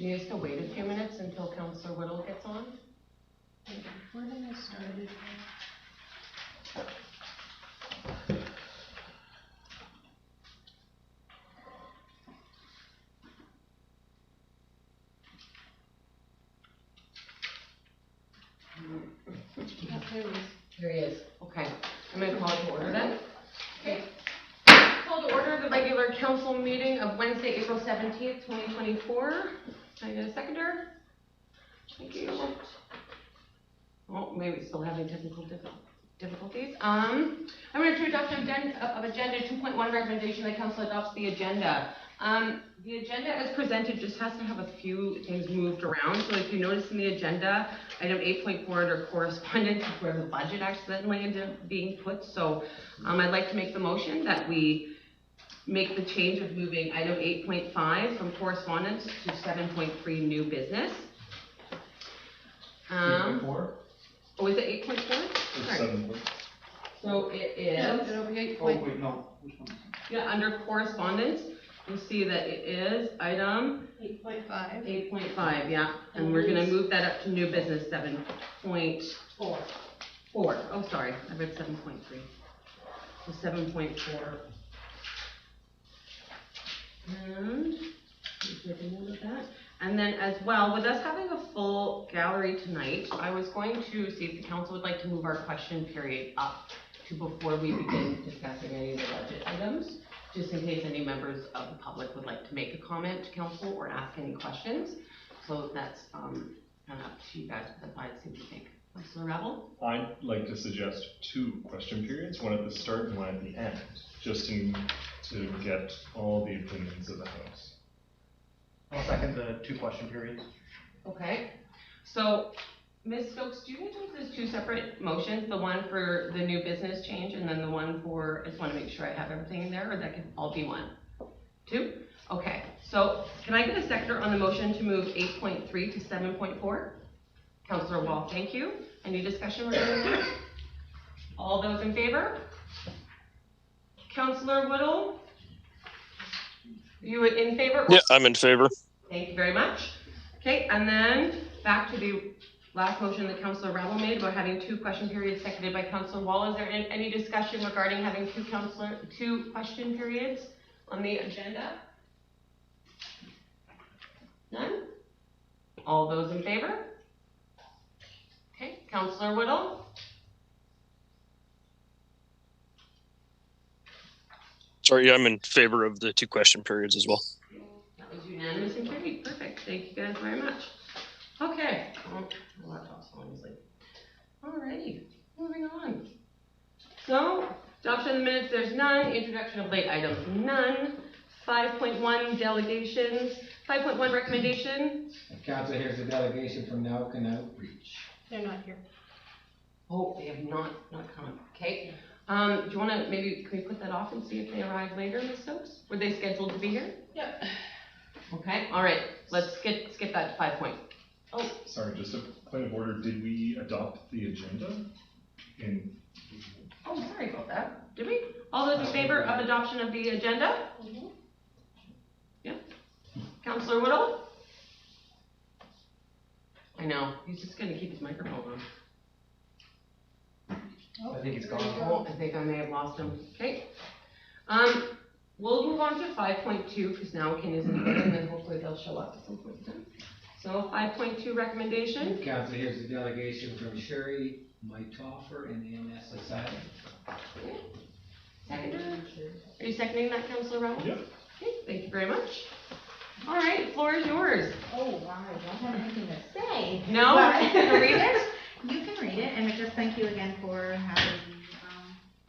Do you guys still wait a few minutes until Councillor Whittle gets on? Where did I start it? Here he is. Okay. I'm going to call to order then. Okay. Call to order the regular council meeting of Wednesday, April 17th, 2024. Can I get a seconder? Thank you. Oh, maybe still having technical difficulties. I'm going to adopt of agenda 2.1 recommendation that council adopts the agenda. The agenda as presented just has to have a few things moved around. So if you notice in the agenda, item 8.4 under correspondence is where the budget accidentally ended up being put. So I'd like to make the motion that we make the change of moving item 8.5 from correspondence to 7.3 new business. 8.4? Oh, is it 8.4? 7. So it is. Yeah, it'll be 8. Oh, wait, no. Which one? Yeah, under correspondence, you'll see that it is item 8.5. 8.5, yeah. And we're going to move that up to new business 7.4. Oh, sorry. I read 7.3. So 7.4. And just make a note of that. And then as well, with us having a full gallery tonight, I was going to see if the council would like to move our question period up to before we begin discussing any of the budget items, just in case any members of the public would like to make a comment to council or ask any questions. So that's kind of up to you guys, but I'd see what you think. Councilor Rebel? I'd like to suggest 2 question periods, one at the start and one at the end, just to get all the opinions of the House. I'll second the 2 question periods. Okay. So, Ms. Stokes, do you think there's 2 separate motions, the one for the new business change and then the one for, I just want to make sure I have everything in there, or that can all be one? 2? Okay. So, can I get a seconder on the motion to move 8.3 to 7.4? Councillor Wall, thank you. Any discussion regarding that? All those in favor? Councillor Whittle? You in favor? Yeah, I'm in favor. Thank you very much. Okay, and then back to the last motion that Councillor Rebel made about having 2 question periods, seconded by Councillor Wall. Is there any discussion regarding having 2 question periods on the agenda? None? All those in favor? Okay, Councillor Whittle? Sorry, I'm in favor of the 2 question periods as well. That was unanimous and carried. Perfect. Thank you guys very much. Okay. Oh, my laptop's falling asleep. Alrighty. Moving on. So, adoption of the minutes, there's none. Introduction of late items, none. 5.1 delegations. 5.1 recommendation. Council, here's the delegation from Nelkin Outreach. They're not here. Oh, they have not come. Okay. Do you want to maybe, can we put that off and see if they arrive later, Ms. Stokes? Were they scheduled to be here? Yep. Okay, all right. Let's skip that to 5 point. Oh, Sorry, just a point of order. Did we adopt the agenda? oh, sorry about that. Did we? All those in favor of adoption of the agenda? Mm-hmm. Yep. Councillor Whittle? I know. He's just going to keep his microphone on. I think it's gone. Oh, I think I may have lost him. Okay. We'll move on to 5.2 because now Ken isn't here, and then hopefully they'll show up at some point in time. So 5.2 recommendation. Council, here's the delegation from Sherry, Mike Toffer, and the MS Society. Okay. Seconder. Are you seconding that, Councillor Rebel? Yep. Okay, thank you very much. All right, floor is yours. Oh, wow, I don't have anything to say. No? Can you read it? You can read it, and just thank you again for having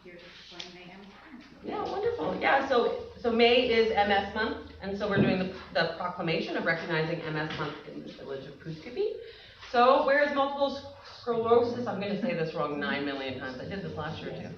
your discipline May. Yeah, wonderful. Yeah, so May is MS month, and so we're doing the proclamation of recognizing MS month in the village of Pooskapee. So whereas multiple sclerosis, I'm going to say this wrong 9 million times, I did this last year too,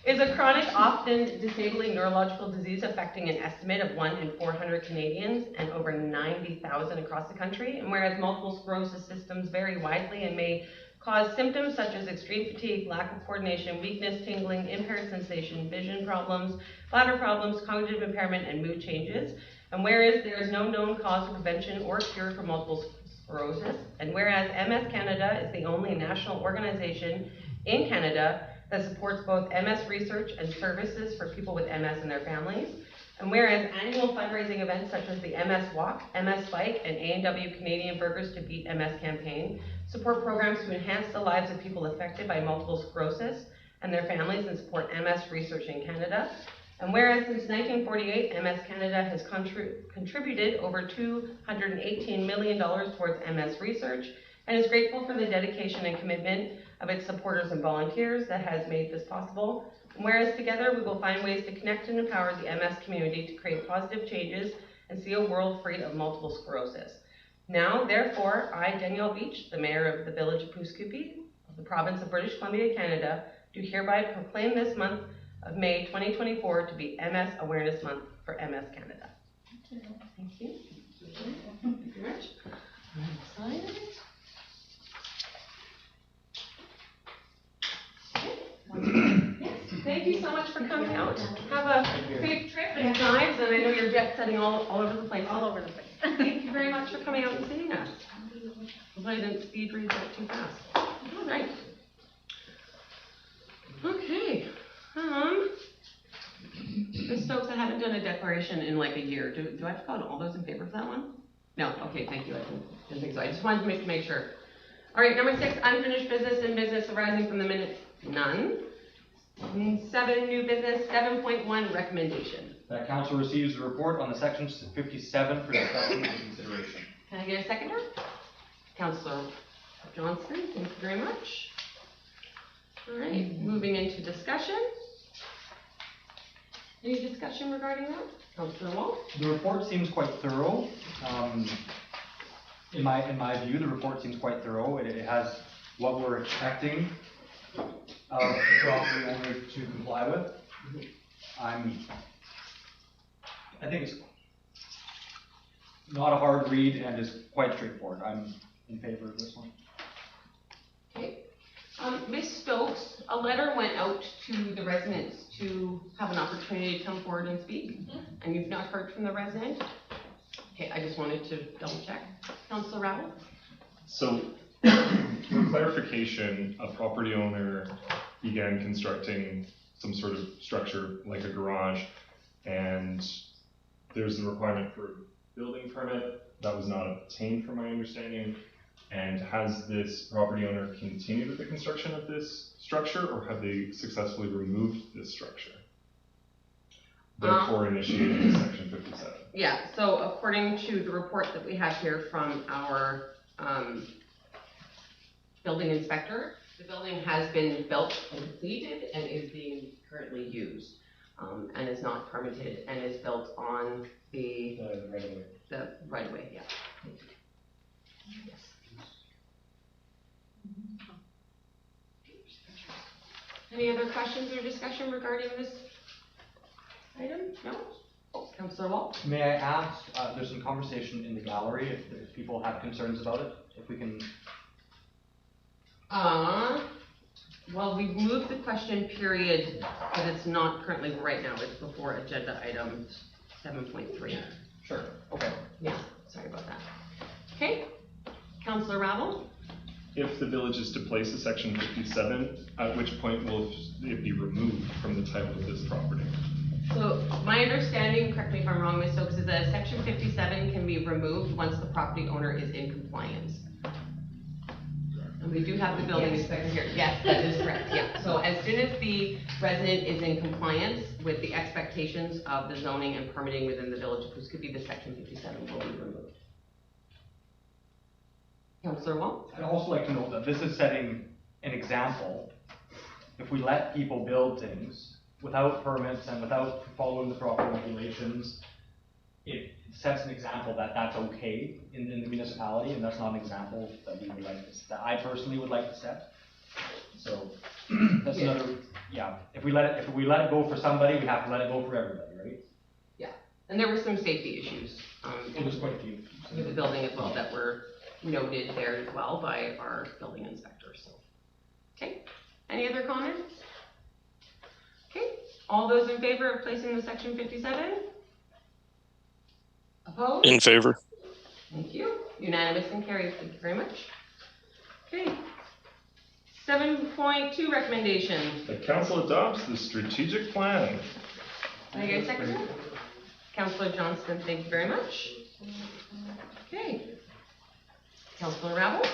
is a chronic, often disabling neurological disease affecting an estimate of 1 in 400 Canadians and over 90,000 across the country. And whereas multiple sclerosis symptoms vary widely and may cause symptoms such as extreme fatigue, lack of coordination, weakness, tingling, impaired sensation, vision problems, bladder problems, cognitive impairment, and mood changes. And whereas there is no known cause of prevention or cure for multiple sclerosis, and whereas MS Canada is the only national organization in Canada that supports both MS research and services for people with MS and their families, and whereas annual fundraising events such as the MS Walk, MS Bike, and A&W Canadian Burgers to Beat MS campaign support programs to enhance the lives of people affected by multiple sclerosis and their families and support MS research in Canada. And whereas since 1948, MS Canada has contributed over $218 million towards MS research and is grateful for the dedication and commitment of its supporters and volunteers that has made this possible. And whereas together we will find ways to connect and empower the MS community to create positive changes and see a world free of multiple sclerosis. Now, therefore, I, Danielle Beach, the Mayor of the Village of Poughkeepsie, of the Province of British Columbia, Canada, do hereby proclaim this month of May 2024 to be MS Awareness Month for MS Canada. Thank you. Thank you very much. Sign it. Yes, thank you so much for coming out. Have a safe trip and drives, and I know you're jet setting all over the place. All over the place. Thank you very much for coming out and seeing us. Hopefully I didn't speed read that too fast. All right. Okay. Ms. Stokes, I haven't done a declaration in like a year. Do I have to call all those in favor of that one? No. Okay. Thank you. I didn't think so. I just wanted to make sure. All right. Number 6, unfinished business and business arising from the minutes. None. 7, new business. 7.1, recommendation. That council receives a report on the sections 57 for discussion and consideration. Can I get a seconder? Councillor Johnson, thank you very much. All right, moving into discussion. Any discussion regarding that? Councillor Wall? The report seems quite thorough. In my view, the report seems quite thorough. It has what we're expecting of the property owner to comply with. I think it's not a hard read and is quite straightforward. I'm in favor of this one. Okay. Ms. Stokes, a letter went out to the residents to have an opportunity to come forward and speak, and you've not heard from the resident? Okay, I just wanted to double check. Councillor Ravel? So, for clarification, a property owner began constructing some sort of structure like a garage, and there's a requirement for a building permit that was not obtained from my understanding. And has this property owner continued with the construction of this structure, or have they successfully removed this structure? Therefore initiating section 57. Yeah, so according to the report that we have here from our building inspector, the building has been built and completed and is being currently used, and is not permitted and is built on the right of way, yeah. Yes. Any other questions or discussion regarding this item? No? Councillor Wall? May I ask, there's some conversation in the gallery if people have concerns about it, if we can. Well, we've moved the question period, but it's not currently right now. It's before agenda item 7.3. Sure, okay. Yeah, sorry about that. Okay, Councillor Ravel? If the village is to place a section 57, at which point will it be removed from the title of this property? So my understanding, correct me if I'm wrong, Ms. Stokes, is that section 57 can be removed once the property owner is in compliance. And we do have the building inspector here. Yes, that is correct, yeah. So as soon as the resident is in compliance with the expectations of the zoning and permitting within the village of Poughkeepsie, the section 57 will be removed. Councillor Wong? I'd also like to note that this is setting an example. If we let people build things without permits and without following the proper regulations, it sets an example that that's okay in the municipality, and that's not an example that we would like to, that I personally would like to set. So that's another, yeah. If we let it go for somebody, we have to let it go for everybody, right? Yeah, and there were some safety issues. It was quite a few. With the building as well that were noted there as well by our building inspector. So, okay. Any other comments? Okay. All those in favor of placing the section 57? Opposed? In favor. Thank you. Unanimous and carried. Thank you very much. Okay. 7.2 recommendations. The council adopts the strategic plan. Can I get a second? Councillor Johnston, thank you very much. Okay. Councillor Rabble?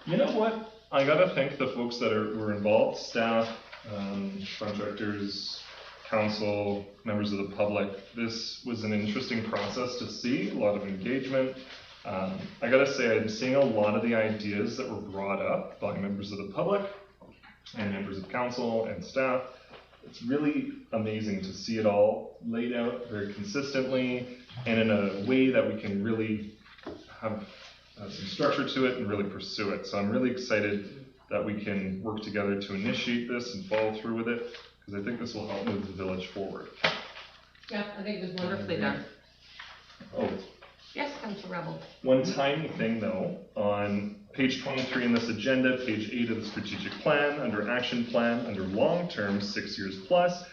You know what? I gotta thank the folks that were involved, staff, contractors, council, members of the public. This was an interesting process to see, a lot of engagement. I gotta say, I'm seeing a lot of the ideas that were brought up by members of the public and members of council and staff. It's really amazing to see it all laid out very consistently and in a way that we can really have some structure to it and really pursue it. So I'm really excited that we can work together to initiate this and follow through with it, because I think this will help move the village forward. Yeah, I think it was wonderfully done. Oh, Yes, Councillor Rebel. one tiny thing though, on page 23 in this agenda, page 8 of the strategic plan, under action plan, under long-term, 6 years plus,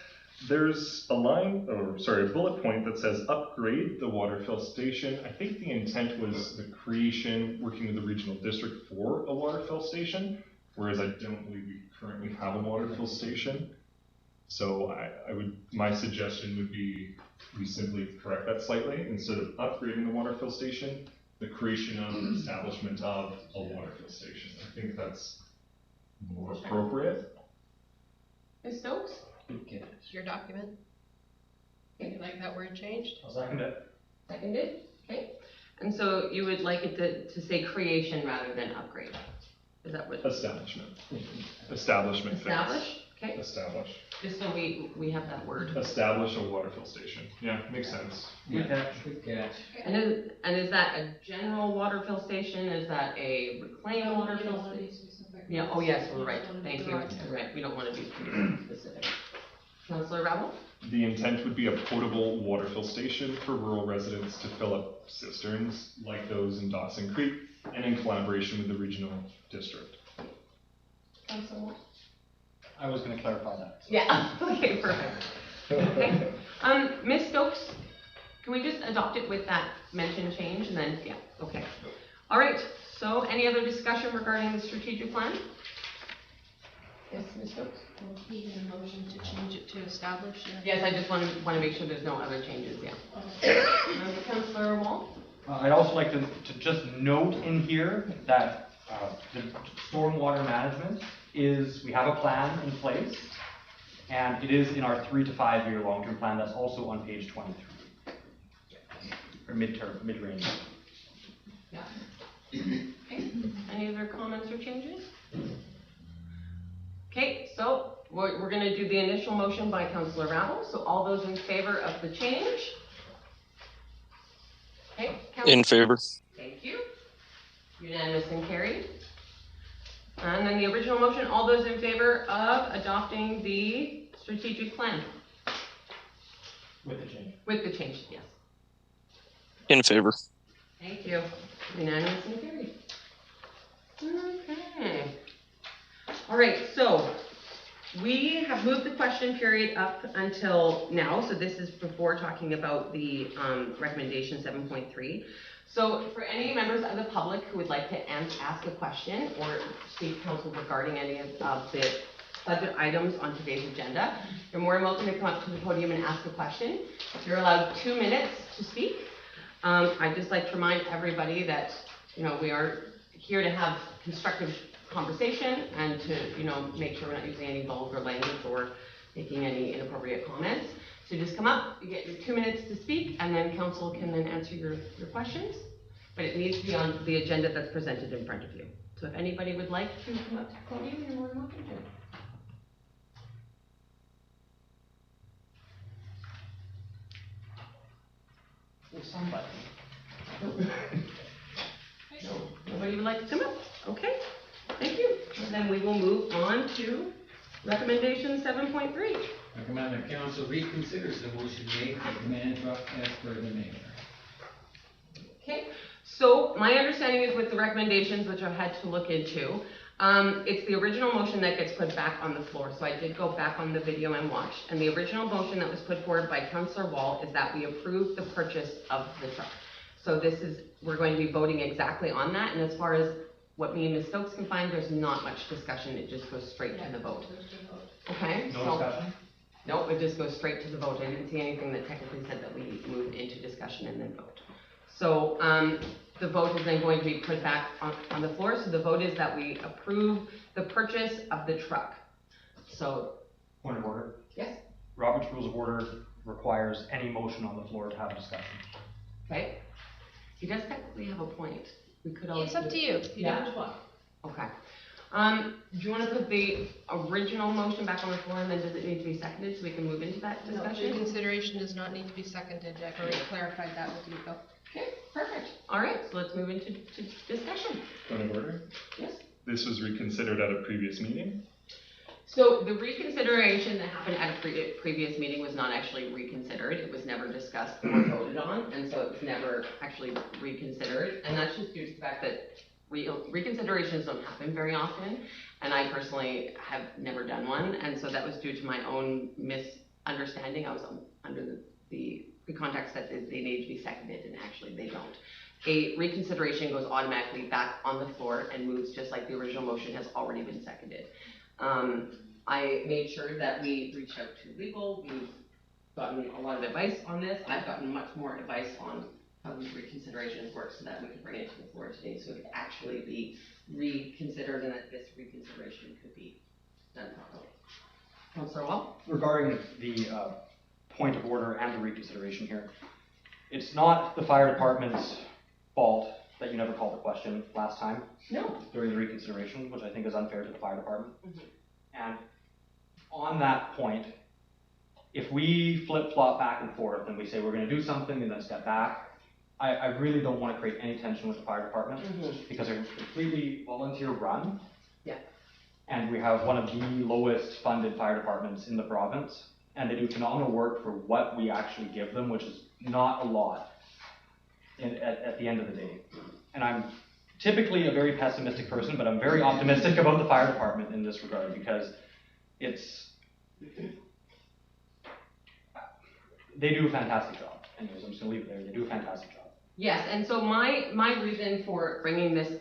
there's a bullet point that says upgrade the water fill station. I think the intent was the creation, working with the regional district for a water fill station, whereas I don't believe we currently have a water fill station. So my suggestion would be we simply correct that slightly. Instead of upgrading the water fill station, the creation of the establishment of a water fill station. I think that's more appropriate. Ms. Stokes? Good catch. It's your document. You like that word changed? I'll second it. Seconded, okay. And so you would like it to say creation rather than upgrade? Is that what? Establishment. Establishment. fits. Establish, okay. Establish. Just so we have that word. Establish a water fill station. Yeah, makes sense. Good catch. Good catch. And is that a general water fill station? Is that a reclaimed water fill station? Yeah, oh yes, we're right, thank you, you're right, we don't want to be specific. Councillor Rabel? The intent would be a potable water fill station for rural residents to fill up cisterns like those in Dawson Creek and in collaboration with the regional district. Councillor? I was gonna clarify that. Yeah, okay, perfect. Okay, Ms. Stokes, can we just adopt it with that mention change and then, yeah, okay. All right, so any other discussion regarding the strategic plan? Yes, Ms. Stokes? Need a motion to change it to establish? Yes, I just want to make sure there's no other changes, yeah. Councillor Wall? I'd also like to just note in here that the stormwater management we have a plan in place, and it is in our 3 to 5 year long-term plan that's also on page 23, or mid-range. Yeah. Okay, any other comments or changes? Okay, so we're going to do the initial motion by Councillor Rabel. So all those in favor of the change? Okay, In favor. Thank you. Unanimous and carried. And then the original motion, all those in favor of adopting the strategic plan? With the change. With the change, yes. In favor. Thank you. Unanimous and carried. Okay. All right, so we have moved the question period up until now. So this is before talking about the recommendation 7.3. So for any members of the public who would like to ask a question or speak to council regarding any of the budget items on today's agenda, you're more than welcome to come up to the podium and ask a question. You're allowed 2 minutes to speak. I'd just like to remind everybody that, we are here to have constructive conversation and to, make sure we're not using any vulgar language or making any inappropriate comments. So just come up, you get your 2 minutes to speak, and then council can then answer your questions. But it needs to be on the agenda that's presented in front of you. So if anybody would like to come up to the podium, you're more than welcome to. Somebody. No, nobody would like to come up? Okay, thank you. And then we will move on to recommendation 7.3. Recommend that council reconsiders the motion made and demand drop as per the mayor. Okay, so my understanding is with the recommendations, which I've had to look into, It's the original motion that gets put back on the floor, so I did go back on the video and watched. And the original motion that was put forward by Councillor Wall is that we approve the purchase of the truck. So we're going to be voting exactly on that, and as far as what me and Ms. Stokes can find, there's not much discussion, it just goes straight to the vote. Okay? No discussion? Nope, it just goes straight to the vote. I didn't see anything that technically said that we move into discussion and then vote. So, the vote is then going to be put back on the floor. So the vote is that we approve the purchase of the truck. So, Point of order. yes, Robert's Rules of Order requires any motion on the floor to have discussion. okay. He does technically have a point. We could always. It's up to you. You do Yeah. what you want. Okay. Do you want to put the original motion back on the floor, and then does it need to be seconded so we can move into that No, discussion? reconsideration does not need to be seconded. I've already clarified that with you, Bill. Okay, perfect. All right, so let's move into discussion. Point of order. Yes. This was reconsidered at a previous meeting. So the reconsideration that happened at a previous meeting was not actually reconsidered. It was never discussed or voted on, and so it was never actually reconsidered. And that's just due to the fact that reconsiderations don't happen very often, and I personally have never done one, and so that was due to my own misunderstanding. I was under the context that they need to be seconded, and actually they don't. A reconsideration goes automatically back on the floor and moves just like the original motion has already been seconded. I made sure that we reached out to legal. We've gotten a lot of advice on this. I've gotten much more advice on how these reconsiderations work so that we could bring it to the floor today so it could actually be reconsidered and that this reconsideration could be done properly. Councillor Wall? Regarding the point of order and the reconsideration here, it's not the fire department's fault that you never called the question last time No. during the reconsideration, which I think is unfair to the fire department. Mhm. And on that point, if we flip-flop back and forth and we say we're going to do something and then step back, I really don't want to create any tension with the fire department because they're completely volunteer run. Yeah. And we have one of the lowest funded fire departments in the province, and they do phenomenal work for what we actually give them, which is not a lot at the end of the day. And I'm typically a very pessimistic person, but I'm very optimistic about the fire department in this regard because they do a fantastic job. Anyways, I'm just gonna leave it there. They do a fantastic job. Yes, and so my reason for bringing this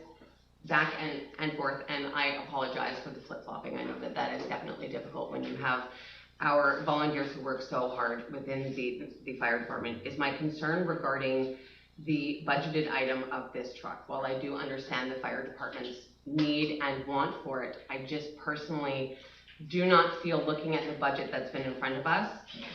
back and forth, and I apologize for the flip-flopping. I know that is definitely difficult when you have our volunteers who work so hard within the fire department, is my concern regarding the budgeted item of this truck. While I do understand the fire department's need and want for it, I just personally do not feel, looking at the budget that's been in front of us,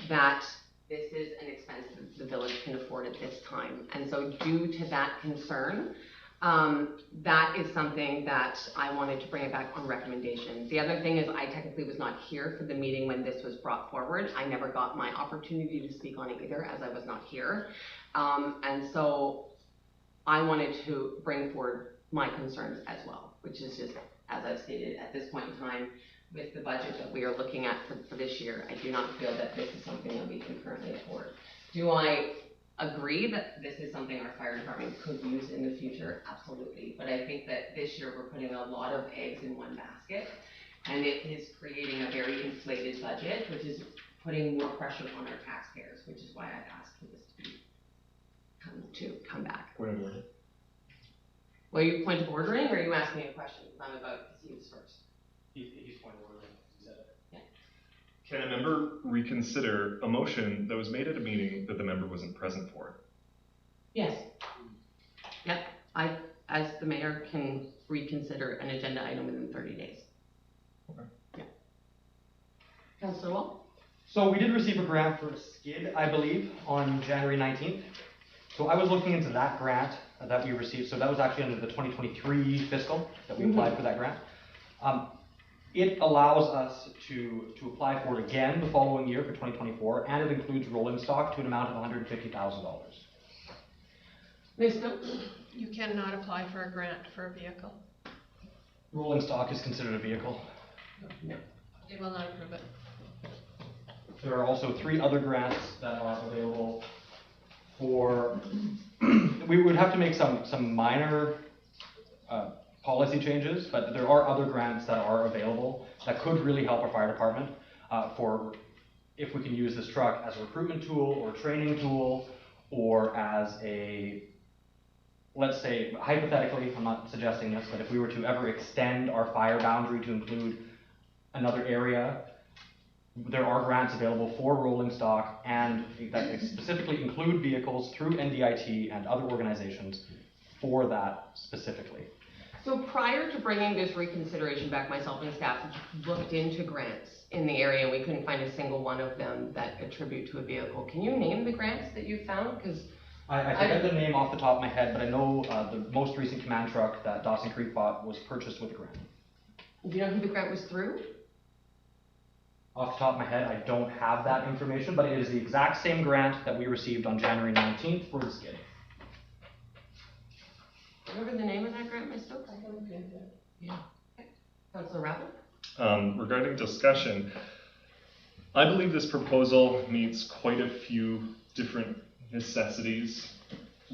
that this is an expense that the village can afford at this time. And so due to that concern, that is something that I wanted to bring it back on recommendation. The other thing is I technically was not here for the meeting when this was brought forward. I never got my opportunity to speak on it either, as I was not here. And so I wanted to bring forward my concerns as well, which is just, as I've stated, at this point in time, with the budget that we are looking at for this year, I do not feel that this is something that we can currently afford. Do I agree that this is something our fire department could use in the future? Absolutely. But I think that this year we're putting a lot of eggs in one basket, and it is creating a very inflated budget, which is putting more pressure on our taxpayers, which is why I've asked for this to come back. Point of order. Well, you point of ordering, or are you asking me a question? I'm about casinos first. He's point of order. He said it. Can a member reconsider a motion that was made at a meeting that the member wasn't present for? Yes. Yep, I, as the mayor, can reconsider an agenda item within 30 days. Okay. Yeah. Councillor Wall? So we did receive a grant for a skid, I believe, on January 19th. So I was looking into that grant that we received. So that was actually under the 2023 fiscal that we applied for that grant. It allows us to apply for it again the following year for 2024, and it includes rolling stock to an amount of $150,000. Ms. Stokes? You cannot apply for a grant for a vehicle. Rolling stock is considered a vehicle. No. They will not approve it. There are also 3 other grants that are available for, we would have to make some minor policy changes, but there are other grants that are available that could really help our fire department for if we can use this truck as a recruitment tool or training tool, or as a, let's say, hypothetically, I'm not suggesting this, but if we were to ever extend our fire boundary to include another area, there are grants available for rolling stock and that specifically include vehicles through NDIT and other organizations for that specifically. So prior to bringing this reconsideration back, myself and staff looked into grants in the area, and we couldn't find a single one of them that attribute to a vehicle. Can you name the grants that you found? Because I forget the name off the top of my head, but I know the most recent command truck that Dawson Creek bought was purchased with a grant. Do you know who the grant was through? Off the top of my head, I don't have that information, but it is the exact same grant that we received on January 19th for the skid. Remember the name of that grant, Ms. Stokes? I can look into it. Yeah. Okay. Councilor Rattler? Regarding discussion, I believe this proposal meets quite a few different necessities.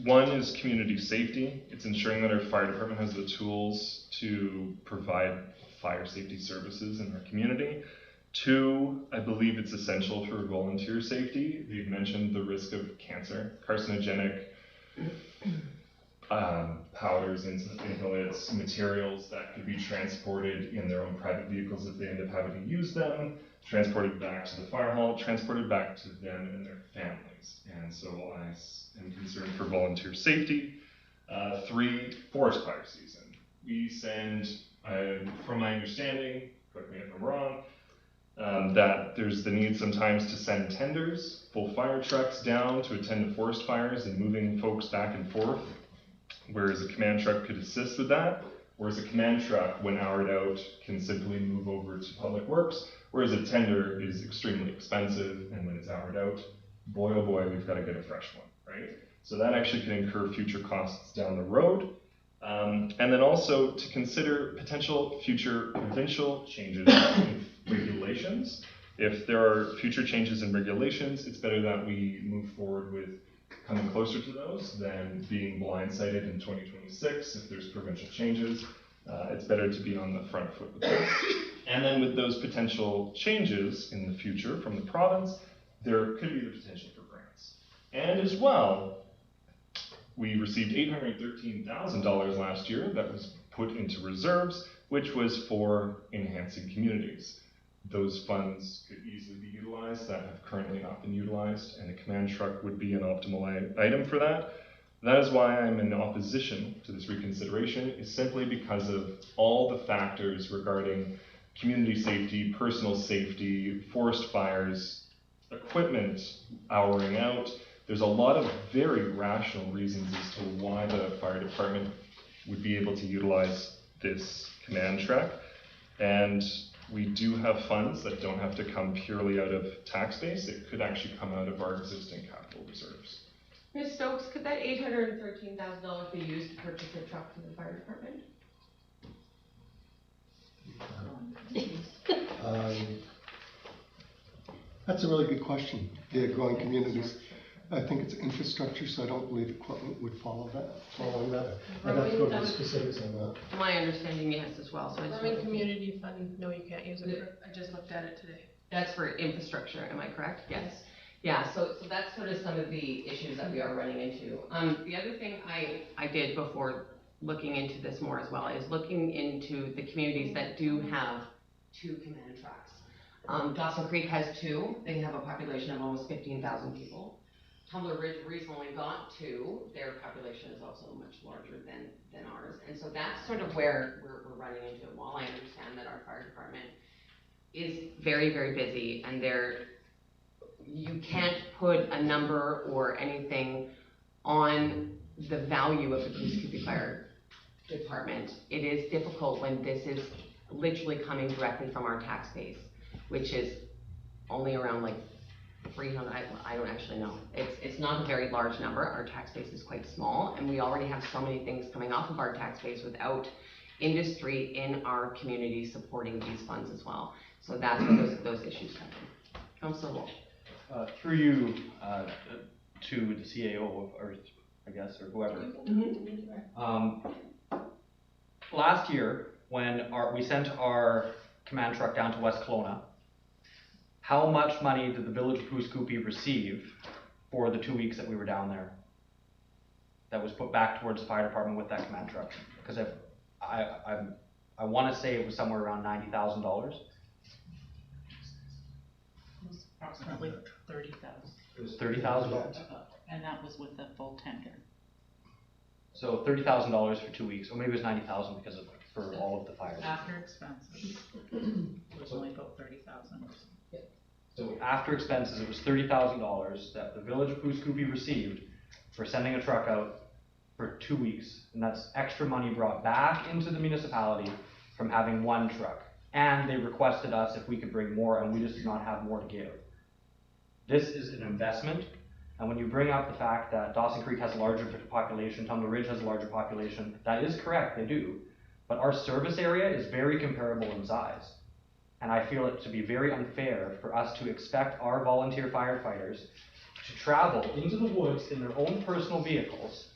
One is community safety. It's ensuring that our fire department has the tools to provide fire safety services in our community. Two, I believe it's essential for volunteer safety. You've mentioned the risk of cancer, carcinogenic powders, inhalates, materials that could be transported in their own private vehicles if they end up having to use them, transported back to the fire hall, transported back to them and their families. And so I am concerned for volunteer safety. Three, forest fire season. We send, from my understanding, correct me if I'm wrong, that there's the need sometimes to send tenders, full fire trucks down to attend to forest fires and moving folks back and forth, whereas a command truck could assist with that, whereas a command truck, when houred out, can simply move over to public works, whereas a tender is extremely expensive, and when it's houred out, boy oh boy, we've got to get a fresh one, right? So that actually can incur future costs down the road. And then also to consider potential future provincial changes in regulations. If there are future changes in regulations, it's better that we move forward with coming closer to those than being blindsided in 2026 if there's provincial changes. It's better to be on the front foot with this. And then with those potential changes in the future from the province, there could be the potential for grants. And as well, we received $813,000 last year that was put into reserves, which was for enhancing communities. Those funds could easily be utilized that have currently not been utilized, and a command truck would be an optimal item for that. That is why I'm in opposition to this reconsideration, is simply because of all the factors regarding community safety, personal safety, forest fires, equipment houring out. There's a lot of very rational reasons as to why the fire department would be able to utilize this command truck. And we do have funds that don't have to come purely out of tax base. It could actually come out of our existing capital reserves. Ms. Stokes, could that $813,000 be used to purchase a truck for the fire department? That's a really good question. The growing communities. I think it's infrastructure, so I don't believe equipment would follow that. Following that, I'd have to go to the specifics on that. My understanding, yes, as well. So I just Growing community fund, no, you can't use it for, I just looked at it today. That's for infrastructure, am I correct? Yes. Yeah, so that's sort of some of the issues that we are running into. The other thing I did before looking into this more as well is looking into the communities that do have 2 command trucks. Dawson Creek has 2. They have a population of almost 15,000 people. Tumbler Ridge recently got 2. Their population is also much larger than ours. And so that's sort of where we're running into it. While I understand that our fire department is very, very busy and you can't put a number or anything on the value of the Peacekeeping Fire Department. It is difficult when this is literally coming directly from our tax base, which is only around like 300, I don't actually know. It's not a very large number. Our tax base is quite small, and we already have so many things coming off of our tax base without industry in our community supporting these funds as well. So that's where those issues come in. Councilor Wolf. Through you to the CAO, or I guess, or whoever. last year, when we sent our command truck down to West Kelowna, how much money did the village of Pooskoopi receive for the 2 weeks that we were down there? That was put back towards the fire department with that command truck? Because I want to say it was somewhere around $90,000. It was approximately 30,000, It was $30,000. and that was with the full tender. So $30,000 for 2 weeks, or maybe it was 90,000 because for all of the fires. After expenses, it was only about 30,000. So after expenses, it was $30,000 that the village of Pooskoopi received for sending a truck out for 2 weeks. And that's extra money brought back into the municipality from having one truck. And they requested us if we could bring more, and we just did not have more to give. This is an investment. And when you bring up the fact that Dawson Creek has a larger population, Tumbler Ridge has a larger population, that is correct, they do. But our service area is very comparable in size. And I feel it to be very unfair for us to expect our volunteer firefighters to travel into the woods in their own personal vehicles,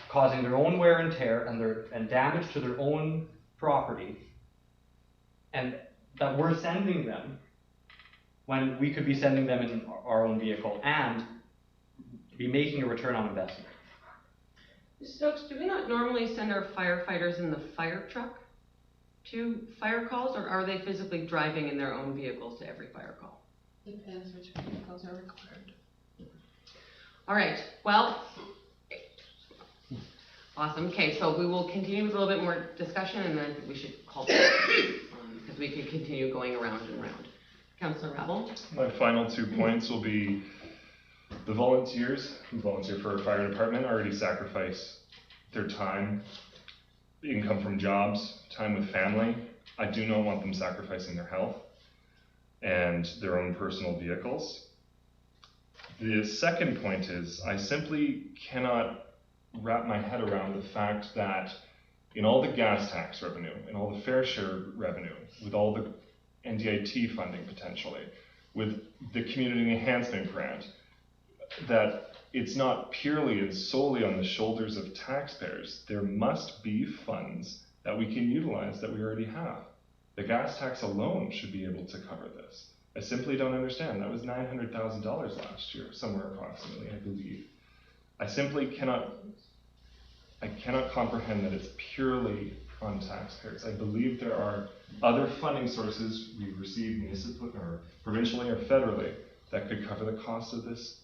causing their own wear and tear and damage to their own property, and that we're sending them when we could be sending them in our own vehicle and be making a return on investment. Mr. Stokes, do we not normally send our firefighters in the fire truck to fire calls, or are they physically driving in their own vehicles to every fire call? Depends which vehicles are required. All right, well, awesome. Okay, so we will continue with a little bit more discussion, and then we should call because we could continue going around and around. Councillor Rabel? My final 2 points will be the volunteers who volunteer for our fire department already sacrifice their time, income from jobs, time with family. I do not want them sacrificing their health and their own personal vehicles. The second point is I simply cannot wrap my head around the fact that in all the gas tax revenue, in all the fair share revenue, with all the NDIT funding potentially, with the community enhancement grant, that it's not purely and solely on the shoulders of taxpayers. There must be funds that we can utilize that we already have. The gas tax alone should be able to cover this. I simply don't understand. That was $900,000 last year, somewhere approximately, I believe. I simply cannot comprehend that it's purely on taxpayers. I believe there are other funding sources we receive municipally or provincially or federally that could cover the cost of this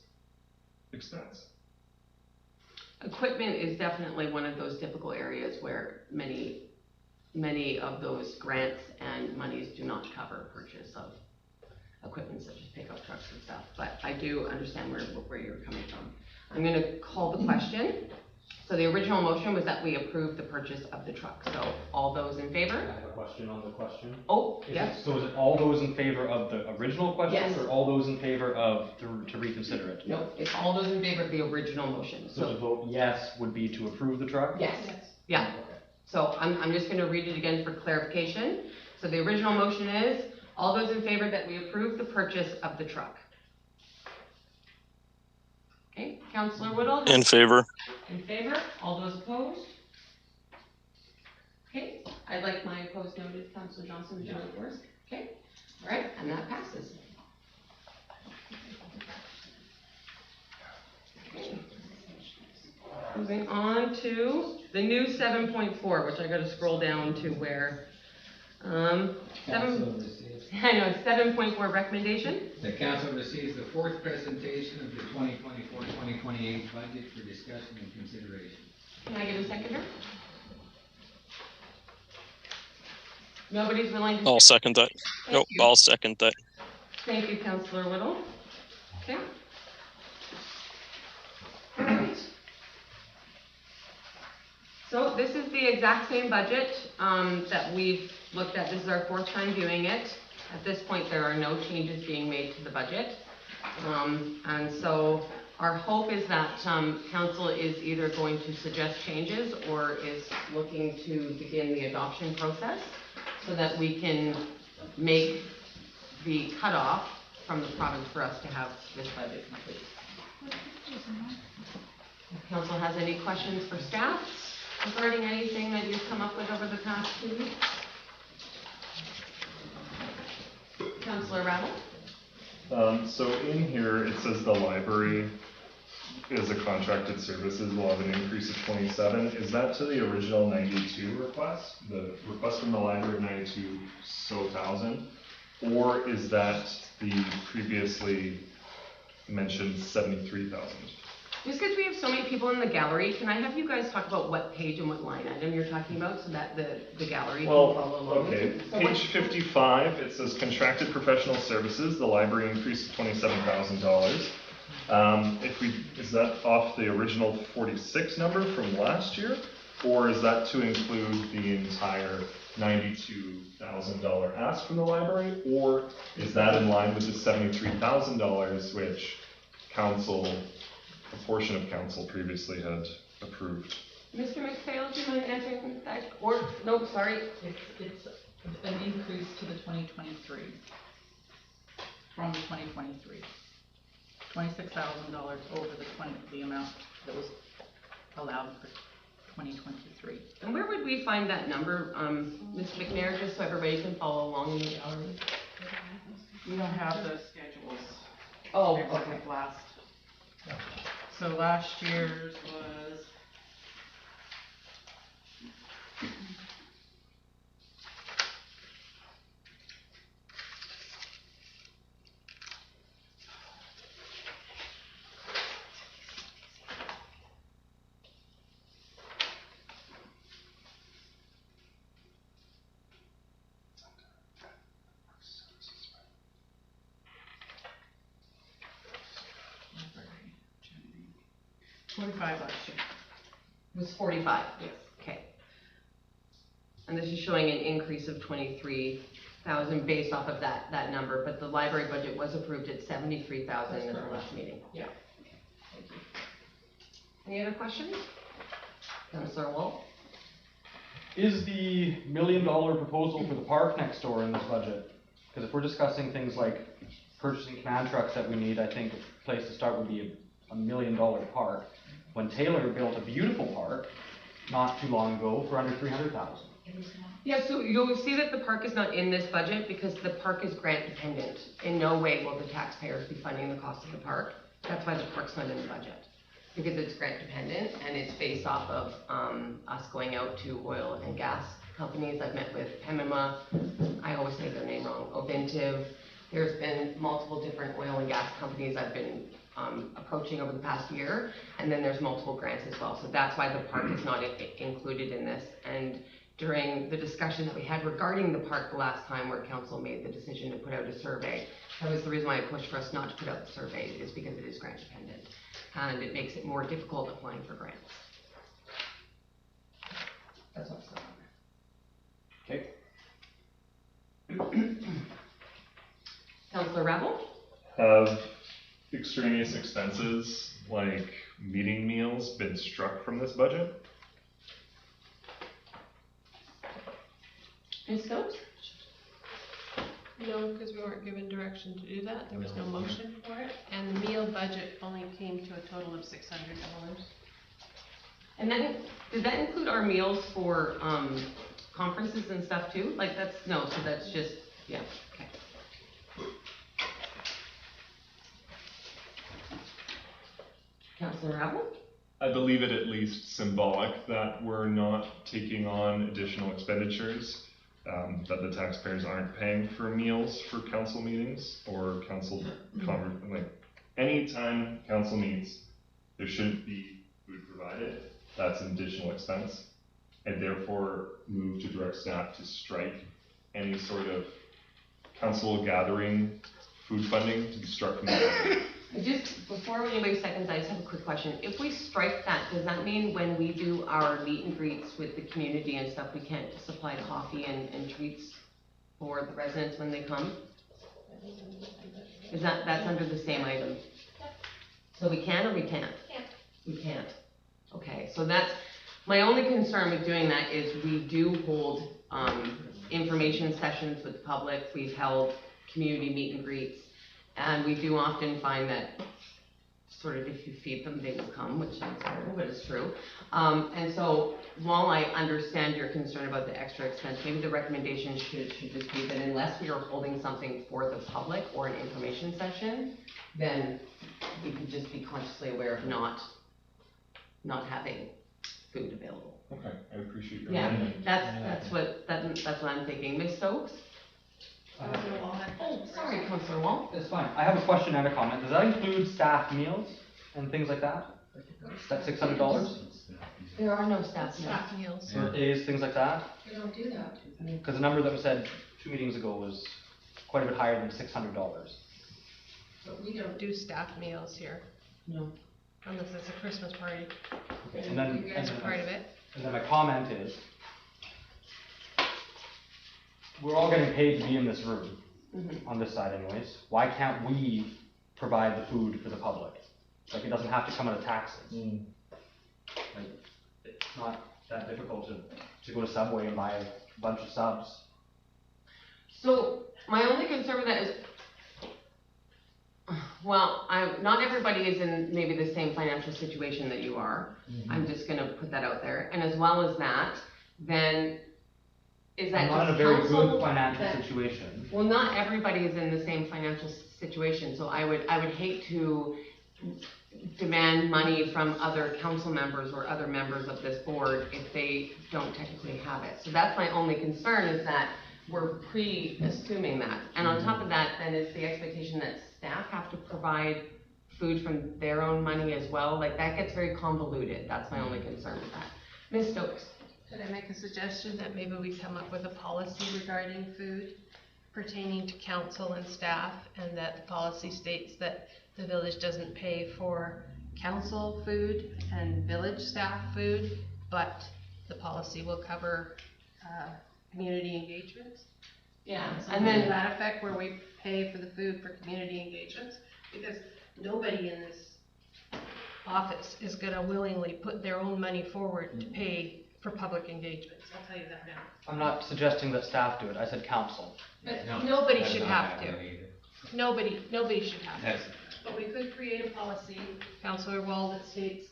expense. Equipment is definitely one of those typical areas where many of those grants and monies do not cover purchase of equipment such as pickup trucks and stuff, but I do understand where you're coming from. I'm going to call the question. So the original motion was that we approve the purchase of the truck. So all those in favor? I have a question on the question. Oh, Is yes. So is it all those in favor of the original question, Yes. or all those in favor of to reconsider it? No, it's all those in favor of the original motion. So to vote yes would be to approve the truck? Yes. Yeah. Okay. So I'm just going to read it again for clarification. So the original motion is all those in favor that we approve the purchase of the truck. Okay, Councillor Whittle? In favor. In favor? All those opposed? Okay, I'd like my opposed noted, Councillor Johnson, to show it first. Okay, all right, and that passes. Okay. Moving on to the new 7.4, which I gotta scroll down to where, Council receives, I know, it's 7.4 recommendation. the council receives the fourth presentation of the 2024-2028 budget for discussion and consideration. Can I get a seconder? Nobody's willing to? I'll second that. Thank Nope, you. I'll second that. Thank you, Councillor Whittle. Okay. All right. So this is the exact same budget that we've looked at. This is our fourth time viewing it. At this point, there are no changes being made to the budget. And so our hope is that council is either going to suggest changes or is looking to begin the adoption process so that we can make the cutoff from the province for us to have this budget complete. If council has any questions for staff? regarding anything that you've come up with over the past 2 weeks? Councillor Rattle? So in here, it says the library is a contracted services will have an increase of 27. Is that to the original 92 request? The request from the library of 92 thousand? Or is that the previously mentioned 73,000? Just because we have so many people in the gallery, can I have you guys talk about what page and what line item you're talking about so that the gallery can follow along? Okay, So page 55, it says contracted professional services, the library increase of $27,000. Is that off the original 46 number from last year? Or is that to include the entire $92,000 ask from the library? Or is that in line with the $73,000 which a portion of council previously had approved? Mr. McPhail, do you mind answering that? Or, no, sorry. It's an increase to the 2023, from the 2023. $26,000 over the amount that was allowed for 2023. And where would we find that number, Ms. McNair, just so everybody can follow along in the gallery? We don't have the schedules. Oh, They're okay. like last. So last year's was. $45 last year. It was 45? Yes. Okay. And this is showing an increase of 23,000 based off of that number, but the library budget was approved at 73,000 at the last meeting. Yeah. Thank you. Any other questions? Councillor Wall? Is the $1 million proposal for the park next door in this budget? Because if we're discussing things like purchasing command trucks that we need, I think a place to start would be a $1 million park. When Taylor built a beautiful park not too long ago for under 300,000. Yeah, so you'll see that the park is not in this budget because the park is grant dependent. In no way will the taxpayers be funding the cost of the park. That's why the park's not in the budget. Because it's grant dependent and it's based off of us going out to oil and gas companies. I've met with Pemima, I always say their name wrong, Oventive. There's been multiple different oil and gas companies I've been approaching over the past year, and then there's multiple grants as well. So that's why the park is not included in this. And during the discussion that we had regarding the park the last time where council made the decision to put out a survey, that was the reason why I pushed for us not to put out the survey, is because it is grant dependent. And it makes it more difficult applying for grants. That's what's going on. Okay. Councillor Rebel? Have extraneous expenses like meeting meals been struck from this budget? Ms. Stokes? No, because we weren't given direction to do that. There was no motion for it. And the meal budget only came to a total of $600. And then, did that include our meals for conferences and stuff too? Like that's, no, so that's just, yeah, okay. Councillor Rebel? I believe it at least symbolic that we're not taking on additional expenditures, that the taxpayers aren't paying for meals for council meetings or council like anytime council meets, there shouldn't be food provided. That's an additional expense, and therefore move to direct staff to strike any sort of council gathering food funding to be struck from the budget. Just before anybody seconds, I just have a quick question. If we strike that, does that mean when we do our meet and greets with the community and stuff, we can't supply coffee and treats for the residents when they come? Is that's under the same item? So we can or we can't? We can't. Okay, so that's, my only concern with doing that is we do hold information sessions with the public. We've held community meet and greets. And we do often find that sort of if you feed them, they will come, which sounds terrible, but it's true. And so while I understand your concern about the extra expense, maybe the recommendation should just be that unless we are holding something for the public or an information session, then we could just be consciously aware of not having food available. Okay, I appreciate your Yeah, amendment. that's what I'm thinking. Ms. Stokes? Oh, sorry, Councillor Wall. It's fine. I have a question and a comment. Does that include staff meals and things like that? That's $600? There are no staff meals. Staff meals. Birthdays, things like that? We don't do that. Because the number that was said 2 meetings ago was quite a bit higher than $600. But we don't do staff meals here, No. unless it's a Christmas party. Okay, and then, You guys are part of it. and then my comment is, we're all getting paid to be in this room, on this side anyways. Why can't we provide the food for the public? Like, it doesn't have to come out of taxes. Like, it's not that difficult to go to Subway and buy a bunch of subs. So my only concern with that is, well, not everybody is in maybe the same financial situation that you are. I'm just gonna put that out there. And as well as that, then is that I'm not in a just very council good financial that- situation. Well, not everybody is in the same financial situation, so I would hate to demand money from other council members or other members of this board if they don't technically have it. So that's my only concern, is that we're pre-assuming that. And on top of that, then is the expectation that staff have to provide food from their own money as well. Like, that gets very convoluted. That's my only concern with that. Ms. Stokes? Could I make a suggestion that maybe we come up with a policy regarding food pertaining to council and staff, and that the policy states that the village doesn't pay for council food and village staff food, but the policy will cover community engagements? Yeah. Something And to then, that effect, where we pay for the food for community engagements, because nobody in this office is gonna willingly put their own money forward to pay for public engagements, I'll tell you that now. I'm not suggesting that staff do it, I said council. But No, nobody that's should not have to, happening either. nobody should have to. That's, But we could create a policy, Councillor Wall, that states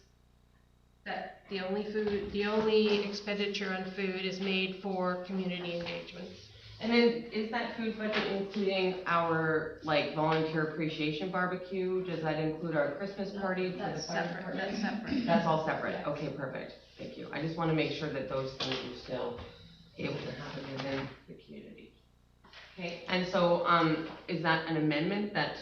that the only expenditure on food is made for community engagements. and then is that food budget including our, like, volunteer appreciation barbecue? Does that include our Christmas party for the That's fire separate, department? that's separate. That's all separate, okay, perfect, thank you. I just wanna make sure that those things are still able to happen within the community. Okay, and so, is that an amendment that,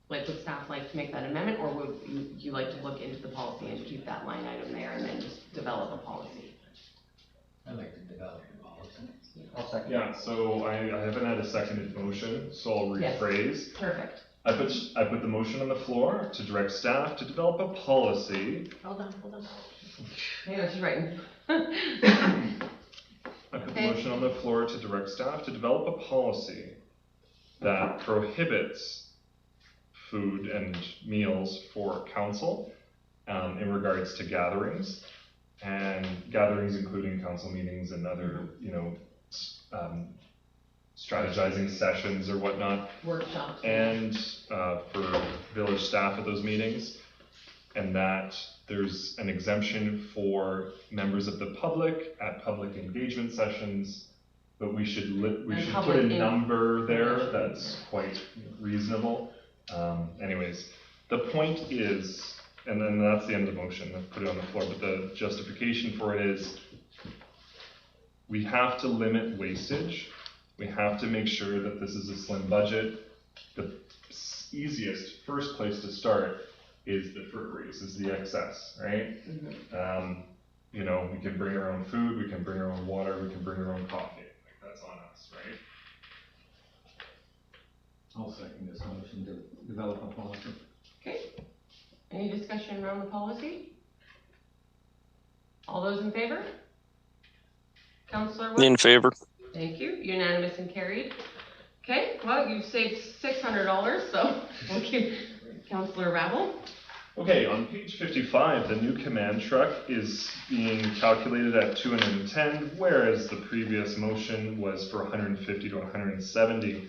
like, would staff like to make that amendment, or would you like to look into the policy and keep that line item there and then just develop a policy? I'd like to develop a policy. I'll second. Yeah, so I haven't had a seconded motion, so I'll Yes. rephrase. Perfect. I put the motion on the floor to direct staff to develop a policy. Hold on. Hang on, she's writing. I put the Okay. motion on the floor to direct staff to develop a policy that prohibits food and meals for council in regards to gatherings, and gatherings including council meetings and other, strategizing sessions or whatnot, Workshops. and for village staff at those meetings, and that there's an exemption for members of the public at public engagement sessions, but we should put a public number there that's quite reasonable. Anyways, the point is, and then that's the end of the motion, I've put it on the floor, but the justification for it is we have to limit wastage. We have to make sure that this is a slim budget. The easiest, first place to start is the fruiteries, is the excess, right? We can bring our own food, we can bring our own water, we can bring our own coffee. Like, that's on us, right? I'll second this motion to develop a policy. Okay. Any discussion around the policy? All those in favor? Councillor Wood? In favor. Thank you, unanimous and carried. Okay, well, you saved $600, so we'll keep Councillor Rabble. Okay, on page 55, the new command truck is being calculated at 210, whereas the previous motion was for 150 to 170.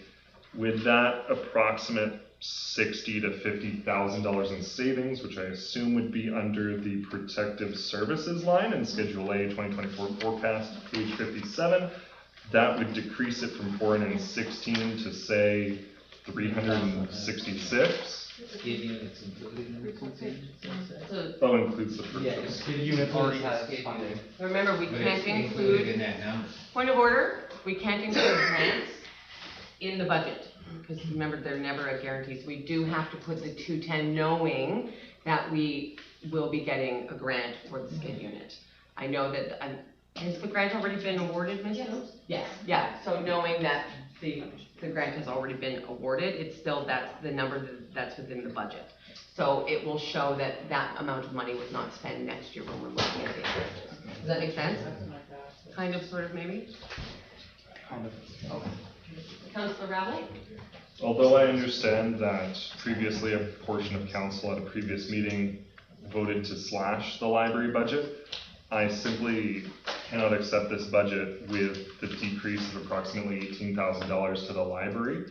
With that approximate $60,000 to $50,000 in savings, which I assume would be under the protective services line in Schedule A 2024 forecast, page 57. That would decrease it from 416 to say 366. Skid units included in the compensation? Oh, includes the Yeah, purchase. Skid unit already has Skid funding. unit. Remember, we But can't it's included in include, that number. point of order, we can't include grants in the budget. Because remember, they're never a guarantee, so we do have to put the 210 knowing that we will be getting a grant for the skid unit. I know that, has the grant already been awarded, Ms. Mills? Yes. Yeah, so knowing that the grant has already been awarded, it's still, that's the number that's within the budget. So it will show that that amount of money was not spent next year when we're looking at it. Does that make sense? Kind of, sort of, maybe? Kind of. Okay. Councillor Ravel? Although I understand that previously a portion of council at a previous meeting voted to slash the library budget, I simply cannot accept this budget with the decrease of approximately $18,000 to the library,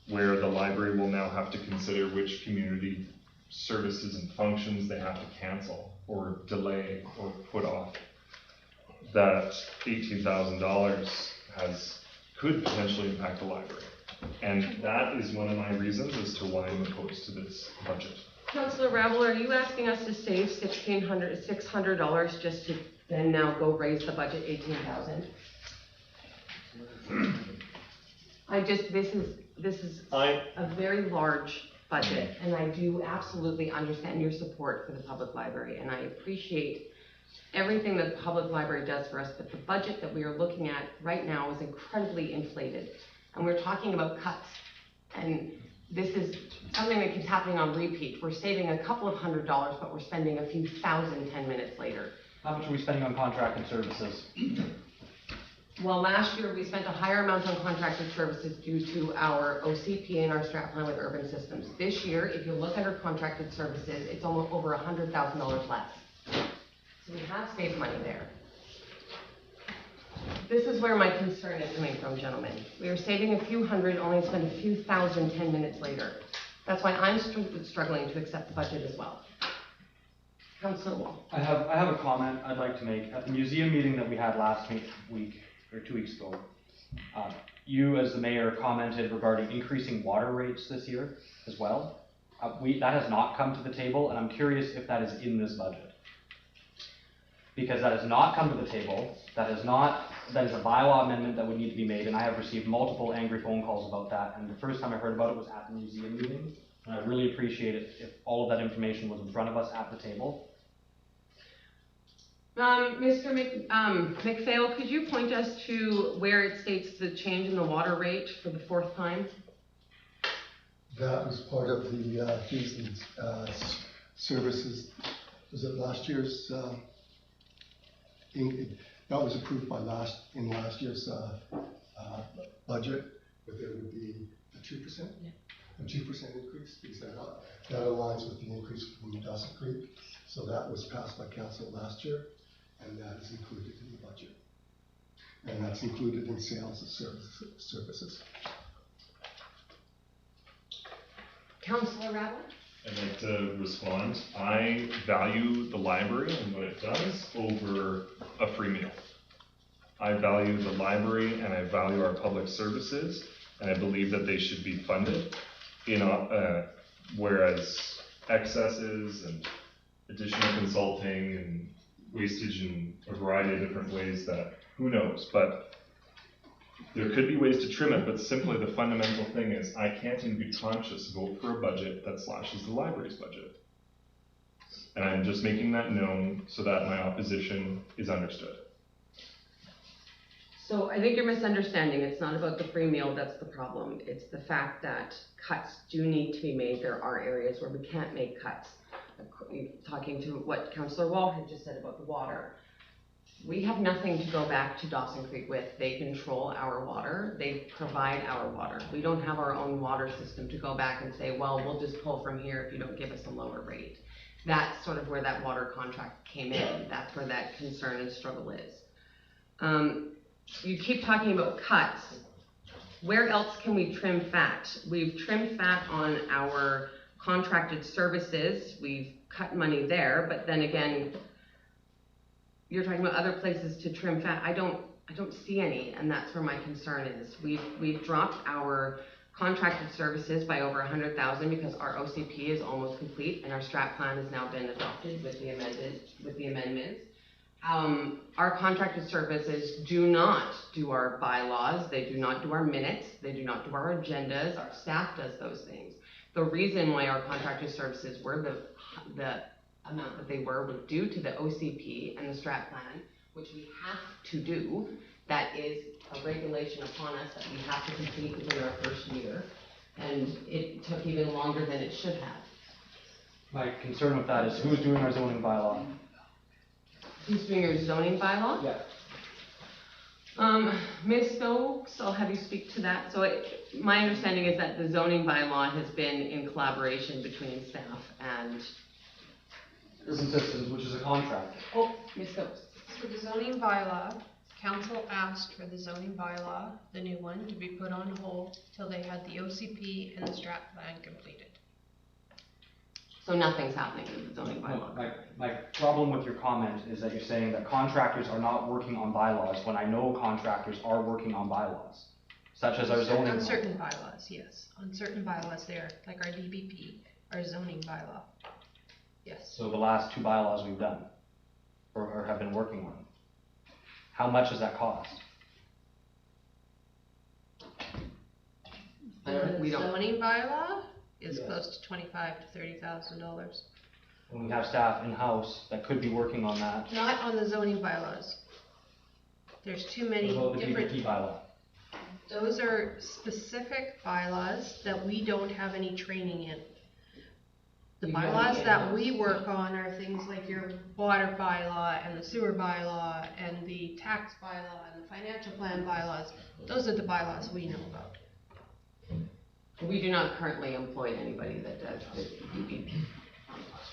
where the library will now have to consider which community services and functions they have to cancel or delay or put off. That $18,000 could potentially impact the library. And that is one of my reasons as to why I'm opposed to this budget. Councillor Ravel, are you asking us to save $600 just to then now go raise the budget $18,000? This is a very large budget, and I do absolutely understand your support for the public library, and I appreciate everything that the public library does for us, but the budget that we are looking at right now is incredibly inflated. And we're talking about cuts, and this is something that keeps happening on repeat. We're saving a couple of $100s, but we're spending a few thousand 10 minutes later. How much are we spending on contracted services? Well, last year we spent a higher amount on contracted services due to our OCP and our strat plan with urban systems. This year, if you look at our contracted services, it's almost over $100,000 less. So we have saved money there. This is where my concern is coming from, gentlemen. We are saving a few hundred, only to spend a few thousand 10 minutes later. That's why I'm struggling to accept the budget as well. Councillor Wall. I have a comment I'd like to make. At the museum meeting that we had last week, or 2 weeks ago, you as the mayor commented regarding increasing water rates this year as well. That has not come to the table, and I'm curious if that is in this budget. Because that has not come to the table, that is a bylaw amendment that would need to be made, and I have received multiple angry phone calls about that, and the first time I heard about it was at the museum meeting, and I'd really appreciate it if all of that information was in front of us at the table. Mr. McPhail, could you point us to where it states the change in the water rate for the 4th time? That was part of the fees and services. Was it last year's? That was approved by last year's budget, but there would be a 2%? Yeah. A 2% increase, because that aligns with the increase from Dawson Creek. So that was passed by council last year, and that is included in the budget. And that's included in sales of services. Councillor Ravel? I'd like to respond. I value the library and what it does over a free meal. I value the library and I value our public services, and I believe that they should be funded. Whereas excesses and additional consulting and wastage in a variety of different ways that, who knows, but there could be ways to trim it, but simply the fundamental thing is I can't in good conscience vote for a budget that slashes the library's budget. And I'm just making that known so that my opposition is understood. So I think you're misunderstanding. It's not about the free meal that's the problem. It's the fact that cuts do need to be made. There are areas where we can't make cuts. Talking to what Councillor Wall had just said about the water. We have nothing to go back to Dawson Creek with. They control our water. They provide our water. We don't have our own water system to go back and say, well, we'll just pull from here if you don't give us a lower rate. That's sort of where that water contract came in. That's where that concern and struggle is. You keep talking about cuts. Where else can we trim fat? We've trimmed fat on our contracted services, we've cut money there, but then again, you're talking about other places to trim fat. I don't see any, and that's where my concern is. We've dropped our contracted services by over 100,000 because our OCP is almost complete and our strat plan has now been adopted with the amendments. Our contracted services do not do our bylaws, they do not do our minutes, they do not do our agendas, our staff does those things. The reason why our contracted services were the amount that they were due to the OCP and the strat plan, which we have to do. That is a regulation upon us that we have to complete within our first year, and it took even longer than it should have. My concern with that is who's doing our zoning bylaw? Who's doing your zoning bylaw? Yeah. Ms. Stokes, I'll have you speak to that. So my understanding is that the zoning bylaw has been in collaboration between staff and... Urban Systems, which is a contract. Oh, Ms. Stokes. So the zoning bylaw, council asked for the zoning bylaw, the new one, to be put on hold till they had the OCP and the strat plan completed. So nothing's happening with the zoning bylaw. My problem with your comment is that you're saying that contractors are not working on bylaws when I know contractors are working on bylaws, such as our zoning. On certain bylaws, yes. On certain bylaws there, like our DBP, our zoning bylaw. Yes. So the last 2 bylaws we've done, or have been working on. How much does that cost? We don't. Zoning bylaw is Yes. close to $25,000 to $30,000. When we have staff in-house that could be working on that. Not on the zoning bylaws. There's too What many about the different. DBP bylaw? Those are specific bylaws that we don't have any training in. The You don't bylaws get that those. we work on are things like your water bylaw and the sewer bylaw and the tax bylaw and the financial plan bylaws. Those are the bylaws we know about. We do not currently employ anybody that does the DBP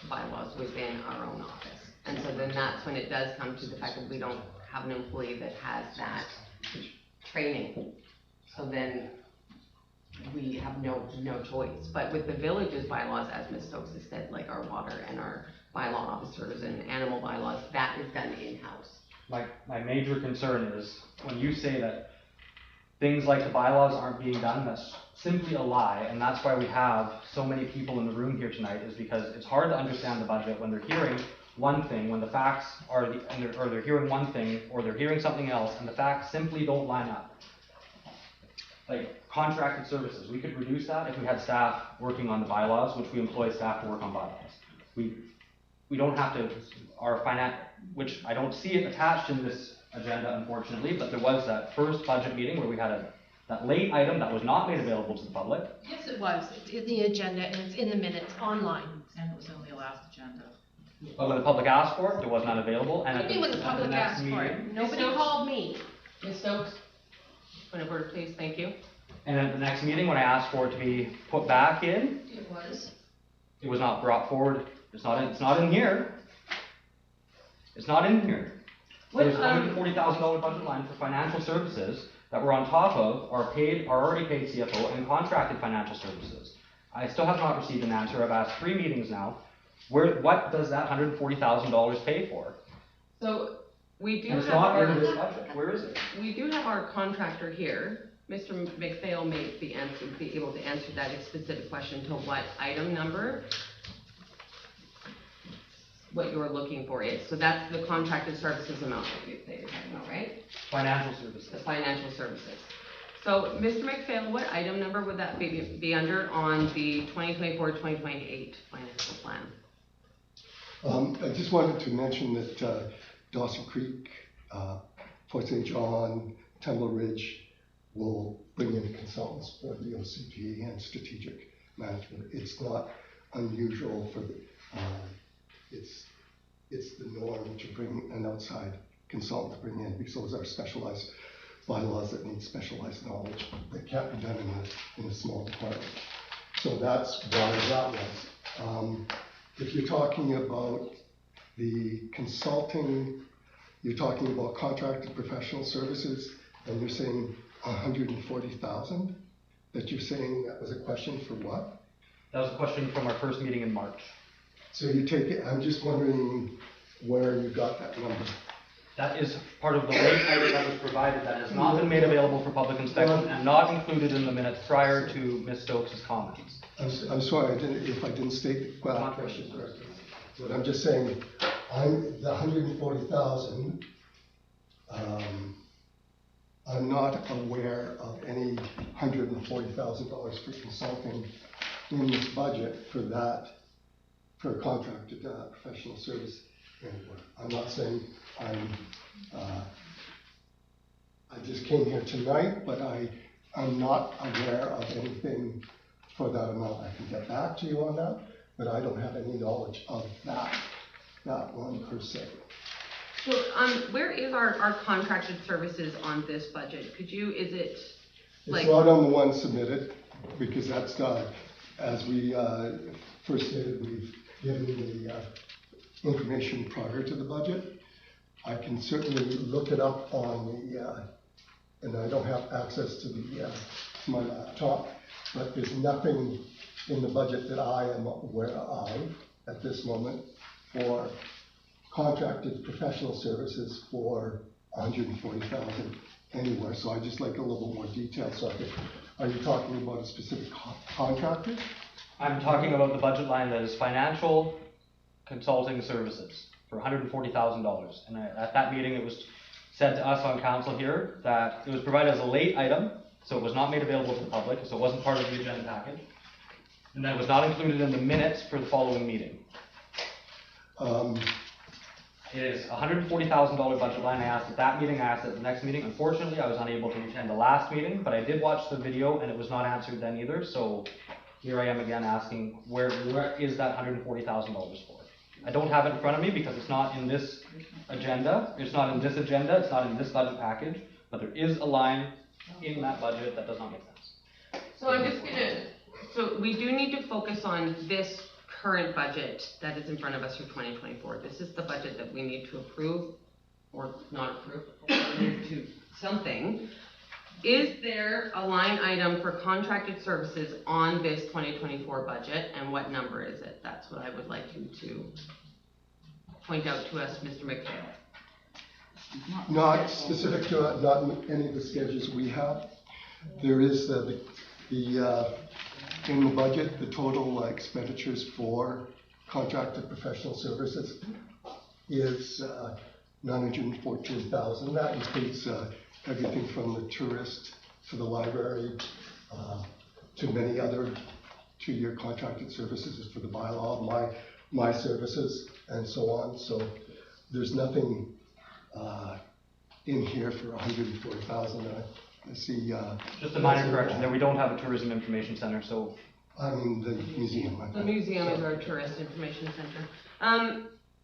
bylaws within our own office. And so then that's when it does come to the fact that we don't have an employee that has that training. So then we have no choice. But with the village's bylaws, as Ms. Stokes has said, like our water and our bylaw officers and animal bylaws, that is done in-house. My major concern is when you say that things like the bylaws aren't being done, that's simply a lie, and that's why we have so many people in the room here tonight, is because it's hard to understand the budget when they're hearing one thing, when the facts are, or they're hearing one thing, or they're hearing something else, and the facts simply don't line up. Like contracted services, we could reduce that if we had staff working on the bylaws, which we employ staff to work on bylaws. We don't have to, our finance, which I don't see it attached in this agenda unfortunately, but there was that first budget meeting where we had that late item that was not made available to the public. Yes, it was. It's in the agenda and it's in the minutes online. And it was on the last agenda. But when the public asked for it, it was not available, and What do you mean when the public next asked for it? meeting- Nobody Stokes? called me. Ms. Stokes, point of order, please, thank you. And at the next meeting, when I asked for it to be put back in, It was. it was not brought forward. It's not in here. It's not in here. There's a $140,000 budget line for financial services that we're on top of our already paid CFO and contracted financial services. I still have not received an answer. I've asked 3 meetings now. What does that $140,000 pay for? So we do And it's have not in our, this budget. Where is it? we do have our contractor here. Mr. McPhail may be able to answer that specific question to what item number, what you're looking for is. So that's the contracted services amount that you're talking about, right? Financial services. The financial services. So, Mr. McPhail, what item number would that be under on the 2024-2028 financial plan? I just wanted to mention that Dawson Creek, Fort St. John, Temple Ridge will bring in consultants for the OCP and strategic management. It's not unusual for the, it's the norm to bring an outside consultant to bring in, because those are specialized bylaws that need specialized knowledge that can't be done in a small department. So that's why that was. If you're talking about the consulting, you're talking about contracted professional services, and you're saying 140,000, that you're saying that was a question for what? That was a question from our first meeting in March. So you take it, I'm just wondering where you got that number. That is part of the late item that was provided that has not been made available for public inspection and not included in the minutes prior to Ms. Stokes' comments. I'm sorry if I didn't state the question correctly. But I'm just saying, the 140,000, I'm not aware of any $140,000 for consulting in this budget for that, for a contracted professional service anywhere. I'm not saying I just came here tonight, but I'm not aware of anything for that amount. I can get back to you on that, but I don't have any knowledge of that one per se. So, where is our contracted services on this budget? Is it like? It's not on the one submitted, because that's, as we first stated, we've given the information prior to the budget. I can certainly look it up on and I don't have access to my laptop, but there's nothing in the budget that I am aware of at this moment for contracted professional services for 140,000 anywhere. So I just like a little more detail. So are you talking about a specific contractor? I'm talking about the budget line that is financial consulting services for $140,000. And at that meeting, it was said to us on council here that it was provided as a late item, so it was not made available to the public, so it wasn't part of the agenda package. And that it was not included in the minutes for the following meeting. It is a $140,000 budget line. I asked at that meeting, I asked at the next meeting. Unfortunately, I was unable to attend the last meeting, but I did watch the video and it was not answered then either. So here I am again asking, where is that $140,000 for? I don't have it in front of me because it's not in this agenda. It's not in this agenda. It's not in this budget package. But there is a line in that budget that does not make sense. So so we do need to focus on this current budget that is in front of us for 2024. This is the budget that we need to approve or not approve, or move to something. Is there a line item for contracted services on this 2024 budget, and what number is it? That's what I would like you to point out to us, Mr. McPhail. Not specific to not any of the schedules we have. There is in the budget, the total expenditures for contracted professional services is $914,000. That includes everything from the tourist to the library to many other 2-year contracted services for the bylaw, my services, and so on. So there's nothing in here for $140,000. I see. Just a minor correction there. We don't have a tourism information center, so. I mean the museum. The museum is our tourist information center.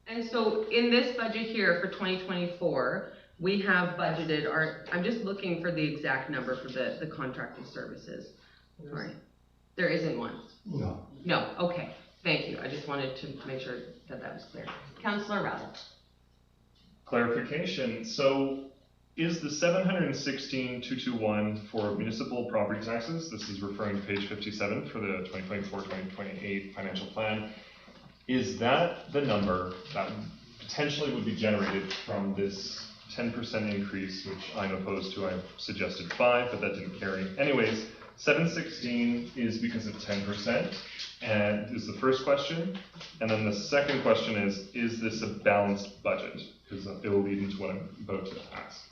And so in this budget here for 2024, we have budgeted I'm just looking for the exact number for the contracted services. Sorry. There isn't one. No. No, okay. Thank you. I just wanted to make sure that was clear. Councillor Rowell. Clarification. So is the 716,221 for municipal property taxes? This is referring to page 57 for the 2024-2028 financial plan. Is that the number that potentially would be generated from this 10% increase, which I'm opposed to? I suggested 5, but that didn't carry. Anyways, 716 is because of 10%, and is the first question. And then the second question is this a balanced budget? Because it will lead into what I'm about to ask.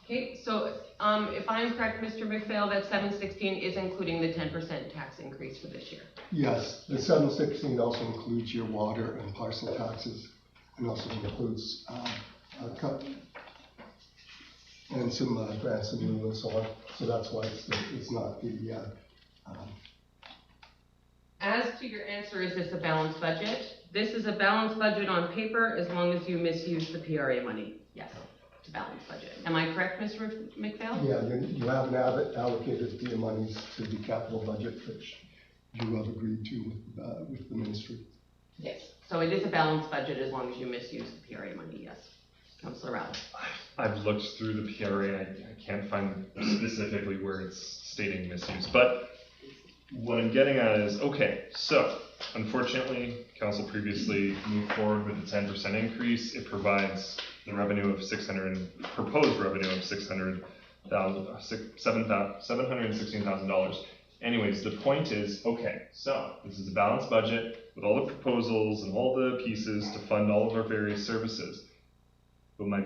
Okay, so if I'm correct, Mr. McPhail, that 716 is including the 10% tax increase for this year. Yes, the 716 also includes your water and parcel taxes, and also includes and some grants and lieu and so on. So that's why it's not the. As to your answer, is this a balanced budget? This is a balanced budget on paper as long as you misuse the PRA money. Yes. To balance budget. Am I correct, Mr. McPhail? Yeah, you haven't allocated the monies to the capital budget, which you have agreed to with the ministry. Yes. So it is a balanced budget as long as you misuse the PRA money, yes. Councillor Rowell. I've looked through the PRA, I can't find specifically where it's stating misuse, but what I'm getting at is, okay, so unfortunately, council previously moved forward with the 10% increase. It provides the revenue of proposed revenue of $716,000. Anyways, the point is, okay, so this is a balanced budget with all the proposals and all the pieces to fund all of our various services. But my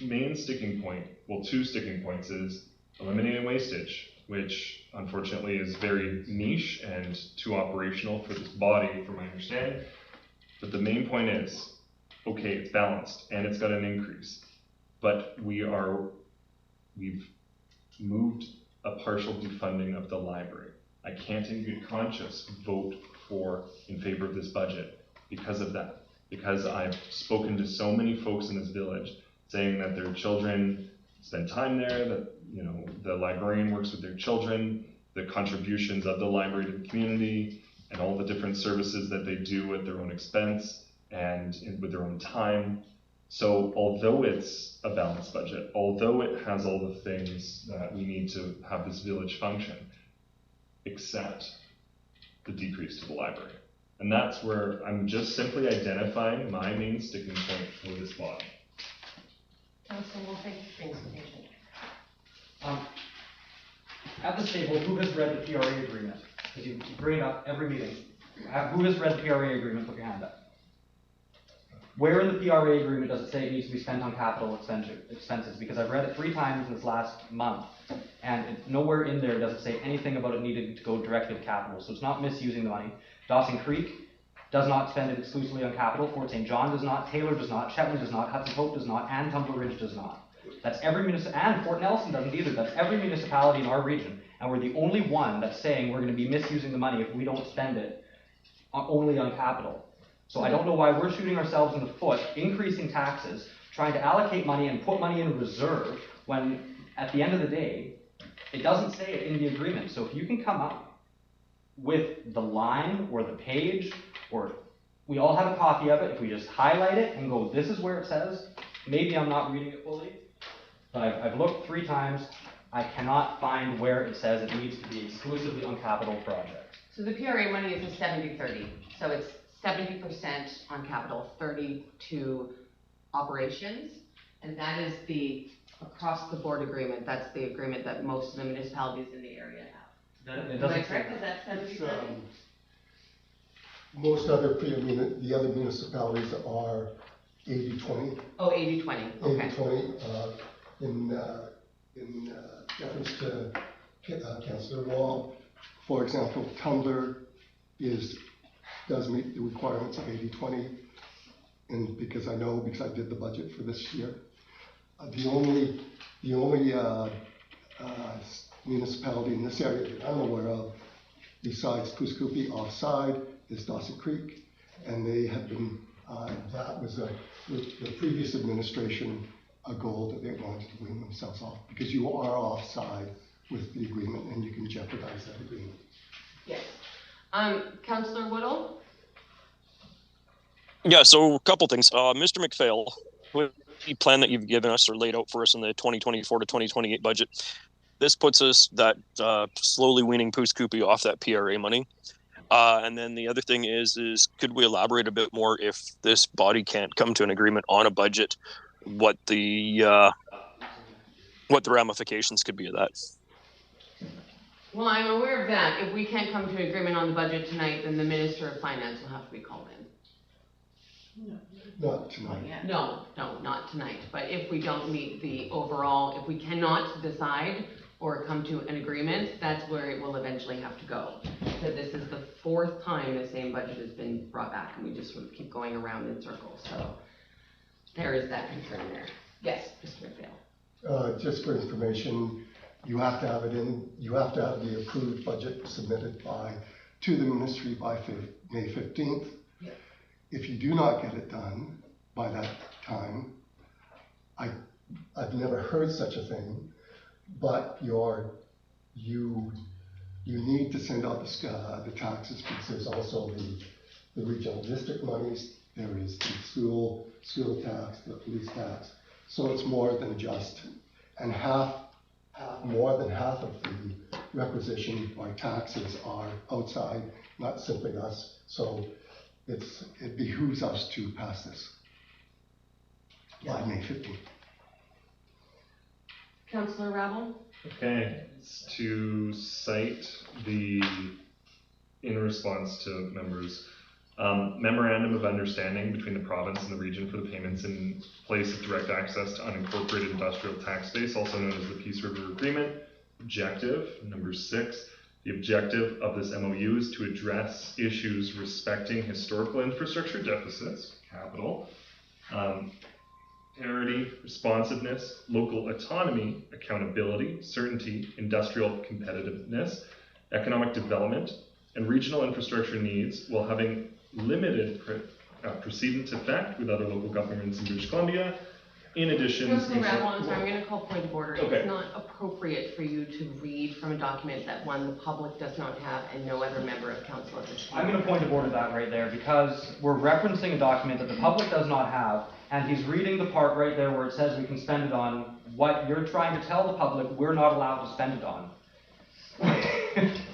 main sticking point, well, two sticking points, is eliminating wastage, which unfortunately is very niche and too operational for this body, from my understanding. But the main point is, okay, it's balanced and it's got an increase, but we've moved a partial defunding of the library. I can't in good conscience vote in favor of this budget because of that. Because I've spoken to so many folks in this village saying that their children spend time there, that the librarian works with their children, the contributions of the library to the community, and all the different services that they do at their own expense and with their own time. So although it's a balanced budget, although it has all the things that we need to have this village function, except the decrease to the library. And that's where I'm just simply identifying my main sticking point for this body. Councillor Wolf, thanks for patient. At this table, who has read the PRA agreement? Because you bring it up every meeting. Who has read the PRA agreement? Put your hand up. Where in the PRA agreement does it say it needs to be spent on capital expenses? Because I've read it 3 times in this last month, and nowhere in there does it say anything about it needing to go directly to capital. So it's not misusing the money. Dawson Creek does not spend it exclusively on capital. Fort St. John does not. Taylor does not. Shetland does not. Hudson Hope does not. And Tumbler Ridge does not. That's every municipality, and Fort Nelson doesn't either. That's every municipality in our region. And we're the only one that's saying we're going to be misusing the money if we don't spend it only on capital. So I don't know why we're shooting ourselves in the foot, increasing taxes, trying to allocate money and put money in reserve when at the end of the day, it doesn't say it in the agreement. So if you can come up with the line or the page, or we all have a copy of it, if we just highlight it and go, this is where it says, maybe I'm not reading it fully, but I've looked 3 times, I cannot find where it says it needs to be exclusively on capital projects. So the PRA money is a 70-30, so it's 70% on capital, 30 to operations, and that is the across the board agreement. That's the agreement that most of the municipalities in the area have. Am I correct? Is that 70-30? Most other the other municipalities are 80-20. Oh, 80-20. Okay. 80-20. In reference to Councillor Wall, for example, Tumbler does meet the requirements of 80-20, and because I did the budget for this year. The only municipality in this area that I'm aware of, besides Kuskoopie offside, is Dawson Creek, and they have been, that was with the previous administration, a goal that they wanted to wean themselves off, because you are offside with the agreement and you can jeopardize that agreement. Yes. Councillor Woodall? Yeah, so a couple things. Mr. McPhail, with the plan that you've given us or laid out for us in the 2024 to 2028 budget, this puts us that slowly weaning Kuskoopie off that PRA money. And then the other thing is could we elaborate a bit more if this body can't come to an agreement on a budget, what the ramifications could be of that? Well, I'm aware of that. If we can't come to an agreement on the budget tonight, then the Minister of Finance will have to be called in. Not tonight. No, not tonight. But if we don't meet the overall, if we cannot decide or come to an agreement, that's where it will eventually have to go. So this is the 4th time the same budget has been brought back, and we just sort of keep going around in circles. So there is that concern there. Yes, Mr. McPhail. Just for information, you have to have the approved budget submitted to the ministry by May 15th. Yeah. If you do not get it done by that time, I've never heard such a thing, but you need to send out the taxes, because there's also the regional district monies there is the school tax, the police tax. So it's more than just, and more than half of the requisition or taxes are outside, not simply us. So it behooves us to pass this by May 15th. Councillor Rabble? Okay, it's to cite in response to members, memorandum of understanding between the province and the region for the payments in place of direct access to unincorporated industrial tax base, also known as the Peace River Agreement. Objective, number 6, the objective of this MOU is to address issues respecting historical infrastructure deficits, capital, parity, responsiveness, local autonomy, accountability, certainty, industrial competitiveness, economic development, and regional infrastructure needs while having limited precedent effect with other local governments in British Columbia. In addition, Councillor Rabble, I'm sorry, I'm going to call point of order. Okay. It's not appropriate for you to read from a document that, one, the public does not have and no other member of council at this time. I'm going to point of order that right there because we're referencing a document that the public does not have, and he's reading the part right there where it says we can spend it on what you're trying to tell the public we're not allowed to spend it on.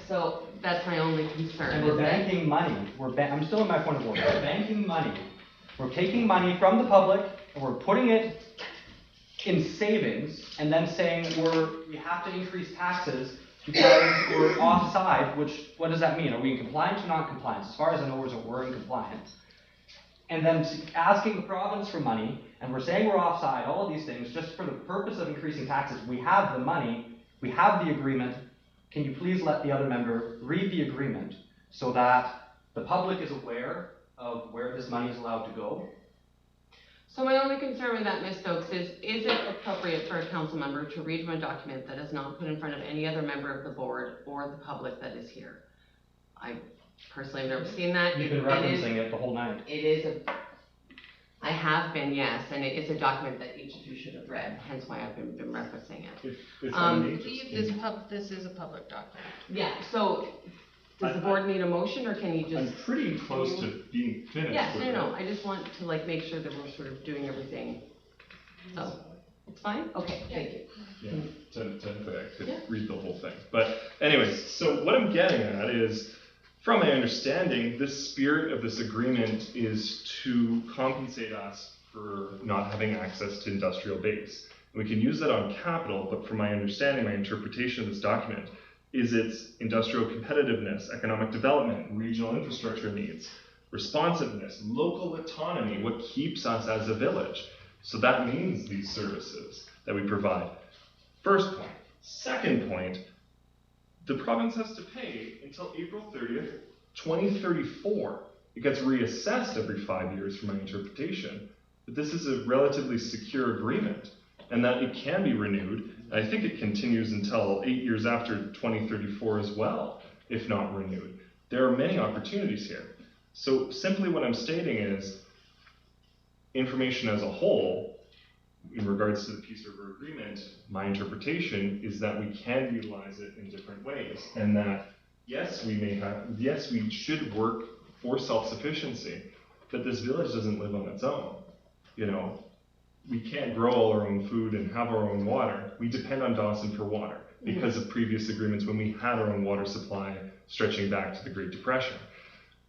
So that's my only concern. And we're is that- banking money. I'm still in my point of order. We're banking money. We're taking money from the public and we're putting it in savings and then saying we have to increase taxes because we're offside, which, what does that mean? Are we in compliance or not compliance? As far as I know, we're in compliance. And then asking the province for money, and we're saying we're offside, all of these things, just for the purpose of increasing taxes. We have the money, we have the agreement. Can you please let the other member read the agreement so that the public is aware of where this money is allowed to go? So my only concern with that, Ms. Stokes, is it appropriate for a council member to read from a document that is not put in front of any other member of the board or the public that is here? I personally have never seen that. You've been referencing it the whole night. I have been, yes, and it is a document that each of you should have read, hence why I've been referencing it. if I This is a public document. Yeah, so does the board need a motion or can you just? I'm pretty close to being finished. Yes, with no, it. I just want to make sure that we're sort of doing everything. So, it's fine? Okay, thank you. Yeah, technically I could Yeah. read the whole thing. But anyways, so what I'm getting at is, from my understanding, the spirit of this agreement is to compensate us for not having access to industrial base. We can use that on capital, but from my understanding, my interpretation of this document is its industrial competitiveness, economic development, regional infrastructure needs, responsiveness, local autonomy, what keeps us as a village. So that means these services that we provide. First point. Second point, the province has to pay until April 30th, 2034. It gets reassessed every 5 years from my interpretation. But this is a relatively secure agreement and that it can be renewed. I think it continues until 8 years after 2034 as well, if not renewed. There are many opportunities here. So simply what I'm stating is information as a whole, in regards to the Peace River Agreement, my interpretation is that we can utilize it in different ways, and that yes, we should work for self-sufficiency, but this village doesn't live on its own. You know, we can't grow all our own food and have our own water. We depend on Dawson for water because of previous agreements when we had our own water supply stretching back to the Great Depression.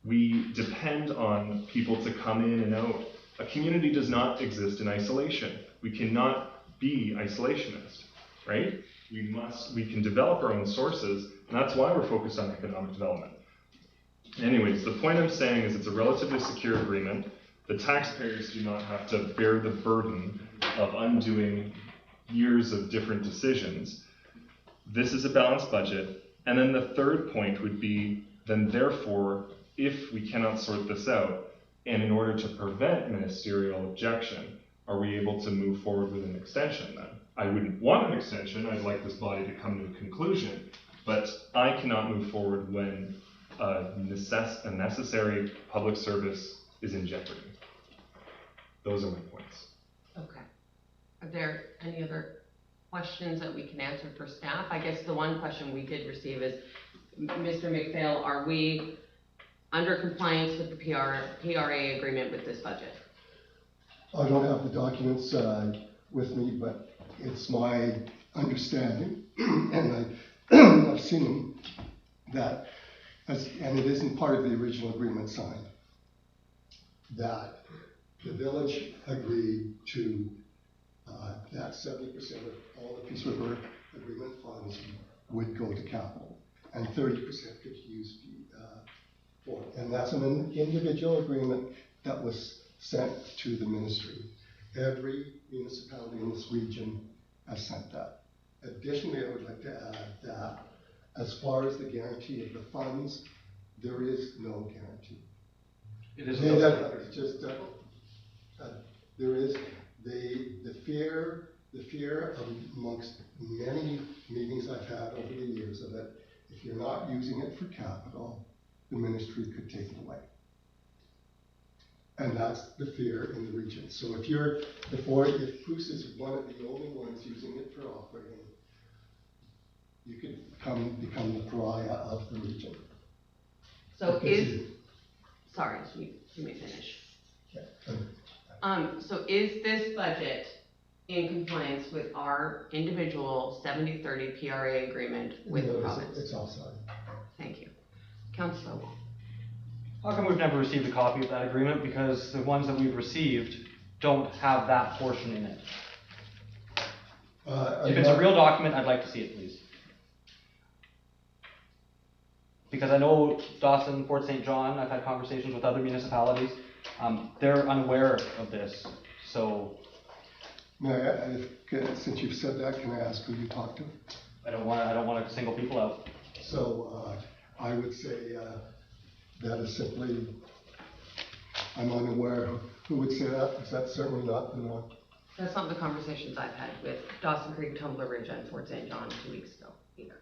We depend on people to come in and out. A community does not exist in isolation. We cannot be isolationist, right? We can develop our own sources, and that's why we're focused on economic development. Anyways, the point I'm saying is it's a relatively secure agreement. The taxpayers do not have to bear the burden of undoing years of different decisions. This is a balanced budget. And then the third point would be, then therefore, if we cannot sort this out, and in order to prevent ministerial objection, are we able to move forward with an extension then? I wouldn't want an extension, I'd like this body to come to a conclusion, but I cannot move forward when a necessary public service is in jeopardy. Those are my points. Okay. Are there any other questions that we can answer for staff? I guess the one question we did receive is, Mr. McPhail, are we under compliance with the PRA agreement with this budget? I don't have the documents with me, but it's my understanding, and I've seen them, that, and it isn't part of the original agreement signed, that the village agreed to that 70% of all the Peace River agreement funds would go to capital, and 30% could use for it. And that's an individual agreement that was sent to the ministry. Every municipality in this region has sent that. Additionally, I would like to add that as far as the guarantee of the funds, there is no guarantee. It is there is the fear amongst many meetings I've had over the years of that if you're not using it for capital, the ministry could take it away. And that's the fear in the region. So if Bruce is one of the only ones using it for operating, you could become the pariah of the region. So sorry, you may finish. So is this budget in compliance with our individual 70-30 PRA agreement with the province? It's outside. Thank you. Councillor Wall. How come we've never received a copy of that agreement? Because the ones that we've received don't have that portion in it. If it's a real document, I'd like to see it, please. Because I know Dawson, Fort St. John, I've had conversations with other municipalities, they're unaware of this, so. Since you've said that, can I ask who you talked to? I don't want to single people out. So, I would say, that is simply, I'm unaware. Who would say that? Because that's certainly not the norm. That's not the conversations I've had with Dawson Creek, Tumbler Ridge, and Fort St. John 2 weeks ago either.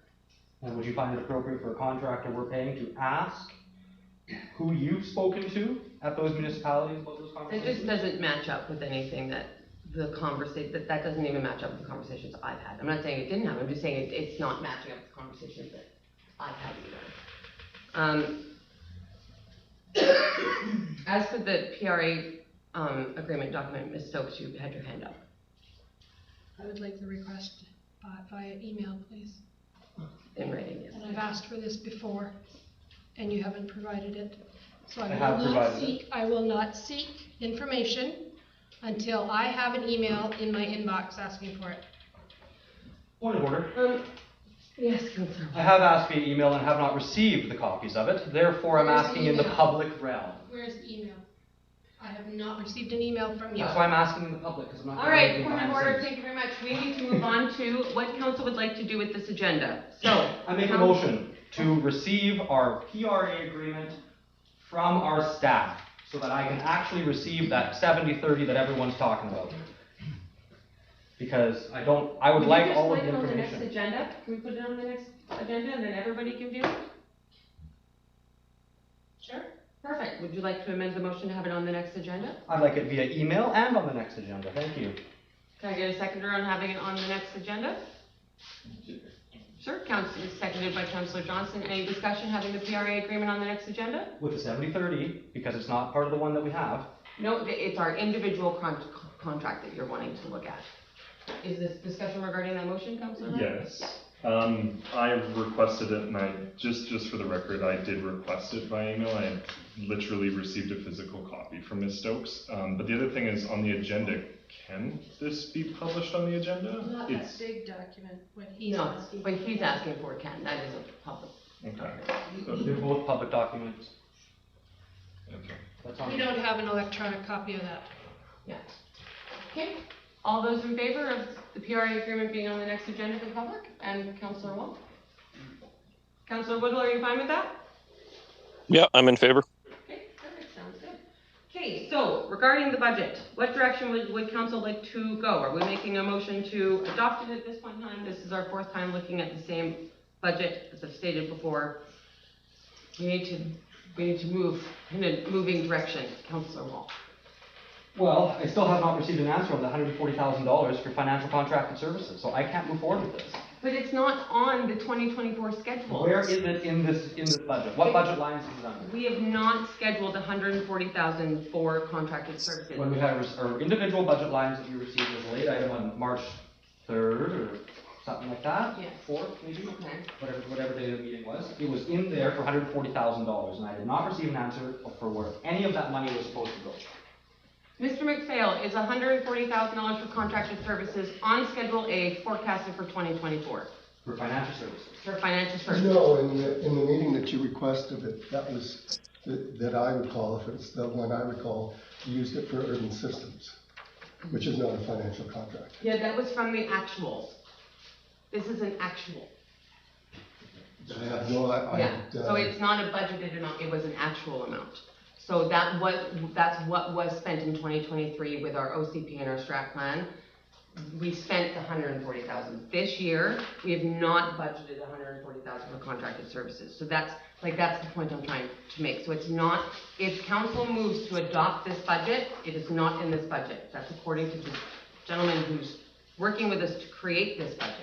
And would you find it appropriate for a contractor we're paying to ask who you've spoken to at those municipalities about those It conversations? just doesn't match up with anything that that doesn't even match up with the conversations I've had. I'm not saying it didn't happen, I'm just saying it's not matching up with the conversations that I've had either. As for the PRA agreement document, Ms. Stokes, you had your hand up. I would like the request via email, please. In writing, yes. And I've asked for this before, and you haven't provided it. So I will not seek information until I have an email in my inbox asking for it. Point of order. Yes, Councillor. I have asked via email and have not received the copies of it. Therefore, I'm Where's the asking in the email? public realm. Where's the email? I have not received an email from you. That's why I'm asking in the public, because I'm not. All right, point of order, thank you very much. We need to move on to what council would like to do with this agenda. So. I make a motion to receive our PRA agreement from our staff so that I can actually receive that 70-30 that everyone's talking about. Because I would like all of the Can we just put it on the next information. agenda? Can we put it on the next agenda and then everybody can view it? Sure. Perfect. Would you like to amend the motion to have it on the next agenda? I'd like it via email and on the next agenda. Thank you. Can I get a seconder on having it on the next agenda? Sure. Seconded by Councillor Johnson. Any discussion having the PRA agreement on the next agenda? With the 70-30, because it's not part of the one that we have. No, it's our individual contract that you're wanting to look at. Is this discussion regarding that motion, Councillor? Yes. I requested it, and just for the record, I did request it by email. I literally received a physical copy from Ms. Stokes. But the other thing is, on the agenda, can this be published on the agenda? Not that big document, what he's No, asking. what he's asking for can. That is a public. Okay. They're both public documents. Okay. That's on. We don't have an electronic copy of that. Yeah. Okay. All those in favor of the PRA agreement being on the next agenda for the public? And Councillor Wall? Councillor Woodall, are you fine with that? Yeah, I'm in favor. Okay, perfect, sounds good. Okay, so regarding the budget, what direction would council like to go? Are we making a motion to adopt it at this point in time? This is our fourth time looking at the same budget, as I've stated before. We need to move in a moving direction, Councillor Wall. Well, I still have not received an answer on the $140,000 for financial contracted services, so I can't move forward with this. But it's not on the 2024 schedule. Where is it in this budget? What budget lines is it under? We have not scheduled 140,000 for contracted services. When we had our individual budget lines that we received as a late item on March 3rd or something like that? Yes. 4th maybe? Okay. Whatever day the meeting was. It was in there for $140,000 and I did not receive an answer for where any of that money was supposed to go. Mr. McPhail, is $140,000 for contracted services on Schedule A forecasted for 2024? For financial services. For financial services? No, in the meeting that you requested it, that was, that I recall, if it's the one I recall, you used it for urban systems, which is not a financial contract. Yeah, that was from the actuals. This is an actual. I have no, Yeah, so it's not a budgeted amount, it was an actual amount. So that's what was spent in 2023 with our OCP and our strat plan. We spent the 140,000. This year, we have not budgeted 140,000 for contracted services. So that's the point I'm trying to make. So it's not, if council moves to adopt this budget, it is not in this budget. That's according to the gentleman who's working with us to create this budget.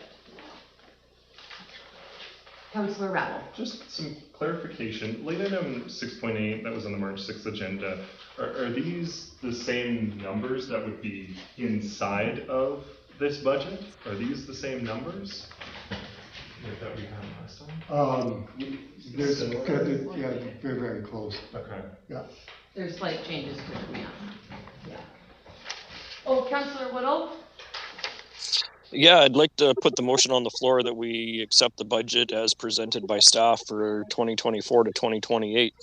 Councillor Rattle. Just some clarification. Late item 6.8 that was on the March 6th agenda, are these the same numbers that would be inside of this budget? Are these the same numbers that we had last time? There's, yeah, very, very close. Okay. Yeah. There's slight changes to the math. Yeah. Oh, Councillor Whittle? Yeah, I'd like to put the motion on the floor that we accept the budget as presented by staff for 2024 to 2028.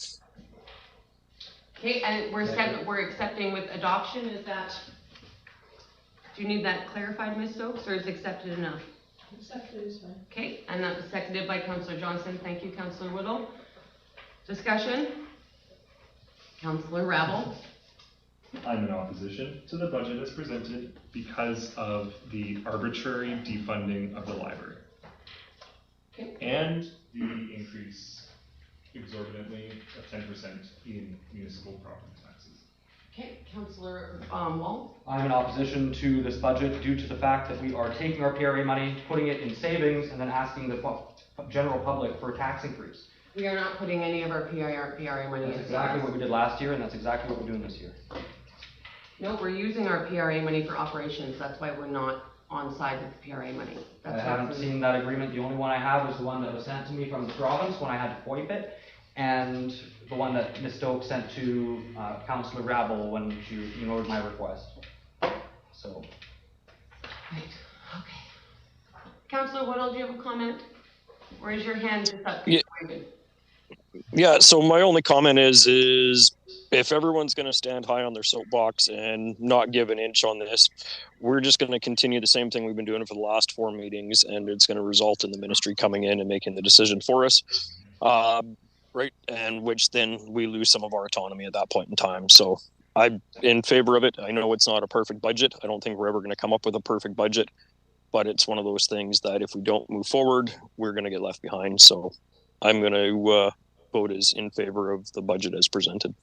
Okay, and we're accepting with adoption, is that, do you need that clarified, Ms. Stokes, or is accepted enough? Accepted is fine. Okay, and that was seconded by Councillor Johnson. Thank you, Councillor Whittle. Discussion? Councillor Rabble? I'm in opposition to the budget as presented because of the arbitrary defunding of the library. Okay. And the increase exorbitantly of 10% in municipal property taxes. Okay, Councillor Wall? I'm in opposition to this budget due to the fact that we are taking our PRA money, putting it in savings, and then asking the general public for a tax increase. We are not putting any of our PRA money in. That's exactly what we did last year, and that's exactly what we're doing this year. No, we're using our PRA money for operations. That's why we're not on side with the PRA money. I haven't seen that agreement. The only one I have is the one that was sent to me from the province when I had to FOIP it, and the one that Ms. Stokes sent to Councillor Rabble when she ignored my request. So. Right, okay. Councillor Whittle, do you have a comment? Or is your hand just up? Yeah. Yeah, so my only comment is if everyone's going to stand high on their soapbox and not give an inch on this, we're just going to continue the same thing we've been doing for the last 4 meetings, and it's going to result in the ministry coming in and making the decision for us, right? And which then we lose some of our autonomy at that point in time. So I'm in favor of it. I know it's not a perfect budget. I don't think we're ever going to come up with a perfect budget, but it's one of those things that if we don't move forward, we're going to get left behind. So I'm going to vote is in favor of the budget as presented.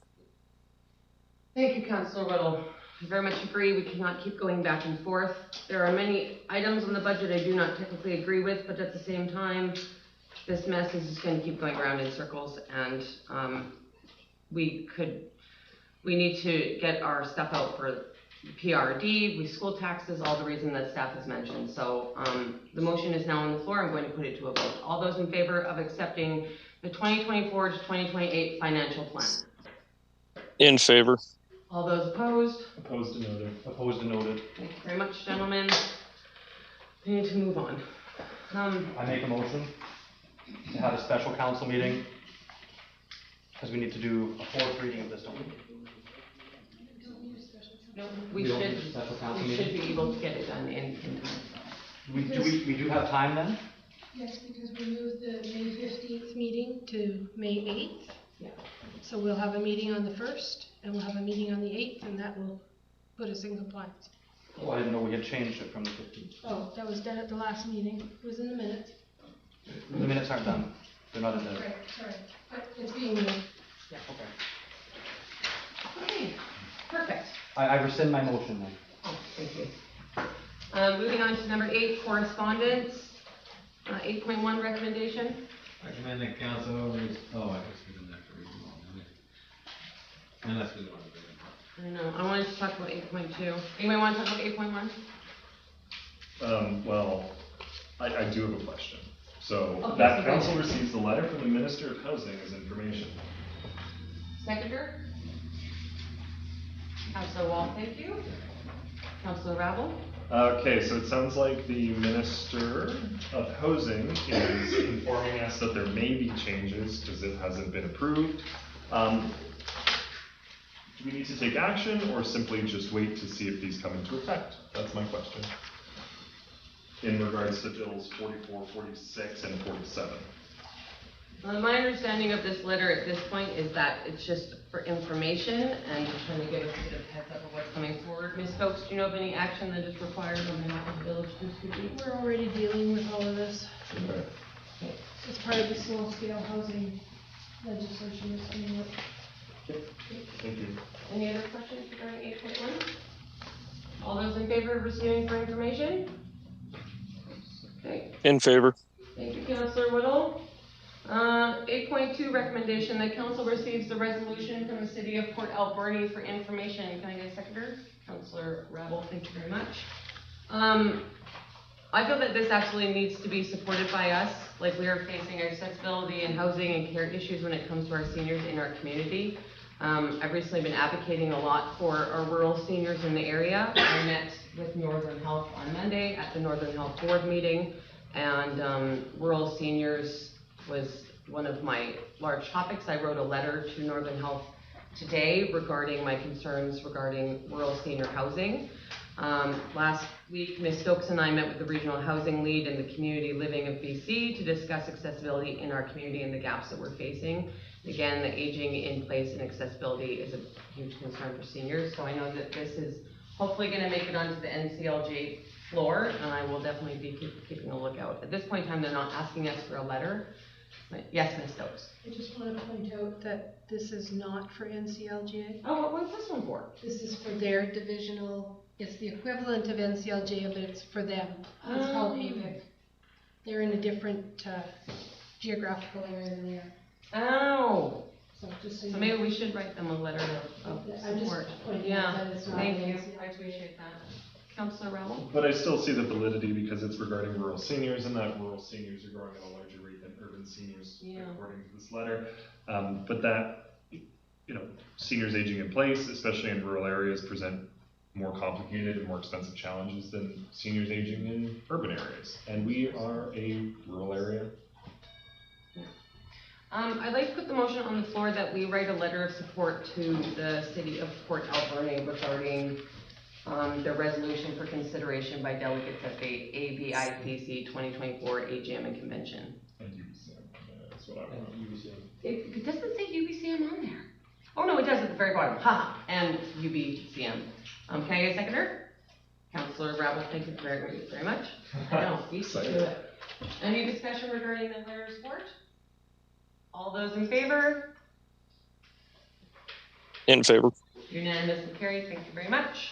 Thank you, Councillor Whittle. I very much agree. We cannot keep going back and forth. There are many items on the budget I do not technically agree with, but at the same time, this mess is just going to keep going around in circles, and we need to get our stuff out for PRD, with school taxes, all the reasons that staff has mentioned. So the motion is now on the floor. I'm going to put it to a vote. All those in favor of accepting the 2024 to 2028 financial plan? In favor. All those opposed? Opposed and noted. Opposed and noted. Thank you very much, gentlemen. We need to move on. I make a motion to have a special council meeting because we need to do a 4th reading of this, don't we? No, we don't need a should special council be meeting? able to get it done in time. We do have time then? Yes, because we moved the May 15th meeting to May 8th. Yeah. So we'll have a meeting on the 1st, and we'll have a meeting on the 8th, and that will put us in compliance. Oh, I didn't know we had changed it from the 15th. Oh, that was done at the last meeting. It was in the minutes. The minutes aren't done. They're not in there. Right, sorry. But it's being moved. Yeah. Okay. Okay, perfect. I rescind my motion then. Oh, thank you. Moving on to number 8, correspondence. 8.1 recommendation. Recommend that council I guess we don't have to read them all, do we? Unless we want to read them. I know, I wanted to talk about 8.2. Anybody want to talk about 8.1? Well, I do have a question. So, Okay, that so go council ahead. receives the letter from the Minister of Housing as information. Seconder? Councillor Wall, thank you. Councillor Rabel? Okay, so it sounds like the Minister of Housing is informing us that there may be changes because it hasn't been approved. Do we need to take action or simply just wait to see if these come into effect? That's my question. In regards to bills 44, 46, and 47. My understanding of this letter at this point is that it's just for information and just trying to give us a bit of heads up of what's coming forward. Ms. Stokes, do you know of any action that is required on behalf of the village district? We're already dealing with all of this. Okay. It's part of the small scale housing legislation that's coming up. Thank you. Any other questions regarding 8.1? All those in favor of receiving for information? Okay, In favor. thank you, Councillor Whittle. 8.2 recommendation, that council receives the resolution from the city of Port Alberni for information. Can I get a seconder? Councillor Rabel, thank you very much. I feel that this absolutely needs to be supported by us. Like, we are facing accessibility and housing and care issues when it comes to our seniors in our community. I've recently been advocating a lot for our rural seniors in the area. I met with Northern Health on Monday at the Northern Health Board meeting, and rural seniors was one of my large topics. I wrote a letter to Northern Health today regarding my concerns regarding rural senior housing. Last week, Ms. Stokes and I met with the regional housing lead and the community living of BC to discuss accessibility in our community and the gaps that we're facing. Again, the aging in place and accessibility is a huge concern for seniors, so I know that this is hopefully going to make it onto the NCLJ floor, and I will definitely be keeping a lookout. At this point in time, they're not asking us for a letter. But yes, Ms. Stokes. I just want to point out that this is not for NCLGA. Oh, what's this one for? This is for their divisional, it's the equivalent of NCLGA, but it's for them. It's called AVIC. They're in a different geographical area than we are. Oh, So just so so you maybe know. we should write them a letter of I'm just support. pointing out that it's not Thank you, NCLGA. I appreciate that. Councillor Rebel? But I still see the validity because it's regarding rural seniors, and that rural seniors are growing at a larger rate than urban seniors, according to this letter. But that, seniors aging in place, especially in rural areas, present more complicated and more expensive challenges than seniors aging in urban areas. And we are a rural area. I'd like to put the motion on the floor that we write a letter of support to the city of Port Alberni regarding the resolution for consideration by delegates at the ABIPC 2024 AGM and Convention. And UBCM, that's what I want. It doesn't say UBCM on there. Oh no, it does at the very bottom. Ha! And UBCM. Can I get a seconder? Councillor Rabel, thank you very much. No, beat to it. Any discussion regarding the letter of support? All those in favor? In favor. Unanimously carried. Thank you very much.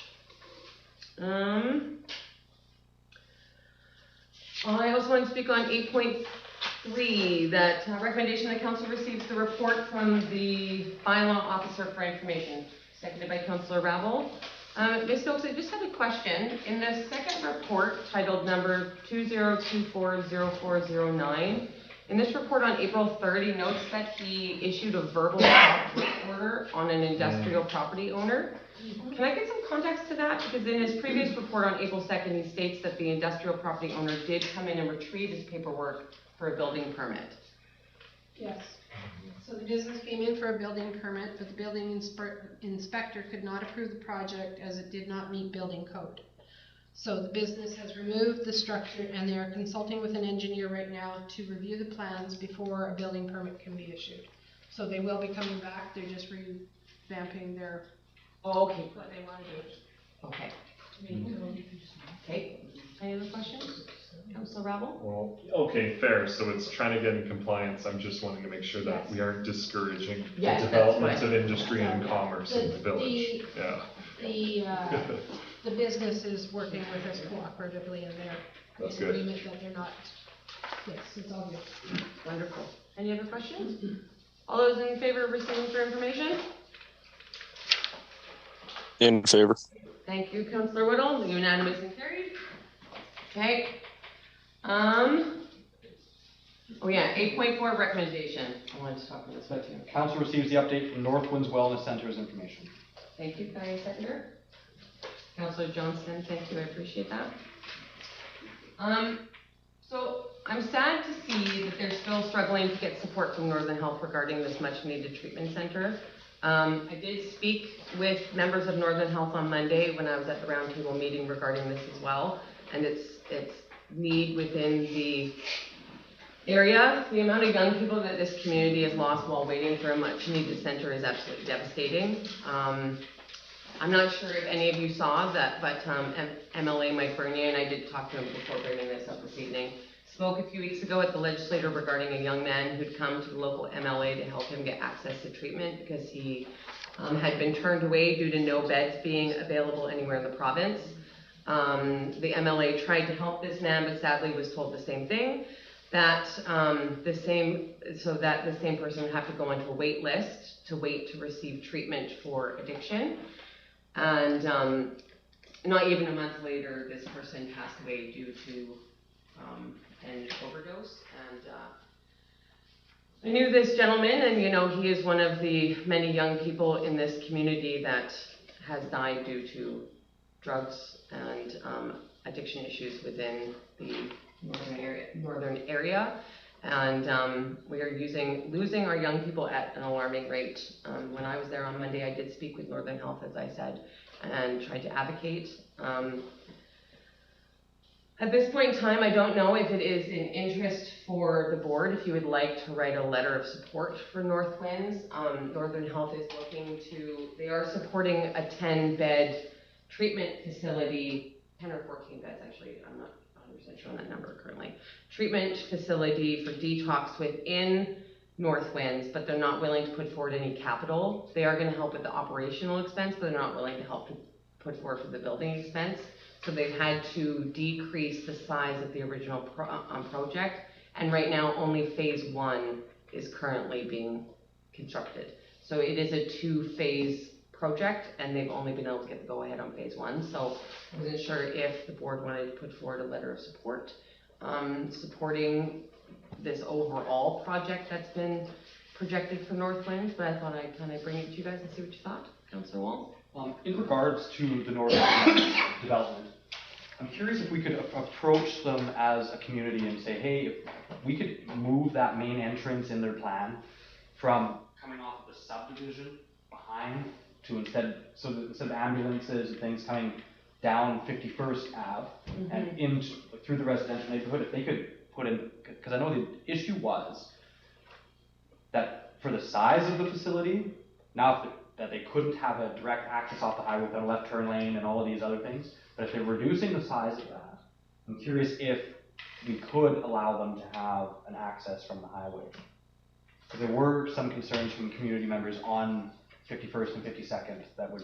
I also want to speak on 8.3, that recommendation that council receives the report from the bylaw officer for information, seconded by Councillor Rabel. Ms. Stokes, I just have a question. In the second report, titled number 20240409, in this report on April 3rd, he notes that he issued a verbal stop work order on an industrial property owner. Can I get some context to that? Because in his previous report on April 2nd, he states that the industrial property owner did come in and retrieve his paperwork for a building permit. Yes. So the business came in for a building permit, but the building inspector could not approve the project as it did not meet building code. So the business has removed the structure, and they are consulting with an engineer right now to review the plans before a building permit can be issued. So they will be coming back. They're just revamping their Okay. what they want to do. Okay. Okay. Any other questions? Councillor Rabel? Well, okay, fair. So it's trying to get in compliance. I'm just wanting to make sure that Yes. we aren't discouraging Yes, the that's development right. of industry and commerce in the village. The business is working with us cooperatively, and they're That's in good. agreement that they're not Yes, it's all good. Wonderful. Any other questions? All those in favor of receiving for information? In favor. Thank you, Councillor Whittle. Unanimous and carried. Okay. Oh yeah, 8.4 recommendation. I wanted to talk about this one too. Council receives the update from Northwinds Wellness Center's information. Thank you, can I seconder? Councillor Johnston, thank you, I appreciate that. So I'm sad to see that they're still struggling to get support from Northern Health regarding this much needed treatment center. I did speak with members of Northern Health on Monday when I was at the roundtable meeting regarding this as well, and it's need within the area. The amount of young people that this community has lost while waiting for a much needed center is absolutely devastating. I'm not sure if any of you saw that, but MLA Mike Bernier, and I did talk to him before bringing this up this evening, spoke a few weeks ago at the legislature regarding a young man who'd come to the local MLA to help him get access to treatment because he had been turned away due to no beds being available anywhere in the province. The MLA tried to help this man, but sadly was told the same thing, that the same person would have to go onto a wait list to wait to receive treatment for addiction. And not even a month later, this person passed away due to an overdose. And I knew this gentleman, and you know, he is one of the many young people in this community that has died due to drugs and addiction issues within the northern area. And we are losing our young people at an alarming rate. When I was there on Monday, I did speak with Northern Health, as I said, and tried to advocate. At this point in time, I don't know if it is in interest for the board, if you would like to write a letter of support for Northwinds. Northern Health is they are supporting a 10-bed treatment facility, 10 or 14 beds actually, I'm not 100% sure on that number currently, treatment facility for detox within Northwinds, but they're not willing to put forward any capital. They are going to help with the operational expense, but they're not willing to help to put forward for the building expense. So they've had to decrease the size of the original project, and right now only phase 1 is currently being constructed. So it is a 2-phase project, and they've only been able to get the go-ahead on phase 1. So I wasn't sure if the board wanted to put forward a letter of support, supporting this overall project that's been projected for Northwinds, but I thought I'd kind of bring it to you guys and see what you thought. Councillor Wall? In regards to the Northwinds development, I'm curious if we could approach them as a community and say, hey, if we could move that main entrance in their plan from coming off of the subdivision behind to instead of ambulances and things coming down 51st Ave and through the residential neighborhood, if they could put in, because I know the issue was that for the size of the facility, now that they couldn't have a direct access off the highway without a left turn lane and all of these other things, but if they're reducing the size of that, I'm curious if we could allow them to have an access from the highway. Because there were some concerns from community members on 51st and 52nd that would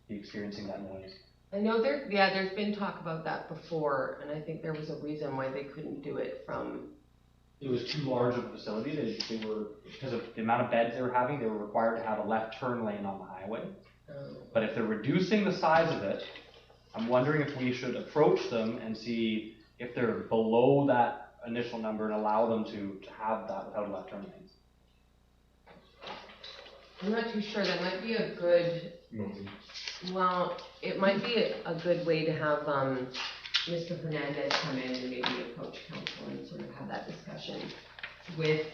be experiencing that noise. I know there's been talk about that before, and I think there was a reason why they couldn't do it from. It was too large of a facility. They were, because of the amount of beds they were having, they were required to have a left turn lane on the highway. But if they're reducing the size of it, I'm wondering if we should approach them and see if they're below that initial number and allow them to have that without a left turn lane. I'm not too sure. That might be a good. Well, it might be a good way to have Mr. Hernandez come in and maybe approach council and sort of have that discussion with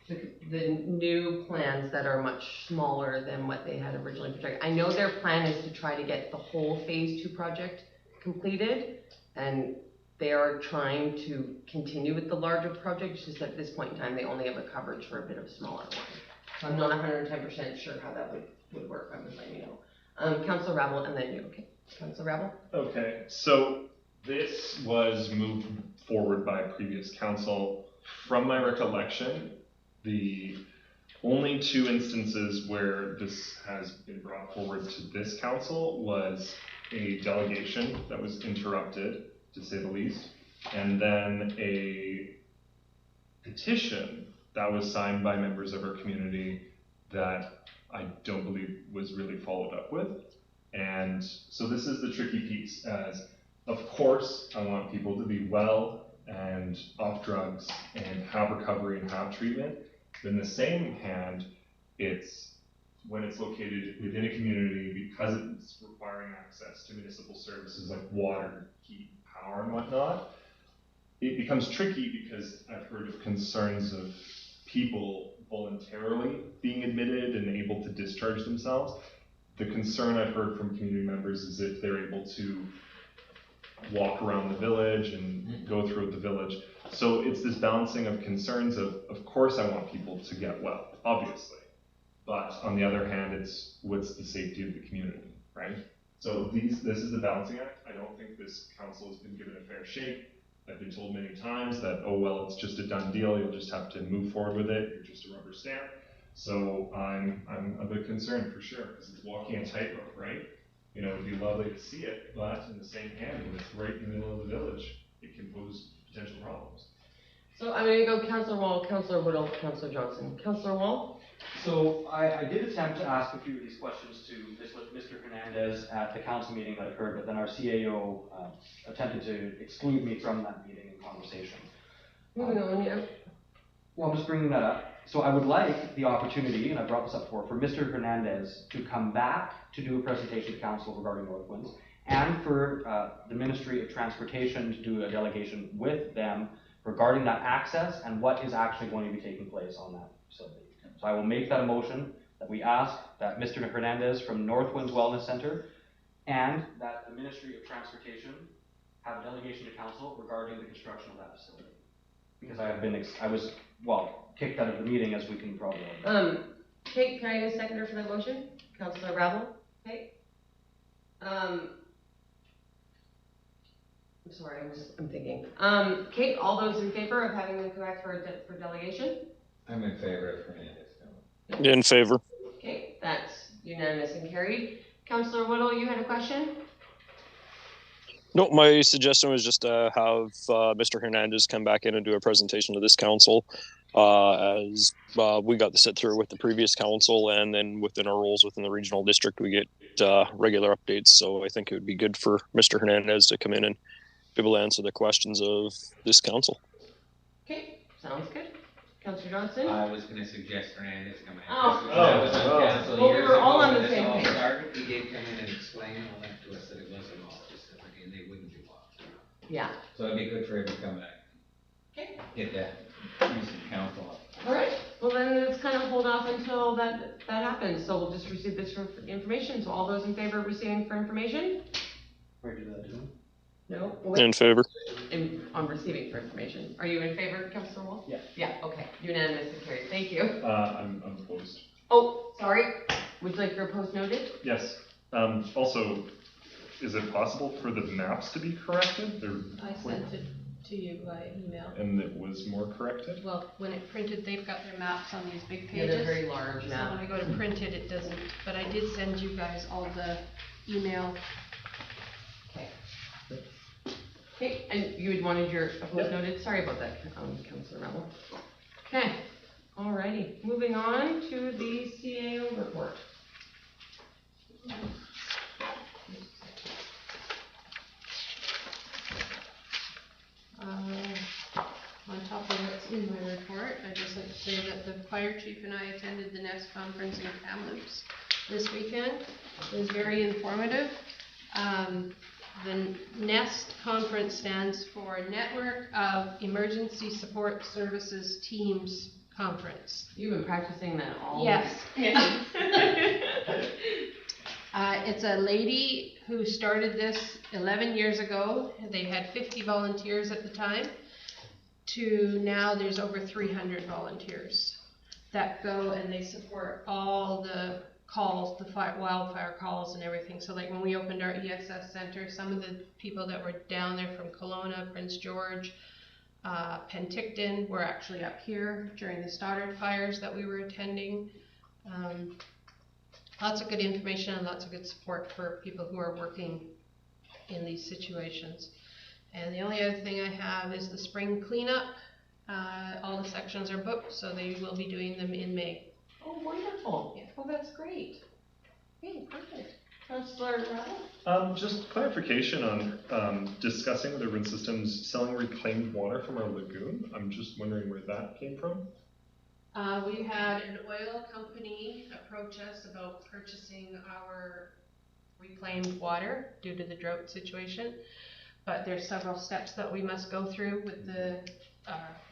the new plans that are much smaller than what they had originally projected. I know their plan is to try to get the whole phase 2 project completed, and they are trying to continue with the larger project. It's just at this point in time they only have a coverage for a bit of a smaller one. So I'm not 110% sure how that would work. I'm just letting you know. Councillor Rabel, and then you. Okay, Councillor Rabel. Okay, so this was moved forward by previous council. From my recollection, the only 2 instances where this has been brought forward to this council was a delegation that was interrupted, to say the least, and then a petition that was signed by members of our community that I don't believe was really followed up with. And so this is the tricky piece, as of course I want people to be well and off drugs and have recovery and have treatment. But in the same hand, it's when it's located within a community, because it's requiring access to municipal services like water, heat, power, and whatnot, it becomes tricky because I've heard of concerns of people voluntarily being admitted and able to discharge themselves. The concern I've heard from community members is if they're able to walk around the village and go throughout the village. So it's this balancing of concerns of course I want people to get well, obviously. But on the other hand, it's what's the safety of the community, right? So this is the balancing act. I don't think this council has been given a fair shake. I've been told many times that, oh, well, it's just a done deal. You'll just have to move forward with it. You're just a rubber stamp. So I'm a bit concerned for sure, because it's walking a tightrope, right? You know, it'd be lovely to see it, but in the same hand, when it's right in the middle of the village, it can pose potential problems. So I'm gonna go Councillor Wall, Councillor Whittle, Councillor Johnson. Councillor Wall? So I did attempt to ask a few of these questions to Mr. Hernandez at the council meeting that occurred, but then our CAO attempted to exclude me from that meeting and conversation. Moving on, yeah. Well, I'm just bringing that up. So I would like the opportunity, and I brought this up before, for Mr. Hernandez to come back to do a presentation to council regarding Northwinds, and for the Ministry of Transportation to do a delegation with them regarding that access and what is actually going to be taking place on that facility. So I will make that a motion that we ask that Mr. Hernandez from Northwinds Wellness Center and that the Ministry of Transportation have a delegation to council regarding the construction of that facility. Because I was kicked out of the meeting, as we can probably know. Kate, can I get a seconder for that motion? Councillor Rabel? Kate? I'm sorry, I'm thinking. Kate, all those in favor of having them come back for delegation? I'm in favor of Hernandez. In favor. Okay, that's unanimous and carried. Councillor Whittle, you had a question? No, my suggestion was just to have Mr. Hernandez come back in and do a presentation to this council, as we got to sit through with the previous council, and then within our roles within the regional district, we get regular updates. So I think it would be good for Mr. Hernandez to come in and be able to answer the questions of this council. Okay, sounds good. Councillor Johnson? I was going to suggest Hernandez come in. Oh. That was on council Well, we years were all ago on the when this same all page. started. He did come in and explain all that to us, that it wasn't all specific and they wouldn't be walked. Yeah. So it'd be good for him to come back. Okay. Get that piece of council up. All right. Well, then let's kind of hold off until that happens. So we'll just receive this for information. So all those in favor of receiving for information? Where did that do? No? In favor. On receiving for information. Are you in favor, Councillor Wolf? Yeah. Yeah, okay. Unanimous and carried. Thank you. I'm opposed. Oh, sorry. Would you like your post noted? Yes. Also, is it possible for the maps to be corrected? I sent it to you by email. And it was more corrected? Well, when it printed, they've got their maps on these big Yeah, pages. they're very large So now. when I go to print it, it doesn't, but I did send you guys all the email. Okay, and you had wanted your post noted? Sorry about that, Councillor Rebel. Okay, alrighty. Moving on to the CAO report. On top of what's in my report, I just like to say that the fire chief and I attended the NEST conference in Kamloops this weekend. It was very informative. The NEST conference stands for Network of Emergency Support Services Teams Conference. You've been practicing that all Yes. It's a lady who started this 11 years ago. They had 50 volunteers at the time. To now there's over 300 volunteers that go and they support all the calls, the wildfire calls and everything. So like when we opened our ESS center, some of the people that were down there from Kelowna, Prince George, Penticton were actually up here during the Stoddard fires that we were attending. Lots of good information and lots of good support for people who are working in these situations. And the only other thing I have is the spring cleanup All the sections are booked, so they will be doing them in May. Oh, wonderful. Yeah. Oh, that's great. Okay, perfect. Councillor Rattle? Just clarification on discussing with Urban Systems selling reclaimed water from our lagoon. I'm just wondering where that came from. We had an oil company approach us about purchasing our reclaimed water due to the drought situation. But there's several steps that we must go through with the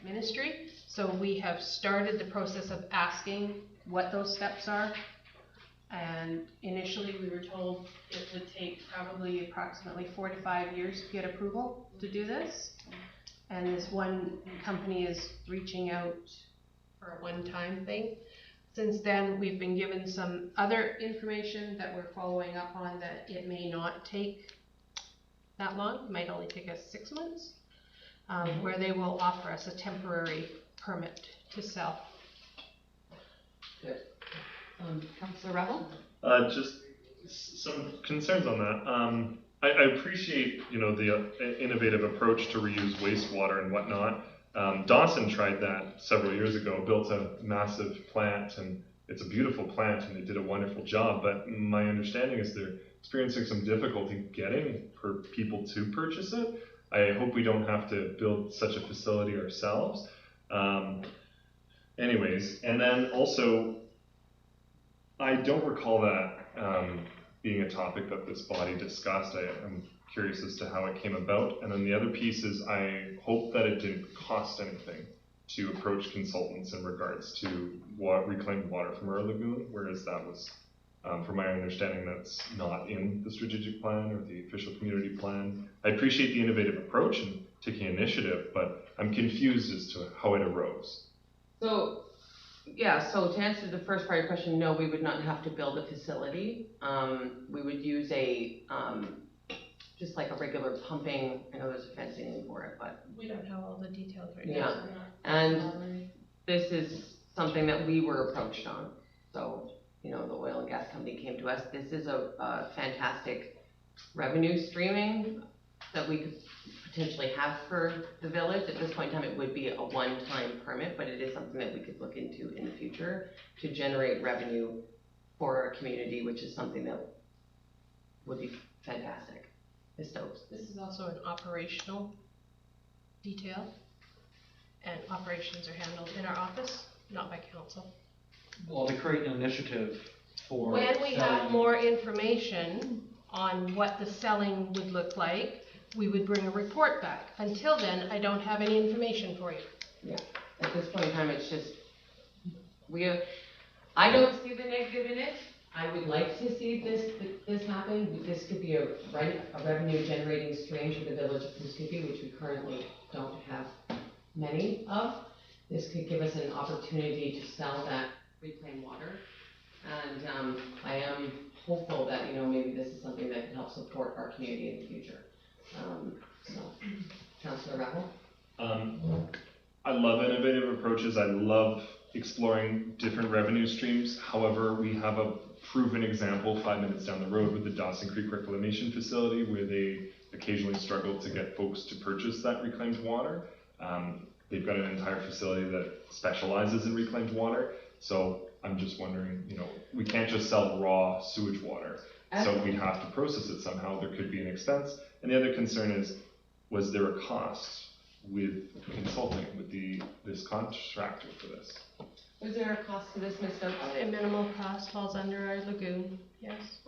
ministry. So we have started the process of asking what those steps are. And initially we were told it would take probably approximately 4 to 5 years to get approval to do this. And this one company is reaching out for a one-time thing. Since then, we've been given some other information that we're following up on, that it may not take that long. It might only take us 6 months, where they will offer us a temporary permit to sell. Good. Councillor Rebel? Just some concerns on that. I appreciate, the innovative approach to reuse wastewater and whatnot. Dawson tried that several years ago, built a massive plant, and it's a beautiful plant, and they did a wonderful job. But my understanding is they're experiencing some difficulty getting people to purchase it. I hope we don't have to build such a facility ourselves. Anyways, and then also, I don't recall that being a topic that this body discussed. I'm curious as to how it came about. And then the other piece is, I hope that it didn't cost anything to approach consultants in regards to reclaimed water from our lagoon, whereas that was, from my understanding, that's not in the strategic plan or the official community plan. I appreciate the innovative approach and taking initiative, but I'm confused as to how it arose. So, yeah, so to answer the first part of your question, no, we would not have to build a facility. We would use just like a regular pumping, I know there's a fancy name for it, but. We don't have all the details right now. Yeah, So and this is something that we were approached on. So, the oil and gas company came to us. This is a fantastic revenue streaming that we could potentially have for the village. At this point in time, it would be a one-time permit, but it is something that we could look into in the future to generate revenue for our community, which is something that would be fantastic. Ms. Stokes. This is also an operational detail, and operations are handled in our office, not by council. Well, to create an initiative for When we have selling- more information on what the selling would look like, we would bring a report back. Until then, I don't have any information for you. Yeah, at this point in time, it's just, I don't see the negative in it. I would like to see this happen. This could be a revenue generating stream to the village of Pooskippi, which we currently don't have many of. This could give us an opportunity to sell that reclaimed water. And I am hopeful that, maybe this is something that can help support our community in the future. Councillor Ravel? I love innovative approaches. I love exploring different revenue streams. However, we have a proven example 5 minutes down the road with the Dawson Creek Reclamation Facility, where they occasionally struggle to get folks to purchase that reclaimed water. They've got an entire facility that specializes in reclaimed water. So I'm just wondering, we can't just sell raw sewage water. So we'd have to process it somehow. There could be an expense. And the other concern is, was there a cost with consulting with this contractor for this? Was there a cost to this, Ms. Stokes? A minimal cost falls under our lagoon, yes.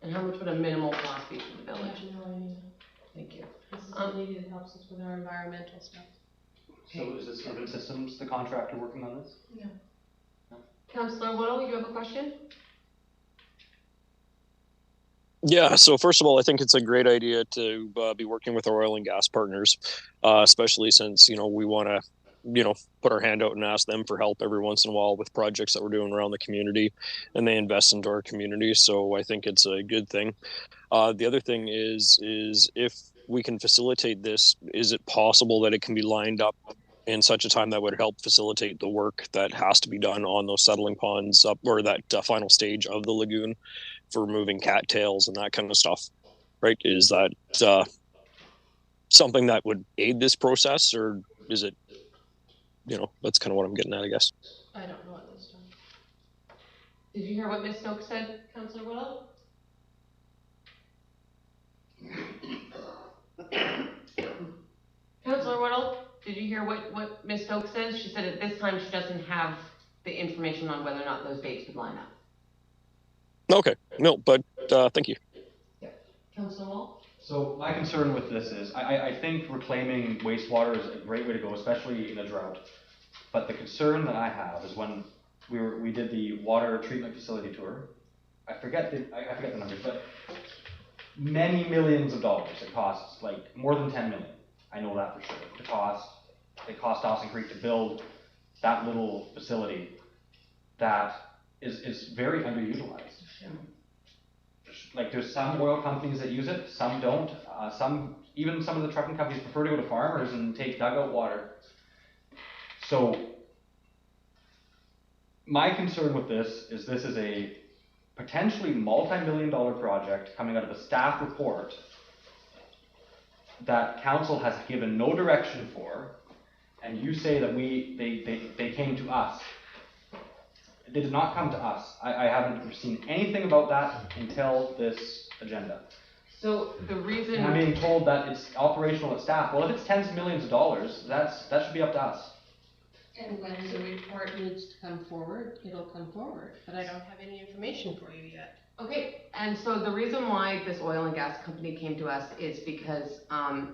And how much would a minimal cost be for the village? Thank you. This is the lady that helps us with our environmental stuff. So is this Urban Systems, the contractor working on this? No. Councillor Woodall, you have a question? Yeah, so first of all, I think it's a great idea to be working with our oil and gas partners, especially since, we want to, put our hand out and ask them for help every once in a while with projects that we're doing around the community, and they invest into our community. So I think it's a good thing. The other thing is if we can facilitate this, is it possible that it can be lined up in such a time that would help facilitate the work that has to be done on those settling ponds up, or that final stage of the lagoon for removing cattails and that kind of stuff, right? Is that something that would aid this process, or is it, that's kind of what I'm getting at, I guess. I don't know at this time. Did you hear what Ms. Stokes said, Councillor Willow? Councillor Whittle, did you hear what Ms. Stokes says? She said at this time she doesn't have the information on whether or not those dates would line up. Okay, no, but thank you. Councillor Wall? So my concern with this is, I think reclaiming wastewater is a great way to go, especially in a drought. But the concern that I have is when we did the water treatment facility tour, I forget the numbers, but many millions of dollars it costs, like more than 10 million. I know that for sure. It cost Dawson Creek to build that little facility that is very underutilized. Like there's some oil companies that use it, some don't. Even some of the trucking companies prefer to go to farmers and take dugout water. So my concern with this is a potentially multi-million-dollar project coming out of a staff report that council has given no direction for, and you say that they came to us. They did not come to us. I haven't seen anything about that until this agenda. So the reason... And I'm being told that it's operational at staff. Well, if it's tens of millions of dollars, that should be up to us. And when the report needs to come forward, it'll come forward, but I don't have any information for you yet. Okay, and so the reason why this oil and gas company came to us is because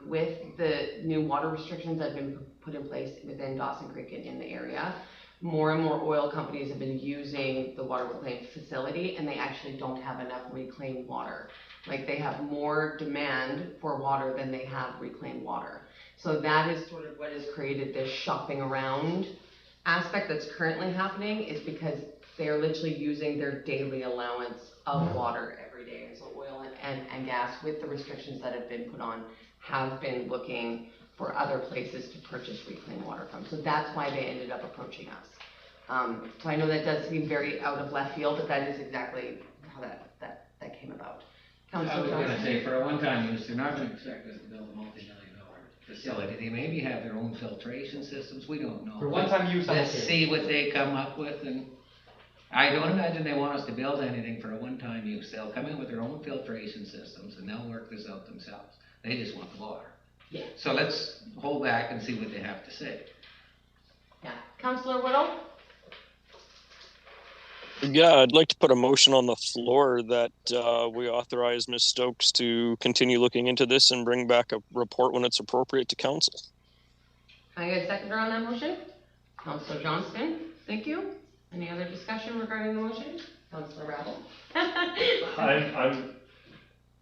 with the new water restrictions that have been put in place within Dawson Creek and in the area, more and more oil companies have been using the water reclaim facility, and they actually don't have enough reclaimed water. Like they have more demand for water than they have reclaimed water. So that is sort of what has created this shopping around aspect that's currently happening, is because they are literally using their daily allowance of water every day. And so oil and gas, with the restrictions that have been put on, have been looking for other places to purchase reclaimed water from. So that's why they ended up approaching us. So I know that does seem very out of left field, but that is exactly how that came about. I was Councilor gonna Johnson? say, for a one-time use, they're not gonna expect us to build a multi-million-dollar facility. They maybe have their own filtration systems, we don't know. For one-time use, I'm Let's okay. see what they come up with, and I don't imagine they want us to build anything for a one-time use. They'll come in with their own filtration systems and they'll work this out themselves. They just want the water. Yeah. So let's hold back and see what they have to say. Yeah. Councilor Whittle? Yeah, I'd like to put a motion on the floor that we authorize Ms. Stokes to continue looking into this and bring back a report when it's appropriate to council. Can I get a seconder on that motion? Councilor Johnston, thank you. Any other discussion regarding the motion? Councilor Rabble?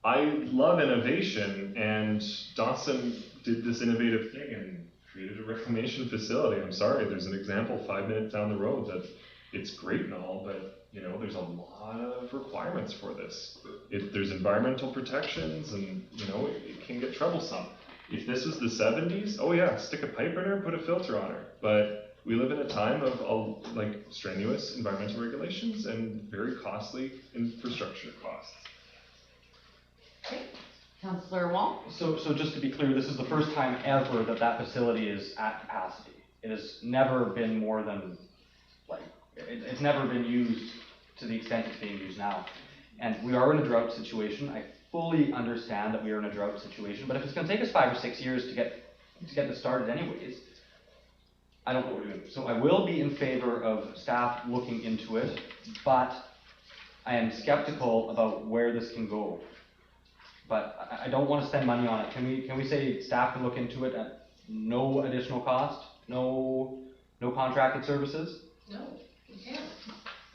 I love innovation, and Dawson did this innovative thing and created a reclamation facility. I'm sorry, there's an example 5 minutes down the road that it's great and all, but there's a lot of requirements for this. There's environmental protections, and it can get troublesome. If this was the 70s, oh yeah, stick a pipe in her, put a filter on her. But we live in a time of strenuous environmental regulations and very costly infrastructure costs. Okay. Councilor Wall? So just to be clear, this is the first time ever that facility is at capacity. It has never been more than, it's never been used to the extent it's being used now. And we are in a drought situation. I fully understand that we are in a drought situation, but if it's gonna take us 5 or 6 years to get this started anyways, I don't know what we're doing. So I will be in favor of staff looking into it, but I am skeptical about where this can go. But I don't want to spend money on it. Can we say staff can look into it at no additional cost, no contracted services? No, we can't.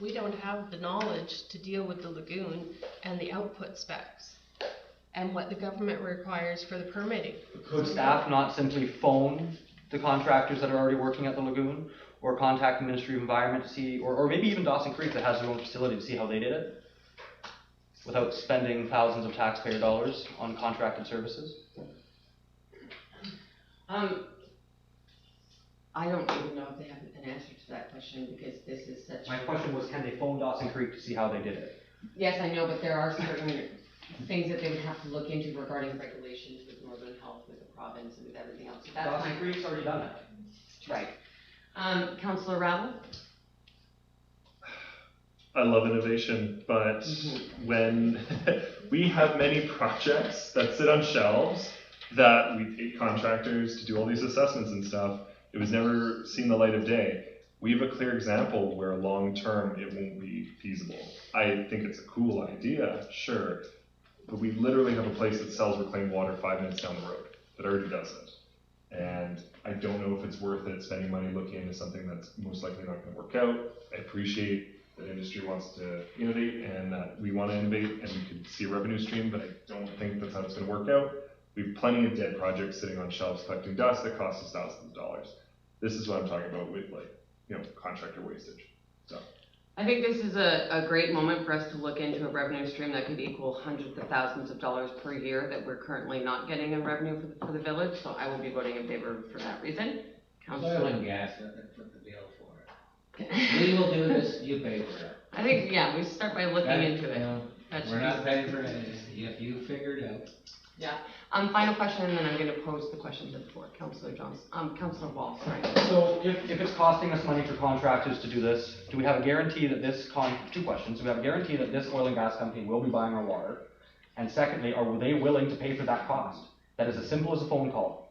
We don't have the knowledge to deal with the lagoon and the output specs and what the government requires for the permitting. Could staff not simply phone the contractors that are already working at the lagoon, or contact the Ministry of Environment to see, or maybe even Dawson Creek that has their own facility, to see how they did it, without spending thousands of taxpayer dollars on contracted services? I don't even know if they have an answer to that question, because this is such... My question was, can they phone Dawson Creek to see how they did it? Yes, I know, but there are certain things that they would have to look into regarding regulations with Northern Health, with the province, and with everything else. So that's Dawson Creek's already done that. Right. Councillor Rattle? I love innovation, but when we have many projects that sit on shelves that we pay contractors to do all these assessments and stuff, it was never seen the light of day. We have a clear example where long-term it won't be feasible. I think it's a cool idea, sure, but we literally have a place that sells reclaimed water 5 minutes down the road that already does it. And I don't know if it's worth it spending money looking into something that's most likely not going to work out. I appreciate that industry wants to innovate and that we want to innovate and we could see a revenue stream, but I don't think that's how it's going to work out. We have plenty of dead projects sitting on shelves collecting dust that cost us thousands of dollars. This is what I'm talking about with, like, you know, contractor wastage. So I think this is a great moment for us to look into a revenue stream that could equal hundreds of thousands of dollars per year that we're currently not getting in revenue for the village, so I will be voting in favor for that reason. Oil Councillor? and gas, let them foot the bill for it. We will do this, you pay for it. I think, yeah, we start by looking into it. That should We're be- not paying for it, you figure it out. Yeah. Final question, and then I'm gonna pose the question to the floor. Councillor Johnson, Councillor Wall, sorry. So if it's costing us money for contractors to do this, do we have a guarantee that this two questions, do we have a guarantee that this oil and gas company will be buying our water? And secondly, are they willing to pay for that cost? That is as simple as a phone call.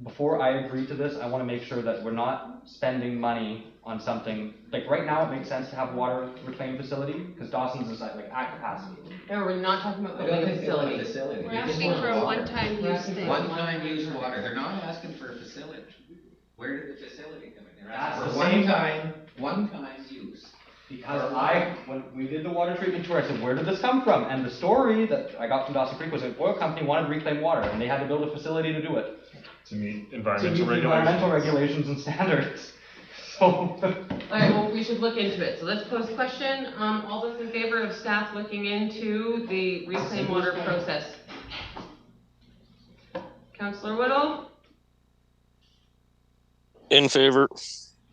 Before I agree to this, I wanna make sure that we're not spending money on something, like right now it makes sense to have a water reclaim facility, because Dawson's is at capacity. No, we're not talking about I don't building a think they want a facility. facility. We're They just asking want for a water. one-time use thing. One-time use water, they're not asking for a facility. Where did the facility come in? They're asking That's for the same- one-time use. Because when we did the water treatment tour, I said, where did this come from? And the story that I got from Dawson Creek was an oil company wanted reclaimed water, and they had to build a facility to do it. to meet To environmental meet the regulations. environmental regulations and standards. So, Alright, well, we should look into it. So let's pose the question. All those in favor of staff looking into the reclaimed water process? Councillor Whittle? In favor.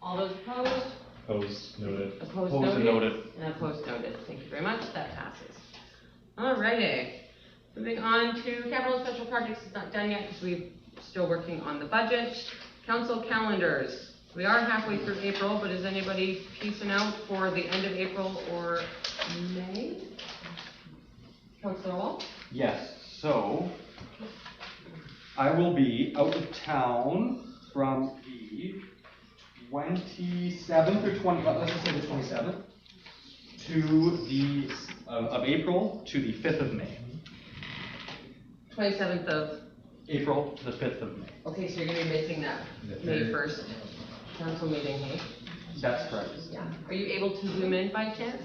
All those opposed? Opposed, noted. Opposed Opposed and noted? noted. And opposed noted. Thank you very much. That passes. Alrighty. Moving on to capital and special projects is not done yet because we're still working on the budget. Council calendars. We are halfway through April, but is anybody piecing out for the end of April or May? Councillor Wall? yes, so I will be out of town from the 27th or 20th, let's just say the 27th, to the, of April to the 5th of May. 27th of, April to the 5th of May. okay, so you're gonna be missing that May 1st council meeting, hey? That's correct. Yeah. Are you able to zoom in by chance?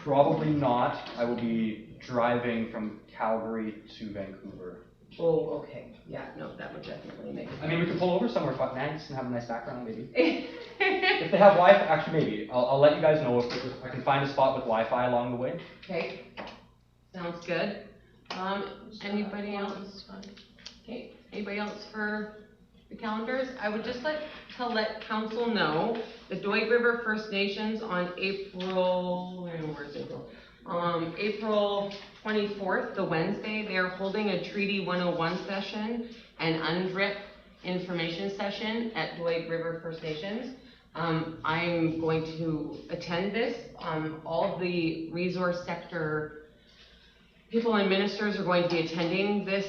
Probably not. I will be driving from Calgary to Vancouver. Oh, okay. Yeah, no, that would definitely make I mean, we could pull over somewhere nice and have a nice background, maybe. it. If they have Wi-Fi, actually, maybe. I'll let you guys know if I can find a spot with Wi-Fi along the way. Okay, sounds good. Anybody else? Okay, anybody else for the calendars? I would just like to let council know, the Doig River First Nations on April 24th, the Wednesday, they are holding a Treaty 101 session and UNDRIP information session at Doig River First Nations. I'm going to attend this. All the resource sector people and ministers are going to be attending this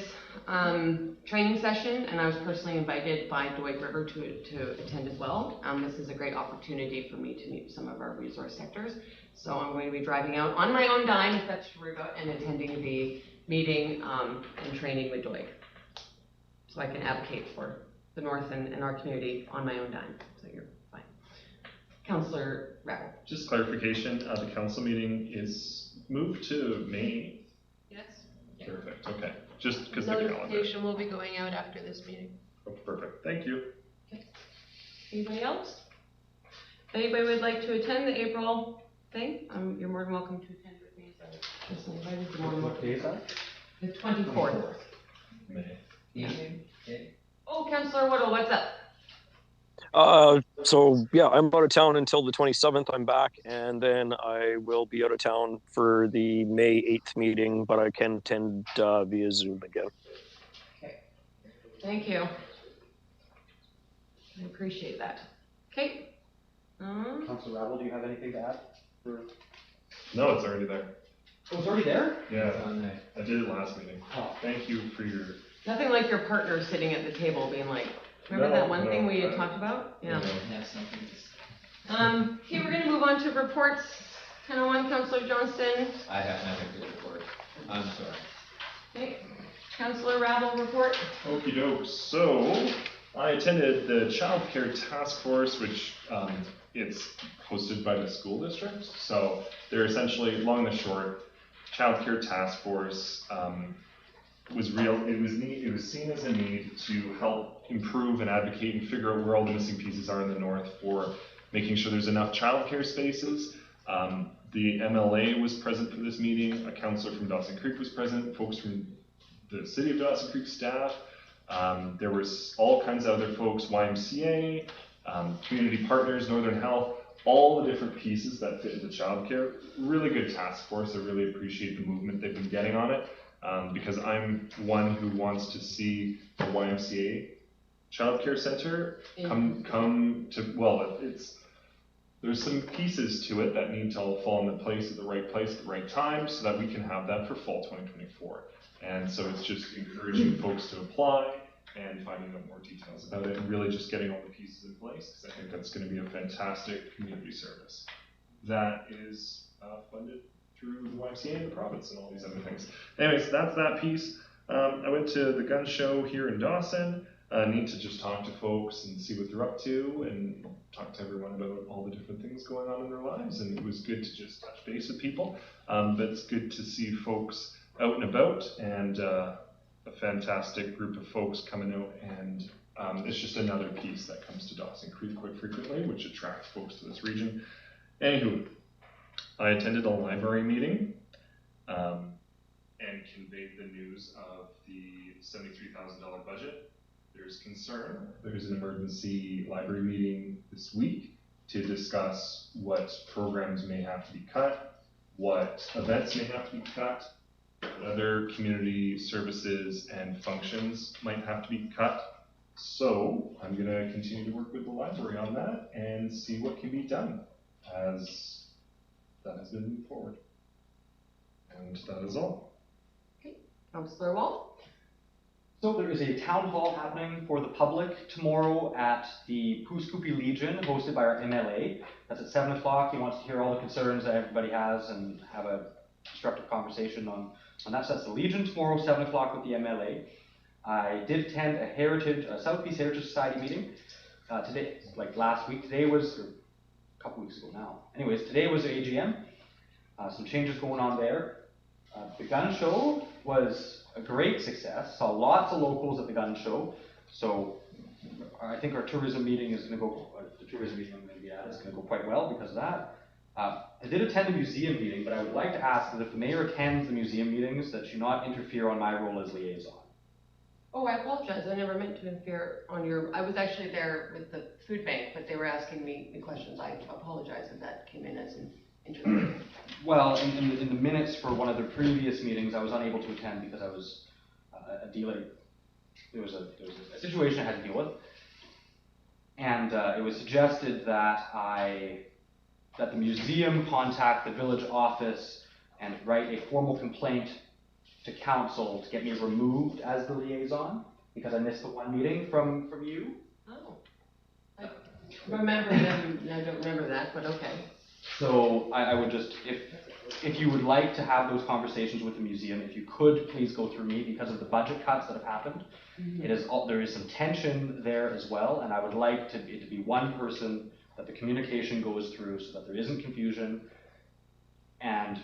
training session, and I was personally invited by Doig River to attend as well. This is a great opportunity for me to meet some of our resource sectors. So I'm going to be driving out on my own dime, if that's true, and attending the meeting and training with Doig. So I can advocate for the North and our community on my own dime. So you're fine. Councillor Rattle. Just clarification, the council meeting is moved to May. Yes. Perfect, okay. Just because the calendar. Notification will be going out after this meeting. Oh, perfect, thank you. Anybody else? If anybody would like to attend the April thing, you're more than welcome to attend with me. So just invited, you're more than What welcome. day is that? The 24th. May. Oh, Councillor Whittle, what's up? So yeah, I'm out of town until the 27th. I'm back, and then I will be out of town for the May 8th meeting, but I can attend via Zoom again. Okay. Thank you. I appreciate that. Okay. Councilor Rabble, do you have anything to add? No, it's already there. Oh, it's already there? Yeah, It's on there. I did it last meeting. Oh. Thank you for your. Nothing like your partner sitting at the table being like, remember No, that one thing no, we had I- talked about? Yeah. Yeah, something just. Okay, we're gonna move on to reports. 10:01, Councillor Johnston. I have nothing to report. I'm sorry. Okay. Councillor Rabble, report. Okie doke. So I attended the Child Care Task Force, which it's hosted by the school district. So they're essentially, long and short, Child Care Task Force was real. It was neat. It was seen as a need to help improve and advocate and figure out where all the missing pieces are in the north for making sure there's enough childcare spaces. The MLA was present for this meeting. A councillor from Dawson Creek was present. Folks from the city of Dawson Creek staff. There was all kinds of other folks, YMCA, community partners, Northern Health, all the different pieces that fit into childcare. Really good task force. I really appreciate the movement they've been getting on it, because I'm one who wants to see the YMCA childcare center come to, well, there's some pieces to it that need to all fall into place at the right time so that we can have that for fall 2024. And so it's just encouraging folks to apply and finding out more details about it and really just getting all the pieces in place, because I think that's going to be a fantastic community service that is funded through the YMCA and the province and all these other things. Anyways, that's that piece. I went to the gun show here in Dawson. Need to just talk to folks and see what they're up to and talk to everyone about all the different things going on in their lives. And it was good to just touch base with people. But it's good to see folks out and about, and a fantastic group of folks coming out. And it's just another piece that comes to Dawson Creek quite frequently, which attracts folks to this region. Anywho, I attended a library meeting and conveyed the news of the $73,000 budget. There's concern. There's an emergency library meeting this week to discuss what programs may have to be cut, what events may have to be cut, what other community services and functions might have to be cut. So I'm going to continue to work with the library on that and see what can be done as that has been moved forward. And that is all. Okay. Councillor Wall. So there is a town hall happening for the public tomorrow at the Pooskoopi Legion, hosted by our MLA. That's at 7 o'clock. He wants to hear all the concerns that everybody has and have a constructive conversation on that. So that's the Legion tomorrow, 7 o'clock with the MLA. I did attend a Southeast Heritage Society meeting today, like last week. Today was, or a couple weeks ago now. Anyways, today was the AGM. Some changes going on there. The gun show was a great success. Saw lots of locals at the gun show. So I think our tourism meeting is going to go, the tourism meeting I'm going to be at is going to go quite well because of that. I did attend the museum meeting, but I would like to ask that if the mayor attends the museum meetings, that she not interfere on my role as liaison. Oh, I apologize. I never meant to interfere on your, I was actually there with the food bank, but they were asking me the questions. I apologize if that came in as an interview. Well, in the minutes for one of the previous meetings, I was unable to attend because I was there was a situation I had to deal with, and it was suggested that the museum contact the village office and write a formal complaint to council to get me removed as the liaison because I missed the one meeting from you. Oh. I remember them. I don't remember that, but okay. So I would just, if you would like to have those conversations with the museum, if you could please go through me because of the budget cuts that have happened. Mm-hmm. There is some tension there as well, and I would like it to be one person that the communication goes through so that there isn't confusion. And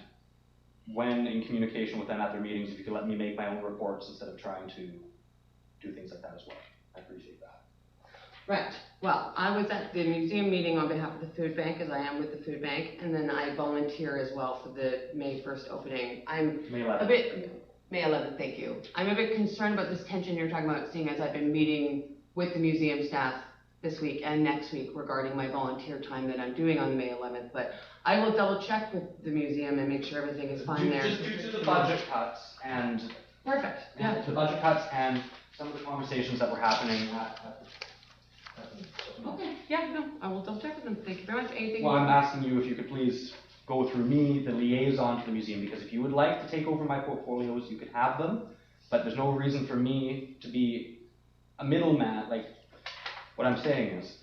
when in communication with them at their meetings, if you could let me make my own reports instead of trying to do things like that as well. I appreciate that. Right. Well, I was at the museum meeting on behalf of the food bank, as I am with the food bank, and then I volunteer as well for the May 1st opening. I'm May 11th. May 11th, thank you. I'm a bit concerned about this tension you're talking about, seeing as I've been meeting with the museum staff this week and next week regarding my volunteer time that I'm doing on May 11th, but I will double check with the museum and make sure everything is fine there. Just due to the budget cuts and perfect. Yeah. The budget cuts and some of the conversations that were happening at Okay, yeah, no, I will double check with them. Thank you very much. Anything? Well, I'm asking you if you could please go through me, the liaison to the museum, because if you would like to take over my portfolios, you could have them, but there's no reason for me to be a middleman. Like, what I'm saying is,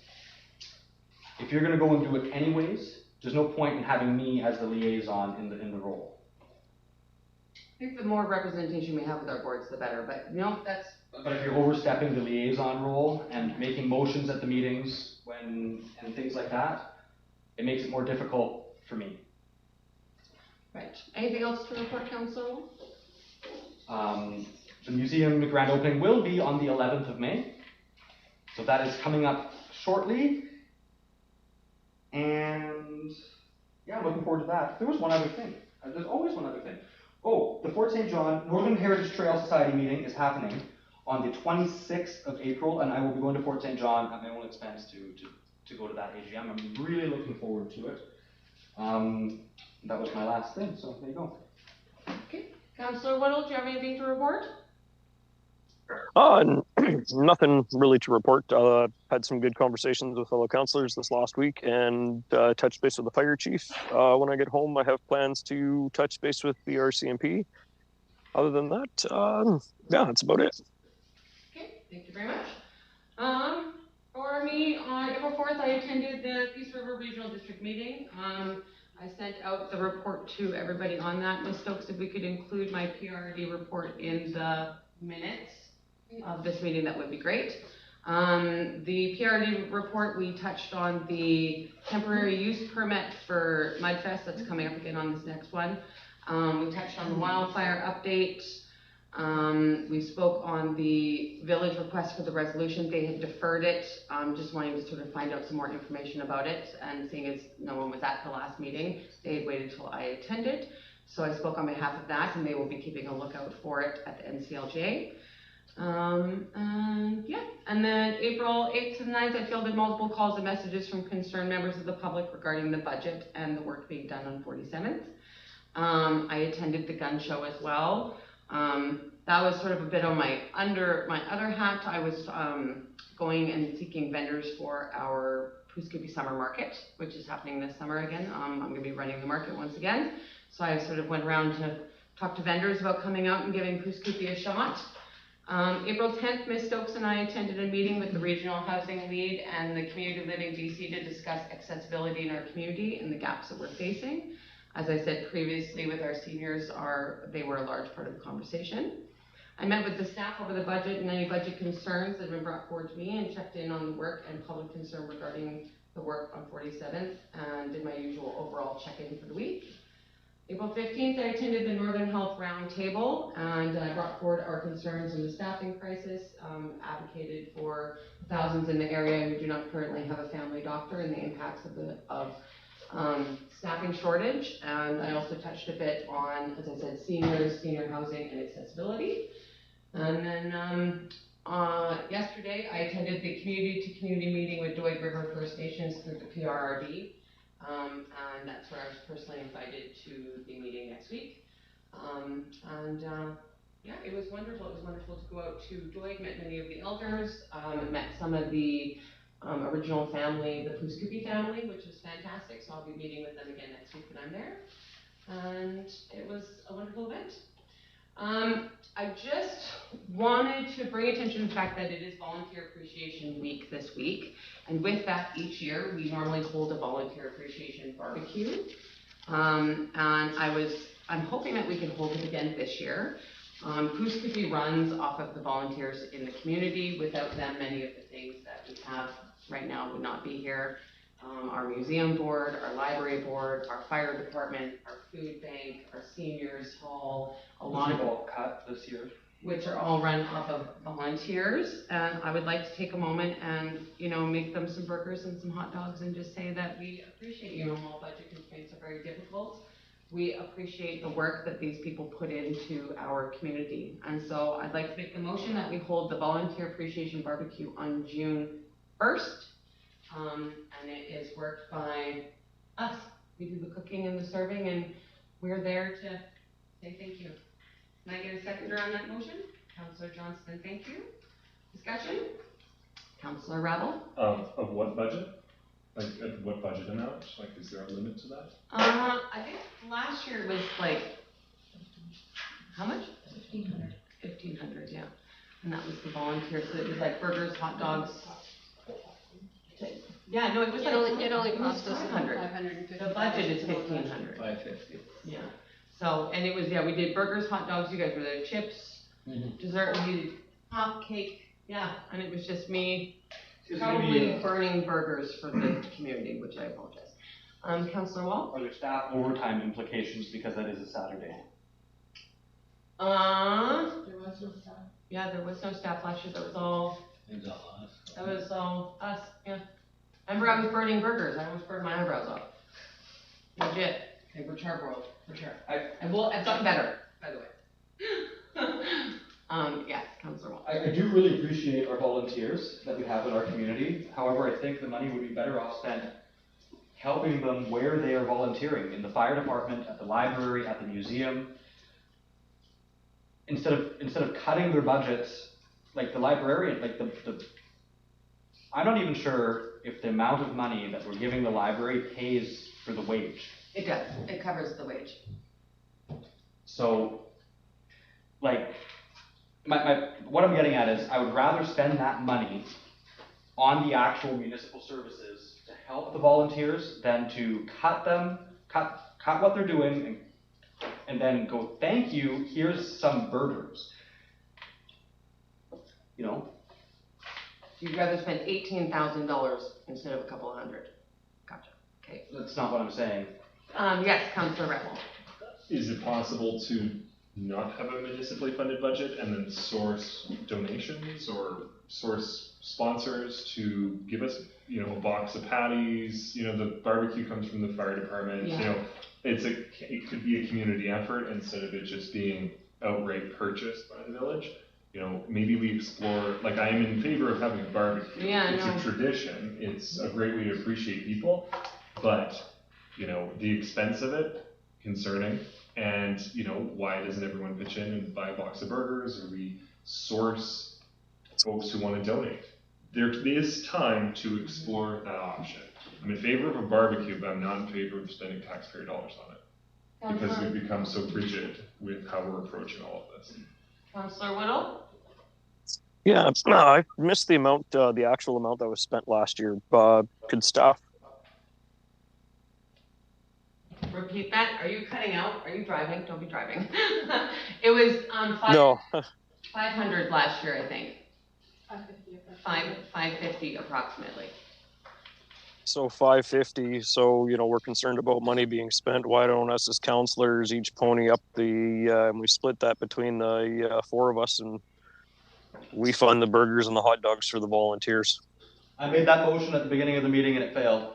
if you're gonna go and do it anyways, there's no point in having me as the liaison in the role. I think the more representation we have with our boards, the better, but no, that's. But if you're overstepping the liaison role and making motions at the meetings and things like that, it makes it more difficult for me. Right. Anything else to report, Council? The museum grand opening will be on the 11th of May. So that is coming up shortly. And yeah, I'm looking forward to that. There was one other thing. There's always one other thing. Oh, the Fort St. John Northern Heritage Trail Society meeting is happening on the 26th of April, and I will be going to Fort St. John at my own expense to go to that AGM. I'm really looking forward to it. That was my last thing, so there you go. Okay. Councillor Whittle, do you have anything to report? Nothing really to report. Had some good conversations with fellow councillors this last week and touched base with the fire chief. When I get home, I have plans to touch base with the RCMP. Other than that, yeah, that's about it. Okay, thank you very much. For me, on April 4th, I attended the Peace River Regional District meeting. I sent out the report to everybody on that. Ms. Stokes, if we could include my PRD report in the minutes of this meeting, that would be great. The PRD report, we touched on the temporary use permit for Mudfest that's coming up again on this next one. We touched on the wildfire update. We spoke on the village request for the resolution. They had deferred it, just wanting to sort of find out some more information about it, and seeing as no one was at the last meeting, they had waited till I attended. So I spoke on behalf of that, and they will be keeping a lookout for it at the NCLGA. And yeah, and then April 8th to the 9th, I fielded multiple calls and messages from concerned members of the public regarding the budget and the work being done on 47th. I attended the gun show as well. That was sort of a bit on my other hat. I was going and seeking vendors for our Pooskoopi Summer Market, which is happening this summer again. I'm going to be running the market once again. So I sort of went around to talk to vendors about coming out and giving Pooskoopi a shot. April 10th, Ms. Stokes and I attended a meeting with the Regional Housing Lead and the Community Living DC to discuss accessibility in our community and the gaps that we're facing. As I said previously, with our seniors, they were a large part of the conversation. I met with the staff over the budget and any budget concerns that have been brought forward to me, and checked in on the work and public concern regarding the work on 47th, and did my usual overall check-in for the week. April 15th, I attended the Northern Health Roundtable, and I brought forward our concerns in the staffing crisis, advocated for thousands in the area who do not currently have a family doctor and the impacts of staffing shortage. And I also touched a bit on, as I said, seniors, senior housing, and accessibility. And then yesterday, I attended the community-to-community meeting with Doig River First Nations through the PRRD. And that's where I was personally invited to the meeting next week. Yeah, it was wonderful. It was wonderful to go out to Doig, met many of the elders, met some of the original family, the Pooskoopi family, which was fantastic. So I'll be meeting with them again next week when I'm there. And it was a wonderful event. I just wanted to bring attention to the fact that it is Volunteer Appreciation Week this week. And with that, each year, we normally hold a Volunteer Appreciation Barbecue. And I'm hoping that we can hold it again this year. Pooskoopi runs off of the volunteers in the community. Without them, many of the things that we have right now would not be here. Our museum board, our library board, our fire department, our food bank, our seniors hall, a lot of all cut this year, which are all run off of volunteers. And I would like to take a moment and, make them some burgers and some hot dogs and just say that we appreciate you. While budget constraints are very difficult, we appreciate the work that these people put into our community. And so I'd like to make the motion that we hold the Volunteer Appreciation Barbecue on June 1st. And it is worked by us. We do the cooking and the serving, and we're there to say thank you. Can I get a seconder on that motion? Councillor Johnston, thank you. Discussion? Councillor Rebel? Of what budget? Like, at what budget amount? Like, is there a limit to that? I think last year it was like, how much? 1,500. 1,500, yeah. And that was the volunteers, so it was like burgers, hot dogs. Yeah, no, it was It like. only it was cost us 500. 550. The budget is 1,500. 550. Yeah. So, and it was, yeah, we did burgers, hot dogs, you guys were there, chips, dessert, we did hot cake, yeah, and it was just me probably burning burgers for the community, which I apologize. Councillor Wall? Are there staff overtime implications because that is a Saturday? There was no staff. Yeah, there was no staff last year, that was all us, yeah. Remember, I was burning burgers, I almost burned my eyebrows off. Legit, they were charbroiled, for sure. I've gotten better, by the way. Yes, Councillor Wall. I do really appreciate our volunteers that we have in our community. However, I think the money would be better off spent helping them where they are volunteering, in the fire department, at the library, at the museum. Instead of cutting their budgets, like the librarian, like I'm not even sure if the amount of money that we're giving the library pays for the wage. It does, it covers the wage. So, like, what I'm getting at is I would rather spend that money on the actual municipal services to help the volunteers than to cut what they're doing and then go, thank you, here's some burgers. You know? You'd rather spend $18,000 instead of a couple of hundred. Gotcha, okay. That's not what I'm saying. Yes, Councillor Rebel. Is it possible to not have a municipally funded budget and then source donations or source sponsors to give us, a box of patties? The barbecue comes from the fire department. Yeah. It could be a community effort instead of it just being outright purchased by the village. Maybe we explore, like, I am in favor of having a barbecue. Yeah, it's no. a tradition. It's a great way to appreciate people, but the expense of it, concerning. And, why doesn't everyone pitch in and buy a box of burgers, or we source folks who want to donate? There is time to explore that option. I'm in favor of a barbecue, but I'm not in favor of spending taxpayer dollars on it. Because we've become so rigid with how we're approaching all of this. Councillor Whittle? Yeah, no, I missed the actual amount that was spent last year. Could staff Repeat that. Are you cutting out? Are you driving? Don't be driving. It was No. 500 last year, I think. 550. 550 approximately. So 550. So we're concerned about money being spent. Why don't us as councillors each pony up and we split that between the four of us, and we fund the burgers and the hot dogs for the volunteers. I made that motion at the beginning of the meeting and it failed.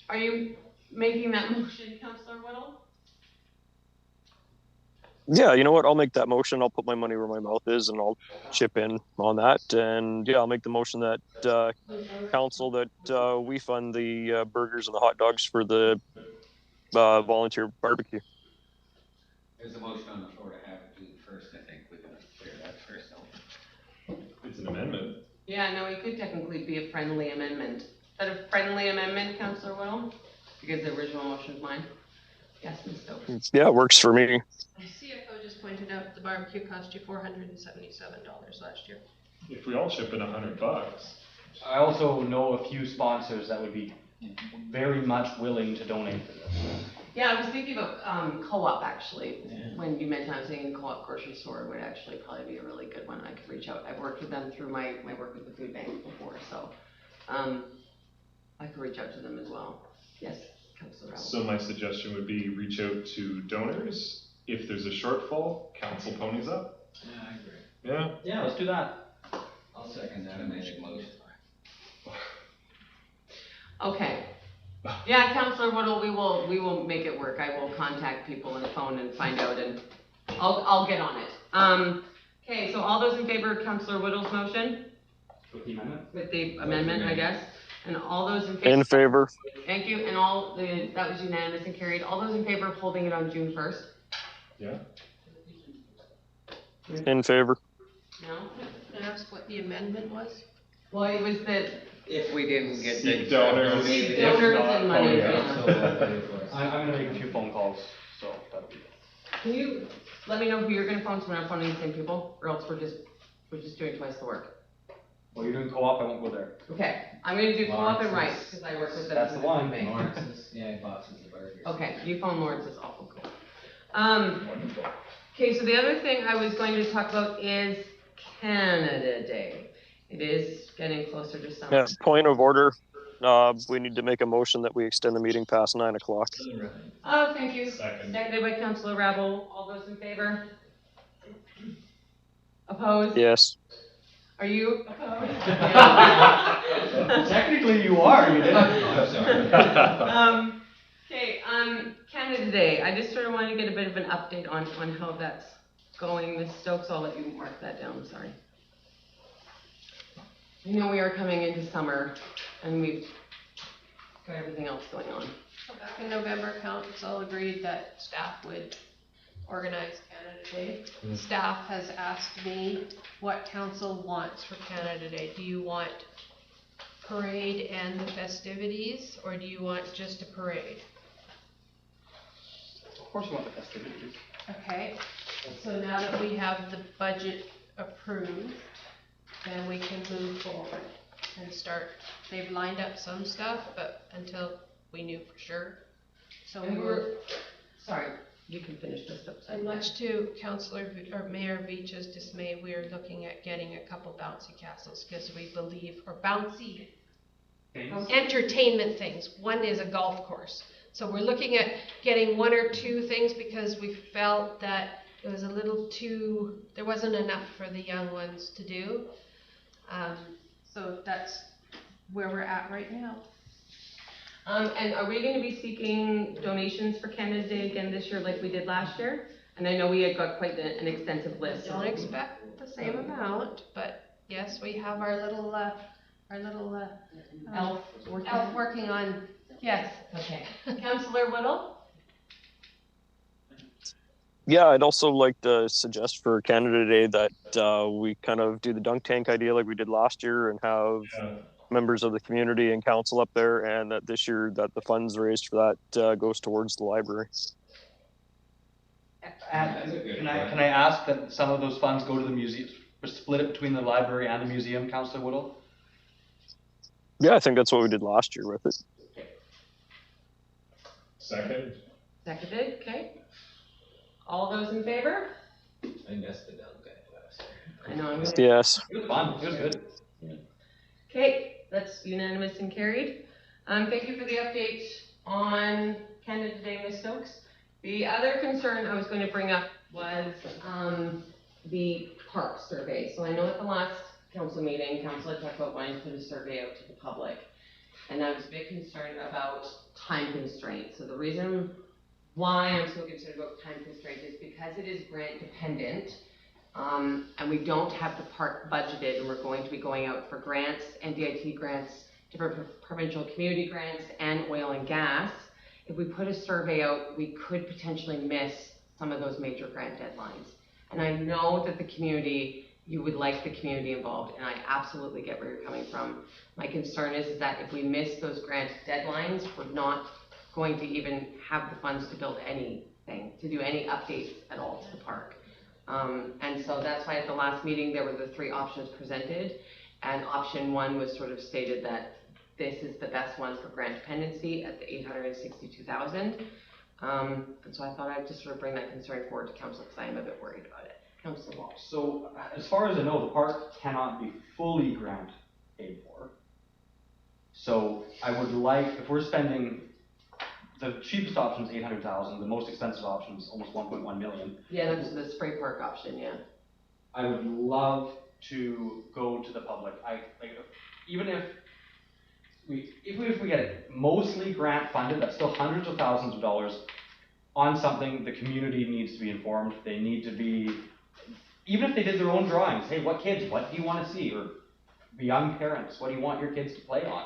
Are you making that motion, Councillor Whittle? Yeah, you know what? I'll make that motion. I'll put my money where my mouth is, and I'll chip in on that. And yeah, I'll make the motion that council that we fund the burgers and the hot dogs for the volunteer barbecue. There's a motion on the floor to have it do it first. I think we gotta clear that first out. It's an amendment. Yeah, no, it could technically be a friendly amendment. Is that a friendly amendment, Councillor Whittle? Because the original motion is mine. Yes, Ms. Stokes. Yeah, it works for me. The CFO just pointed out the barbecue cost you $477 last year. If we all chip in $100. I also know a few sponsors that would be very much willing to donate for this. Yeah, I was thinking about co-op actually. When you mentioned, I was thinking co-op grocery store would actually probably be a really good one. I could reach out. I've worked with them through my work with the food bank before, so I could reach out to them as well. Yes, Councilor Rebel. So my suggestion would be reach out to donors. If there's a shortfall, council ponies up. Yeah, I agree. Yeah. Yeah, let's do that. I'll second that amended motion. Okay. Yeah, Councilor Whittle, we will make it work. I will contact people on the phone and find out, and I'll get on it. Okay, so all those in favor of Councilor Whittle's motion? With the amendment? With the amendment, I guess. And all those in favor? In favor. Thank you, and that was unanimous and carried. All those in favor of holding it on June 1st? Yeah. In favor. No? Can I ask what the amendment was? Well, it was the If we didn't get Seek the. donors. seed If donors not, and money, oh, yeah. yeah. I'm gonna make a few phone calls, so that'll be. Can you let me know who you're gonna phone so we're not phoning the same people, or else we're just doing twice the work? Well, you're doing co-op, I won't go there. Okay, I'm gonna do co-op and Lawrence rice, is- because I work with them. That's the one. specifically. Lawrence's, yeah, boxes of burgers. Okay, you phone Lawrence's awful cool. Okay, so the other thing I was going to talk about is Canada Day. It is getting closer to summer. Yeah, point of order. We need to make a motion that we extend the meeting past 9 o'clock. Oh, thank you. Second. Seconded by Councillor Rabble. All those in favor? Opposed? Yes. Are you opposed? Technically you are, you did. Okay, Canada Day, I just sort of wanted to get a bit of an update on how that's going. Ms. Stokes, I'll let you mark that down, sorry. I know we are coming into summer, and we've got everything else going on. So back in November, council agreed that staff would organize Canada Day. Staff has asked me what council wants for Canada Day. Do you want parade and the festivities, or do you want just a parade? Of course you want the festivities. Okay, so now that we have the budget approved, then we can move forward and start. They've lined up some stuff, but until we knew for sure. So And we're, sorry, you can finish this up. and much to Mayor Beach's dismay, we are looking at getting a couple bouncy castles because we believe, or bouncy entertainment things. One is a golf course. So we're looking at getting one or two things because we felt that it was a little too, there wasn't enough for the young ones to do. So that's where we're at right now. And are we gonna be seeking donations for Canada Day again this year like we did last year? And I know we had got quite an extensive list. Don't expect the same amount, but yes, we have our little Elf working? elf working on, yes. Okay. Councillor Whittle? Yeah, I'd also like to suggest for Canada Day that we kind of do the dunk tank idea like we did last year and have Yeah. members of the community and council up there, and that this year that the funds raised for that goes towards the library. Can I ask that some of those funds go to the museum, split it between the library and the museum, Councillor Whittle? Yeah, I think that's what we did last year with it. Second. Seconded, okay. All those in favor? I messed it up, okay, last year. I know, I'm gonna. Yes. It was fun, it was good. Okay, that's unanimous and carried. Thank you for the update on Canada Day, Ms. Stokes. The other concern I was going to bring up was, the park survey. So I know at the last council meeting, council had talked about wanting to put a survey out to the public. And I was a bit concerned about time constraints. So the reason why I'm so concerned about time constraints is because it is grant dependent. And we don't have the park budgeted, and we're going to be going out for grants, NDIT grants, different provincial community grants, and oil and gas. If we put a survey out, we could potentially miss some of those major grant deadlines. And I know that the community, you would like the community involved, and I absolutely get where you're coming from. My concern is that if we miss those grant deadlines, we're not going to even have the funds to build anything, to do any updates at all to the park. And so that's why at the last meeting, there were the three options presented, and option one was sort of stated that this is the best one for grant dependency at the $862,000. And so I thought I'd just sort of bring that concern forward to council because I am a bit worried about it. Councillor Walsh. So, as far as I know, the park cannot be fully grant paid for. So, I would like, if we're spending, the cheapest option is 800,000, the most expensive option is almost 1.1 million. Yeah, that's the spray park option, yeah. I would love to go to the public. Even if we get it mostly grant funded, that's still hundreds of thousands of dollars on something the community needs to be informed. They need to be, even if they did their own drawings, hey, what kids, what do you want to see? Or young parents, what do you want your kids to play on?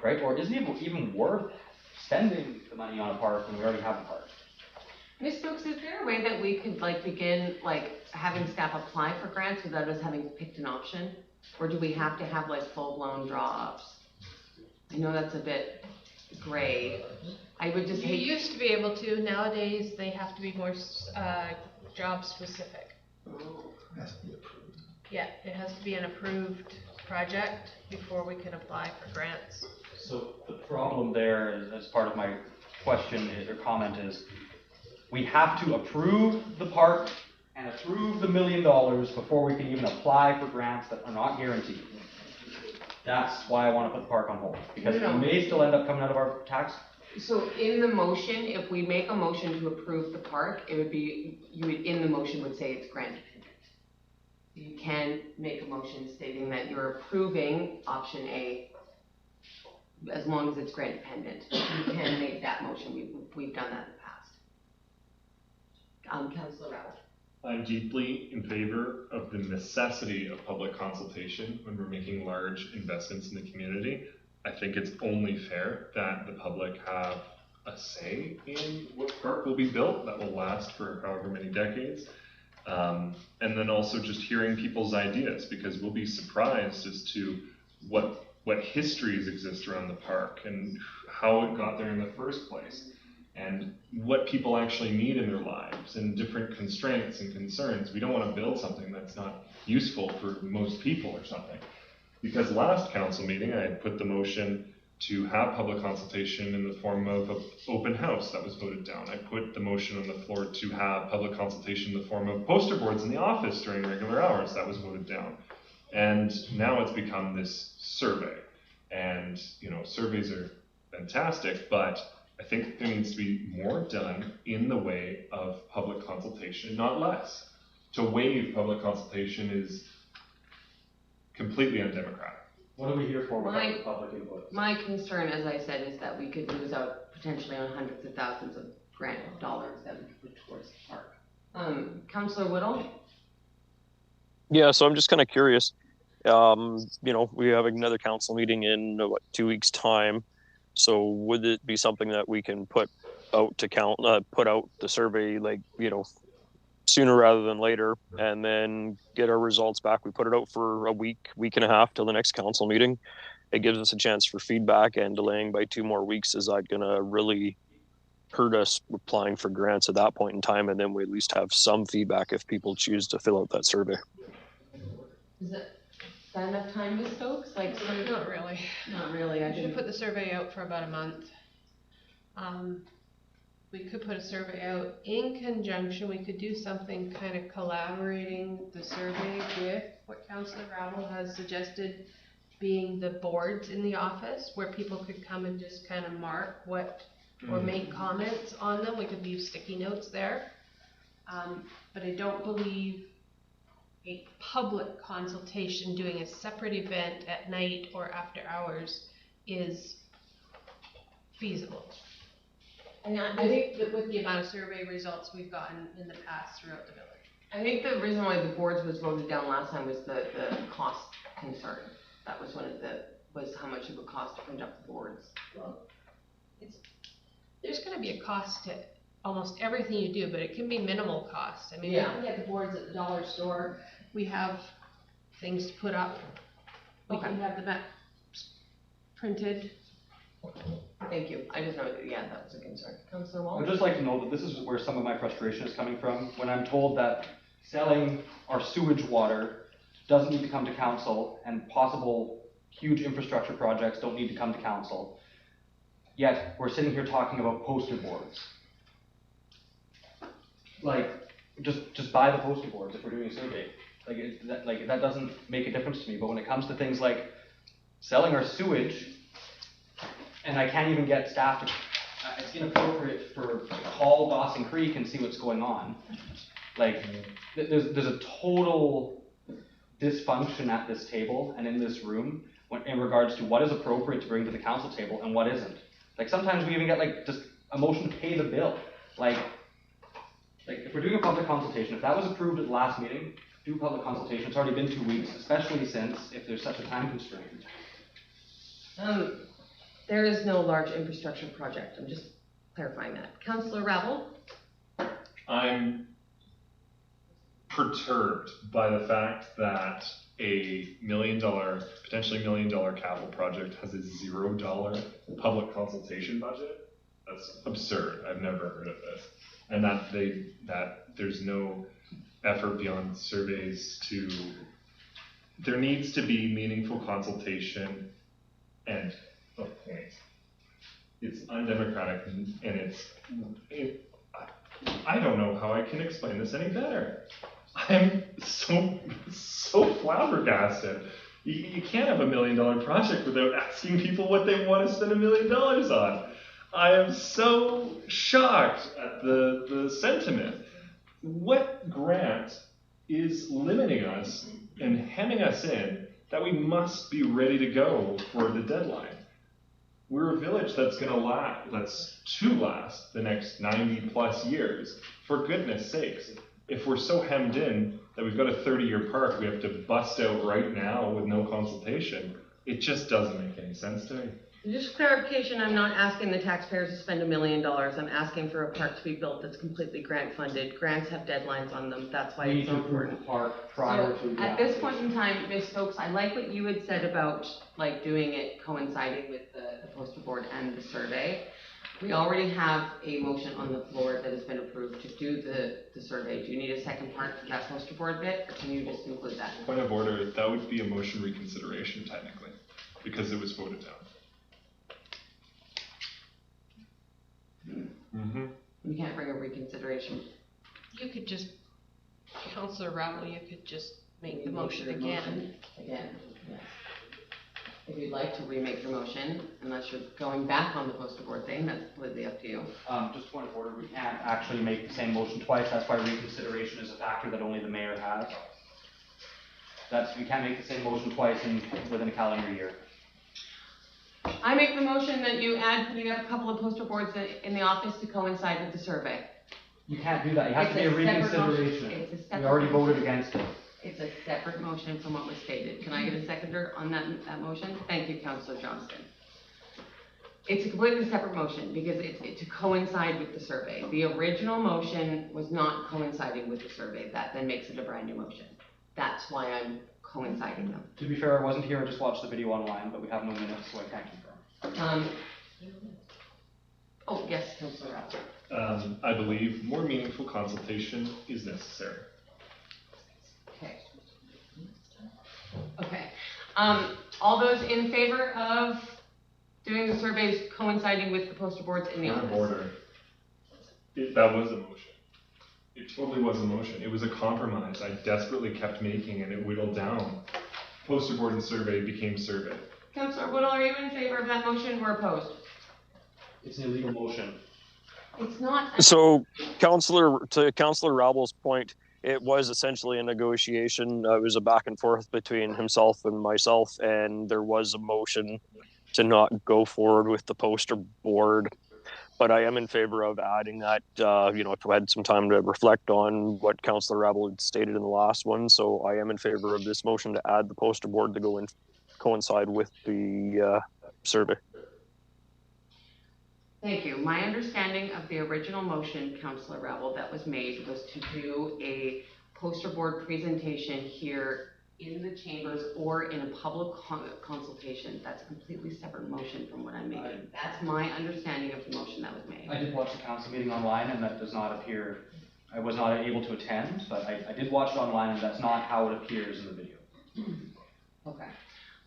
Right? Or isn't it even worth spending the money on a park when we already have a park? Ms. Stokes, is there a way that we could like begin like having staff apply for grants without us having picked an option? Or do we have to have like full-blown draw-ups? I know that's a bit gray. I would just You hate. used to be able to, nowadays they have to be more, job specific. Has to be approved. Yeah, it has to be an approved project before we can apply for grants. So the problem there, as part of my question or comment is, we have to approve the park and approve the $1 million before we can even apply for grants that are not guaranteed. That's why I want to put the park on hold, because it may still end up coming out of our tax. So in the motion, if we make a motion to approve the park, it would be, you would, in the motion would say it's grant dependent. You can make a motion stating that you're approving option A as long as it's grant dependent. You can make that motion, we've done that in the past. Councillor Rowell. I'm deeply in favor of the necessity of public consultation when we're making large investments in the community. I think it's only fair that the public have a say in what park will be built that will last for however many decades. And then also just hearing people's ideas, because we'll be surprised as to what histories exist around the park and how it got there in the first place, and what people actually need in their lives and different constraints and concerns. We don't want to build something that's not useful for most people or something. Because last council meeting, I had put the motion to have public consultation in the form of an open house that was voted down. I put the motion on the floor to have public consultation in the form of poster boards in the office during regular hours. That was voted down. And now it's become this survey. And, you know, surveys are fantastic, but I think there needs to be more done in the way of public consultation, not less. To waive public consultation is completely undemocratic. What are we here for without public input? My concern, as I said, is that we could lose out potentially on hundreds of thousands of grant dollars that we could put towards the park. Councillor Whittle? Yeah, so I'm just kind of curious. You know, we have another council meeting in 2 weeks' time. So would it be something that we can put out to put out the survey, like, you know, sooner rather than later, and then get our results back? We put it out for a week and a half till the next council meeting. It gives us a chance for feedback, and delaying by 2 more weeks is not gonna really hurt us applying for grants at that point in time, and then we at least have some feedback if people choose to fill out that survey. Is that enough time, Ms. Stokes? Like, Not really. Not really, I We should didn't. put the survey out for about a month. We could put a survey out in conjunction, we could do something kind of collaborating the survey with what Councillor Rowell has suggested, being the boards in the office, where people could come and just kind of mark what, or make comments on them. We could leave sticky notes there. But I don't believe a public consultation, doing a separate event at night or after hours, is feasible. And I think that with the amount of survey results we've gotten in the past throughout the village. I think the reason why the boards was voted down last time was the cost concern. That was one of was how much it would cost to conduct the boards. There's gonna be a cost to almost everything you do, but it can be minimal cost. I mean, Yeah. we get the boards at the dollar store, we have things to put up. We can have the maps printed. Thank you. I just know that, yeah, that was a concern. Councillor Wall? I'd just like to know that this is where some of my frustration is coming from, when I'm told that selling our sewage water doesn't need to come to council, and possible huge infrastructure projects don't need to come to council. Yet, we're sitting here talking about poster boards. Like, just buy the poster boards if we're doing a survey. That doesn't make a difference to me, but when it comes to things like selling our sewage, and I can't even get staff to, it's inappropriate to call Dawson Creek and see what's going on. Like, there's a total dysfunction at this table and in this room in regards to what is appropriate to bring to the council table and what isn't. Like, sometimes we even get like just a motion to pay the bill. Like if we're doing a public consultation, if that was approved at the last meeting, do public consultation. It's already been 2 weeks, especially since if there's such a time constraint. There is no large infrastructure project. I'm just clarifying that. Councillor Ravel? I'm perturbed by the fact that a potentially $1 million capital project has a $0 public consultation budget. That's absurd. I've never heard of this. And that there's no effort beyond surveys there needs to be meaningful consultation and a point. It's undemocratic and I don't know how I can explain this any better. I'm so flabbergasted. You can't have $1 million project without asking people what they want to spend $1 million on. I am so shocked at the sentiment. What grant is limiting us and hemming us in that we must be ready to go for the deadline? We're a village that's to last the next 90 plus years. For goodness sakes, if we're so hemmed in that we've got a 30-year park we have to bust out right now with no consultation, it just doesn't make any sense to me. Just clarification, I'm not asking the taxpayers to spend $1 million. I'm asking for a park to be built that's completely grant funded. Grants have deadlines on them. That's why it's so important. Park prior to At this point in time, Ms. Stokes, I like what you had said about like doing it coinciding with the poster board and the survey. We already have a motion on the floor that has been approved to do the survey. Do you need a second part to that poster board bit, or can you just include that? Point of order, that would be a motion reconsideration technically, because it was voted down. Mm-hmm. You can't bring a reconsideration. You could just, Councillor Ravel, you could just make the motion again. Again, yes. If you'd like to remake your motion, unless you're going back on the poster board thing, that's completely up to you. Just point of order, we can't actually make the same motion twice. That's why reconsideration is a factor that only the mayor has. We can't make the same motion twice within a calendar year. I make the motion that you add putting up a couple of poster boards in the office to coincide with the survey. You can't do that. It has to be a reconsideration. We already voted against it. It's a separate motion from what was stated. Can I get a seconder on that motion? Thank you, Councillor Johnston. It's a completely separate motion because it's to coincide with the survey. The original motion was not coinciding with the survey. That then makes it a brand new motion. That's why I'm coinciding them. To be fair, I wasn't here. I just watched the video online, but we have no minutes, so I can't confirm. Oh, yes, Councillor Rapp. I believe more meaningful consultation is necessary. Okay. Okay. All those in favor of doing the surveys coinciding with the poster boards in the Point office? of order. That was a motion. It totally was a motion. It was a compromise I desperately kept making, and it whittled down. Poster board and survey became survey. Councillor Woodall, are you in favor of that motion or opposed? It's an illegal motion. It's not. So, to Councillor Ravel's point, it was essentially a negotiation. It was a back and forth between himself and myself, and there was a motion to not go forward with the poster board. But I am in favor of adding that, if I had some time to reflect on what Councillor Ravel had stated in the last one. So I am in favor of this motion to add the poster board to go in coincide with the survey. Thank you. My understanding of the original motion, Councillor Ravel, that was made was to do a poster board presentation here in the chambers or in a public consultation. That's a completely separate motion from what I'm making. That's my understanding of the motion that was made. I did watch the council meeting online, and that does not appear. I was not able to attend, but I did watch it online, and that's not how it appears in the video. Okay.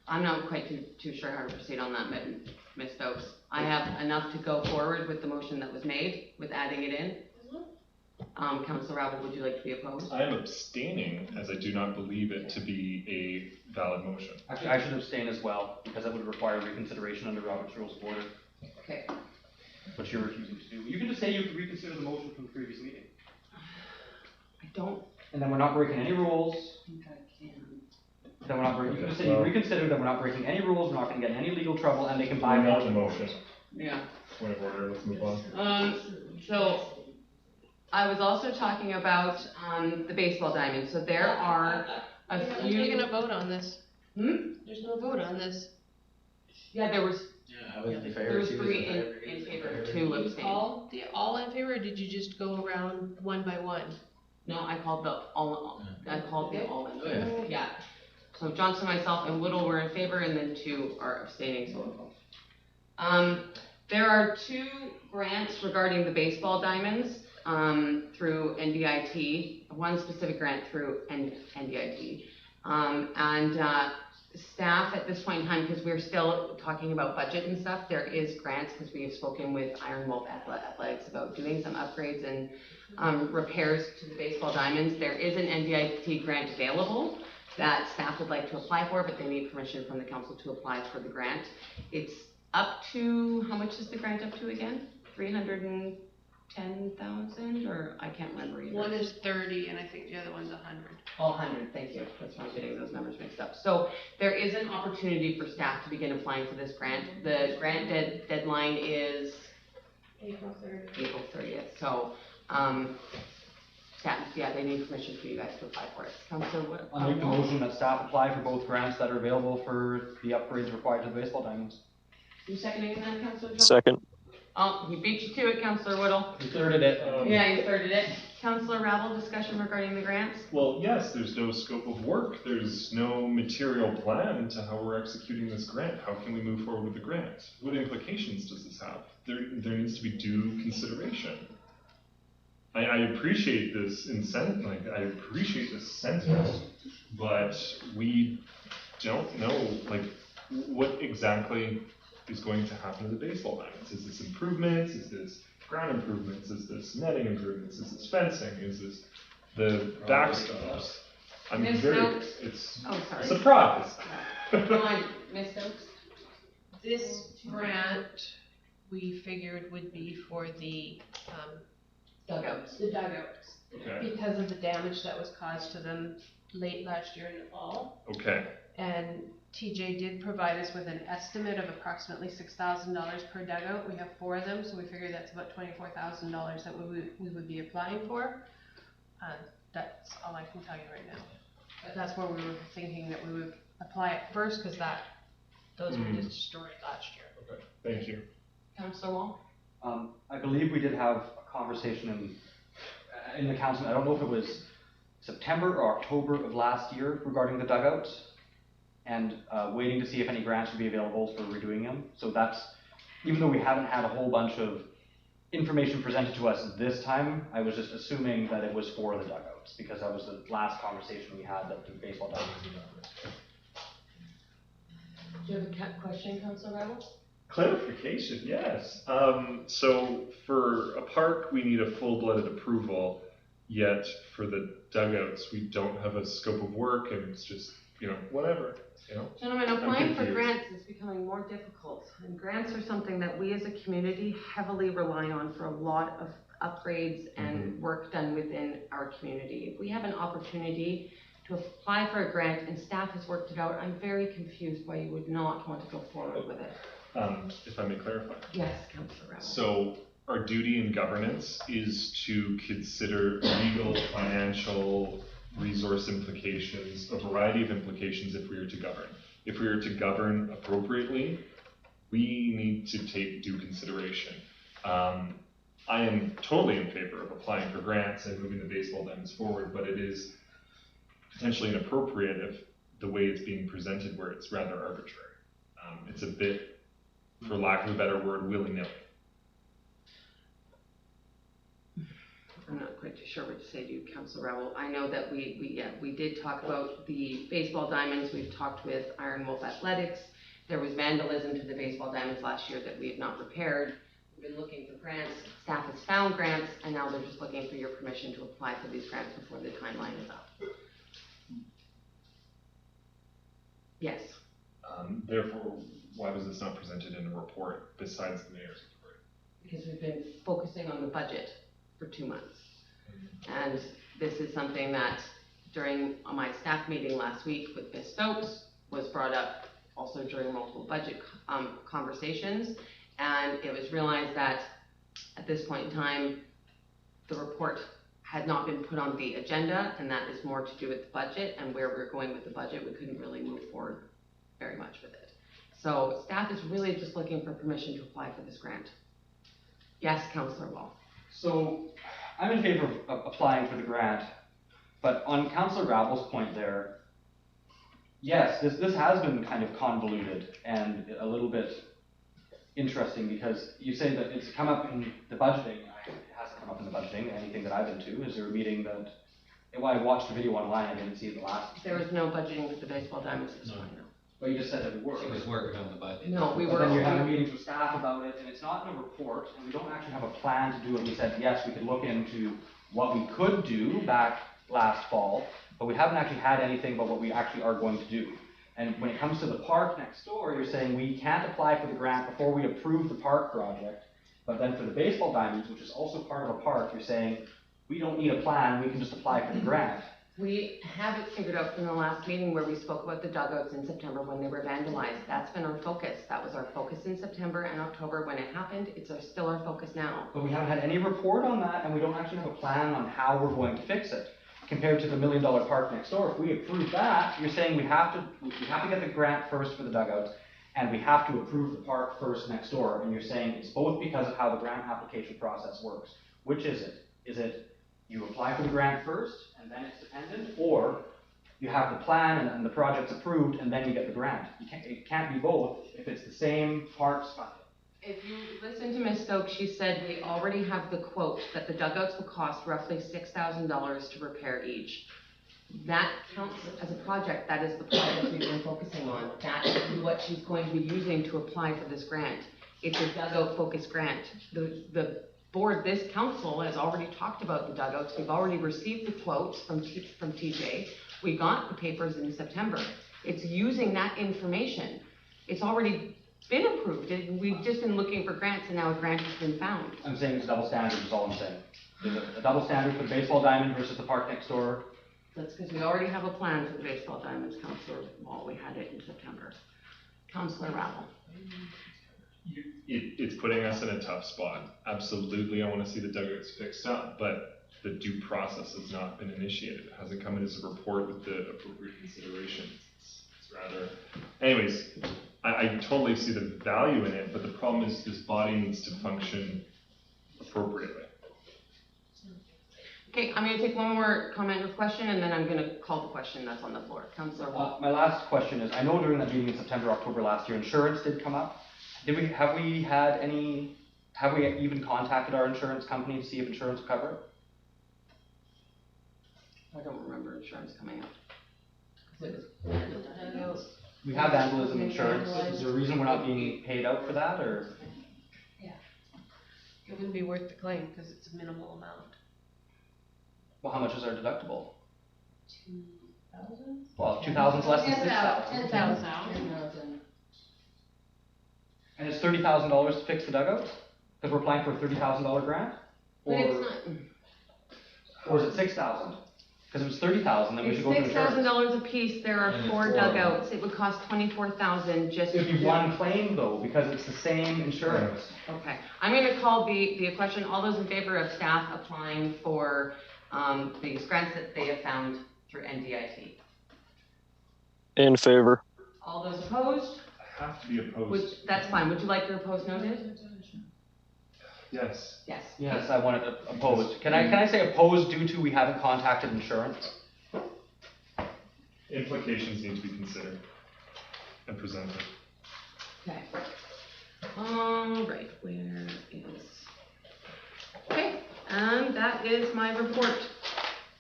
I'm not quite too sure how to proceed on that, Ms. Stokes. I have enough to go forward with the motion that was made, with adding it in. Councillor Ravel, would you like to be opposed? I am abstaining as I do not believe it to be a valid motion. Actually, I should abstain as well, because that would require reconsideration under Robert's Rules of Order, Okay. which you're refusing to do. You can just say you reconsider the motion from the previous meeting. I don't And then we're not breaking any rules. think I can. Then we're not breaking, you can just say you reconsider, then we're not breaking any rules, we're not gonna get in any legal trouble, and they can buy Not the motion. Yeah. Point of order, let's move on. So I was also talking about the baseball diamond. So there are a We're not few. taking a vote on this. Hmm? There's no vote on this. Yeah, there was Yeah, I would be there fair. was 3 in favor, 2 abstained. all in favor, or did you just go around one by one? No, I called the all in Oh, favor, yeah. So Johnson, myself, and Whittle were in favor, and then 2 are abstaining, so. There are 2 grants regarding the baseball diamonds, through NDIT, one specific grant through NDIT. Staff at this point in time, because we're still talking about budget and stuff, there is grants, because we have spoken with Iron Wolf Athletics about doing some upgrades and repairs to the baseball diamonds. There is an NDIT grant available that staff would like to apply for, but they need permission from the council to apply for the grant. It's up to, how much is the grant up to again? 310,000, or I can't remember either. One is 30, and I think the other one's 100. Oh, 100, thank you. That's why I'm getting those numbers mixed up. So there is an opportunity for staff to begin applying for this grant. The grant deadline is April 30th. April 30th. So, staff, yeah, they need permission for you guys to apply for it. Councilor, what? I'll make the motion that staff apply for both grants that are available for the upgrades required to the baseball diamonds. You seconding that, Councilor Johnson? Second. Oh, he beat you to it, Councilor Whittle. You thirded it. Yeah, you thirded it. Councilor Rabble, discussion regarding the grants? Well, yes, there's no scope of work, there's no material plan to how we're executing this grant. How can we move forward with the grant? What implications does this have? There needs to be due consideration. I appreciate this incentive, I appreciate this sentiment, but we don't know, what exactly is going to happen to the baseball diamonds. Is this improvements? Is this ground improvements? Is this netting improvements? Is this fencing? Is this the backstops? I'm Ms. very, Stokes? it's Oh, sorry. surprise. Go on, Ms. Stokes. This grant, we figured would be for the Dugouts. dugouts, Okay, because of the damage that was caused to them late last year in the fall. okay, And TJ did provide us with an estimate of approximately $6,000 per dugout. We have 4 of them, so we figured that's about $24,000 that we would be applying for. That's all I can tell you right now. But that's where we were thinking that we would apply it first, because those were destroyed last year. okay, thank you. Councilor Wall? I believe we did have a conversation in the council, I don't know if it was September or October of last year regarding the dugouts, and waiting to see if any grants would be available for redoing them. So that's, even though we haven't had a whole bunch of information presented to us this time, I was just assuming that it was for the dugouts, because that was the last conversation we had that the baseball diamonds were done. Do you have a question, Councilor Rabble? Clarification, yes. So for a park, we need a full-blooded approval, yet for the dugouts, we don't have a scope of work, and it's just, whatever, Gentlemen, applying for confused. grants is becoming more difficult, and grants are something that we as a community heavily rely on for a lot of upgrades and work done within our community. If we have an opportunity to apply for a grant and staff has worked it out, I'm very confused why you would not want to go forward with it. If I may clarify. Yes, Councilor Rabble. So our duty in governance is to consider legal, financial, resource implications, a variety of implications if we are to govern. If we are to govern appropriately, we need to take due consideration. I am totally in favor of applying for grants and moving the baseball diamonds forward, but it is potentially inappropriate if the way it's being presented where it's rather arbitrary. It's a bit, for lack of a better word, willy-nilly. I'm not quite too sure what to say to you, Councilor Rabble. I know that we did talk about the baseball diamonds. We've talked with Iron Wolf Athletics. There was vandalism to the baseball diamonds last year that we have not repaired. We've been looking for grants. Staff has found grants, and now they're just looking for your permission to apply for these grants before the timeline is up. Yes. Therefore, why was this not presented in a report besides the mayor's report? Because we've been focusing on the budget for 2 months. And this is something that during my staff meeting last week with Ms. Stokes was brought up also during multiple budget conversations. And it was realized that at this point in time, the report had not been put on the agenda, and that is more to do with the budget and where we're going with the budget. We couldn't really move forward very much with it. So staff is really just looking for permission to apply for this grant. Yes, Councillor Wall. So, I'm in favor of applying for the grant, but on Councillor Ravel's point there, yes, this has been kind of convoluted and a little bit interesting, because you say that it's come up in the budgeting. It hasn't come up in the budgeting, anything that I've been to. Is there a meeting that, well, I watched the video online, I didn't see it the last. There was no budgeting with the baseball diamonds this time, no. But you just said that we were. She was working on the budget. No, we But were. then you're having meetings with staff about it, and it's not in a report, and we don't actually have a plan to do it. We said, yes, we could look into what we could do back last fall, but we haven't actually had anything about what we actually are going to do. And when it comes to the park next door, you're saying we can't apply for the grant before we approve the park project. But then for the baseball diamonds, which is also part of a park, you're saying we don't need a plan, we can just apply for the grant. We have it figured out from the last meeting where we spoke about the dugouts in September when they were vandalized. That's been our focus. That was our focus in September and October when it happened. It's still our focus now. But we haven't had any report on that, and we don't actually have a plan on how we're going to fix it. Compared to the $1 million park next door, if we approve that, you're saying we have to get the grant first for the dugouts, and we have to approve the park first next door, and you're saying it's both because of how the grant application process works. Which is it? Is it you apply for the grant first, and then it's dependent, or you have the plan and the project's approved, and then you get the grant? It can't be both if it's the same parks funding. If you listen to Ms. Stokes, she said we already have the quote that the dugouts will cost roughly $6,000 to repair each. That counts as a project. That is the project we've been focusing on. That is what she's going to be using to apply for this grant. It's a dugout focused grant. The board, this council has already talked about the dugouts. We've already received the quotes from TJ. We got the papers in September. It's using that information. It's already been approved. We've just been looking for grants, and now a grant has been found. I'm saying it's a double standard is all I'm saying. There's a double standard for the baseball diamond versus the park next door. That's because we already have a plan for the baseball diamonds, Councillor Wall. We had it in September. Councillor Ravel. It's putting us in a tough spot. Absolutely, I want to see the dugouts fixed up, but the due process has not been initiated. It hasn't come in as a report with the appropriate consideration. It's rather, anyways, I totally see the value in it, but the problem is this body needs to function appropriately. Okay, I'm going to take one more comment or question, and then I'm going to call the question that's on the floor. Councillor Wall. My last question is, I know during that meeting in September, October last year, insurance did come up. Have we even contacted our insurance company to see if insurance will cover it? I don't remember insurance coming up. We have vandalism insurance. Is there a reason we're not being paid out for that, or? It wouldn't be worth the claim because it's a minimal amount. Well, how much is our deductible? 2,000? Well, 2,000 is less than 6,000. 10,000. And it's $30,000 to fix the dugouts? Because we're applying for a $30,000 grant? But it's not. Or is it 6,000? Because if it's 30,000, then we should go to insurance. It's $6,000 a piece. There are 4 dugouts. It would cost $24,000 just to It'd be one claim though, because it's the same insurance. Okay, I'm going to call the question. All those in favor of staff applying for these grants that they have found through NDIT? In favor. All those opposed? I have to be opposed. That's fine. Would you like your opposed noted? Yes. Yes. Yes, I wanted to oppose. Can I say opposed due to we haven't contacted insurance? Implications need to be considered and presented. Okay. All right, where is? Okay, and that is my report.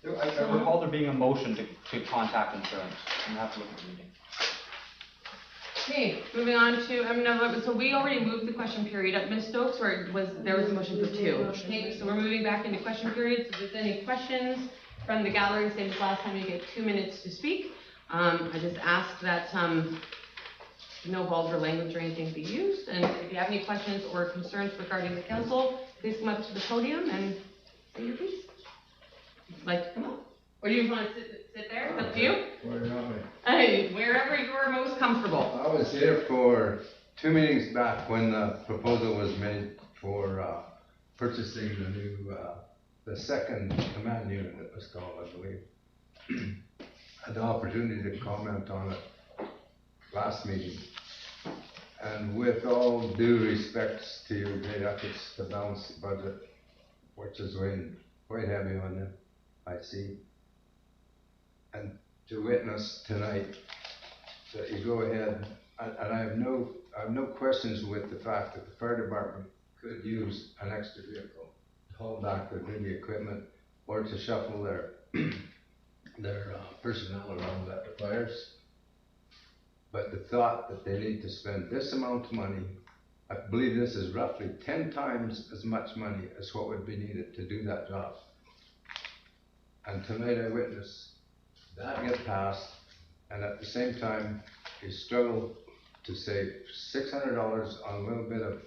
I recall there being a motion to contact insurance. I'm gonna have to look at the meeting. Okay, moving on to, so we already moved the question period up, Ms. Stokes, or there was a motion for 2? Okay, so we're moving back into question period. So if there's any questions from the gallery, same as last time, you get 2 minutes to speak. I just ask that no vulgar language or anything be used, and if you have any questions or concerns regarding the council, please come up to the podium and say your piece. If you'd like to come up, or do you want to sit there? It's up to you. Hey, wherever you're most comfortable. I was here for 2 meetings back when the proposal was made for purchasing the new, the second command unit it was called, I believe. Had the opportunity to comment on it last meeting. And with all due respects to your great efforts to balance the budget, which is weighing quite heavy on you, I see. And to witness tonight that you go ahead, and I have no questions with the fact that the fire department could use an extra vehicle to haul back their heavy equipment or to shuffle their personnel around at the fires. But the thought that they need to spend this amount of money, I believe this is roughly 10 times as much money as what would be needed to do that job. And tonight I witnessed that get passed, and at the same time, you struggle to save $600 on a little bit of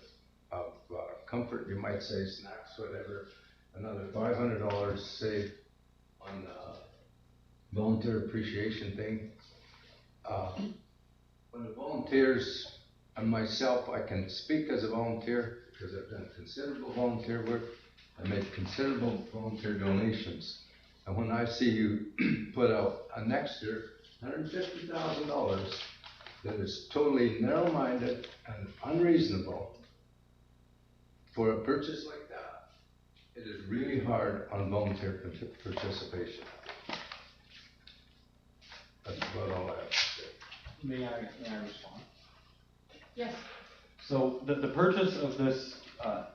comfort, you might say, snacks, whatever. Another $500 saved on the volunteer appreciation thing. When the volunteers, and myself, I can speak as a volunteer because I've done considerable volunteer work. I made considerable volunteer donations. And when I see you put out an extra $150,000 that is totally narrow-minded and unreasonable for a purchase like that, it is really hard on volunteer participation. That's about all I have to say. May I respond? Yes. So the purchase of this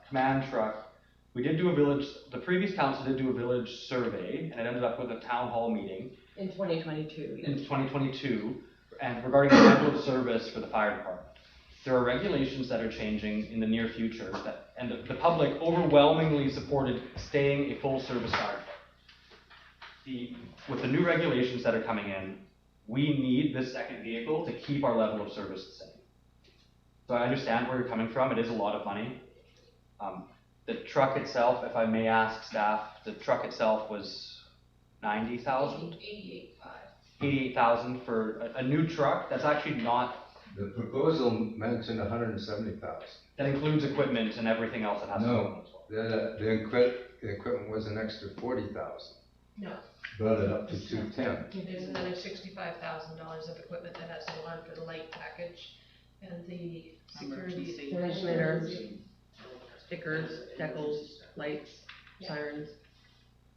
command truck, we did do the previous council did do a village survey, and it ended up with a town hall meeting. In 2022. In 2022, and regarding the level of service for the fire department. There are regulations that are changing in the near future, and the public overwhelmingly supported staying a full service fire department. With the new regulations that are coming in, we need this second vehicle to keep our level of service the same. So I understand where you're coming from. It is a lot of money. The truck itself, if I may ask staff, the truck itself was 90,000? 88,000 for a new truck. That's actually not. The proposal mentioned 170,000. That includes equipment and everything else that has to go on as well. The equipment was an extra 40,000. No. Brought it up to 210. There's another $65,000 of equipment that has to go on for the light package and the security. Transmitter, stickers, decals, lights, sirens.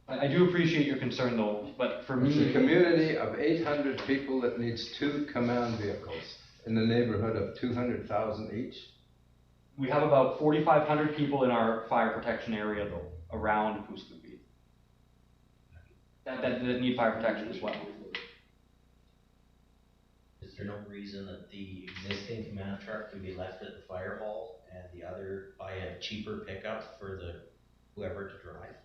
I do appreciate your concern though, but for me. It's a community of 800 people that needs 2 command vehicles in the neighborhood of 200,000 each. We have about 4,500 people in our fire protection area though, around Puskupi. That need fire protection as well. Is there no reason that the existing command truck could be left at the fire hall and the other buy a cheaper pickup for whoever to drive?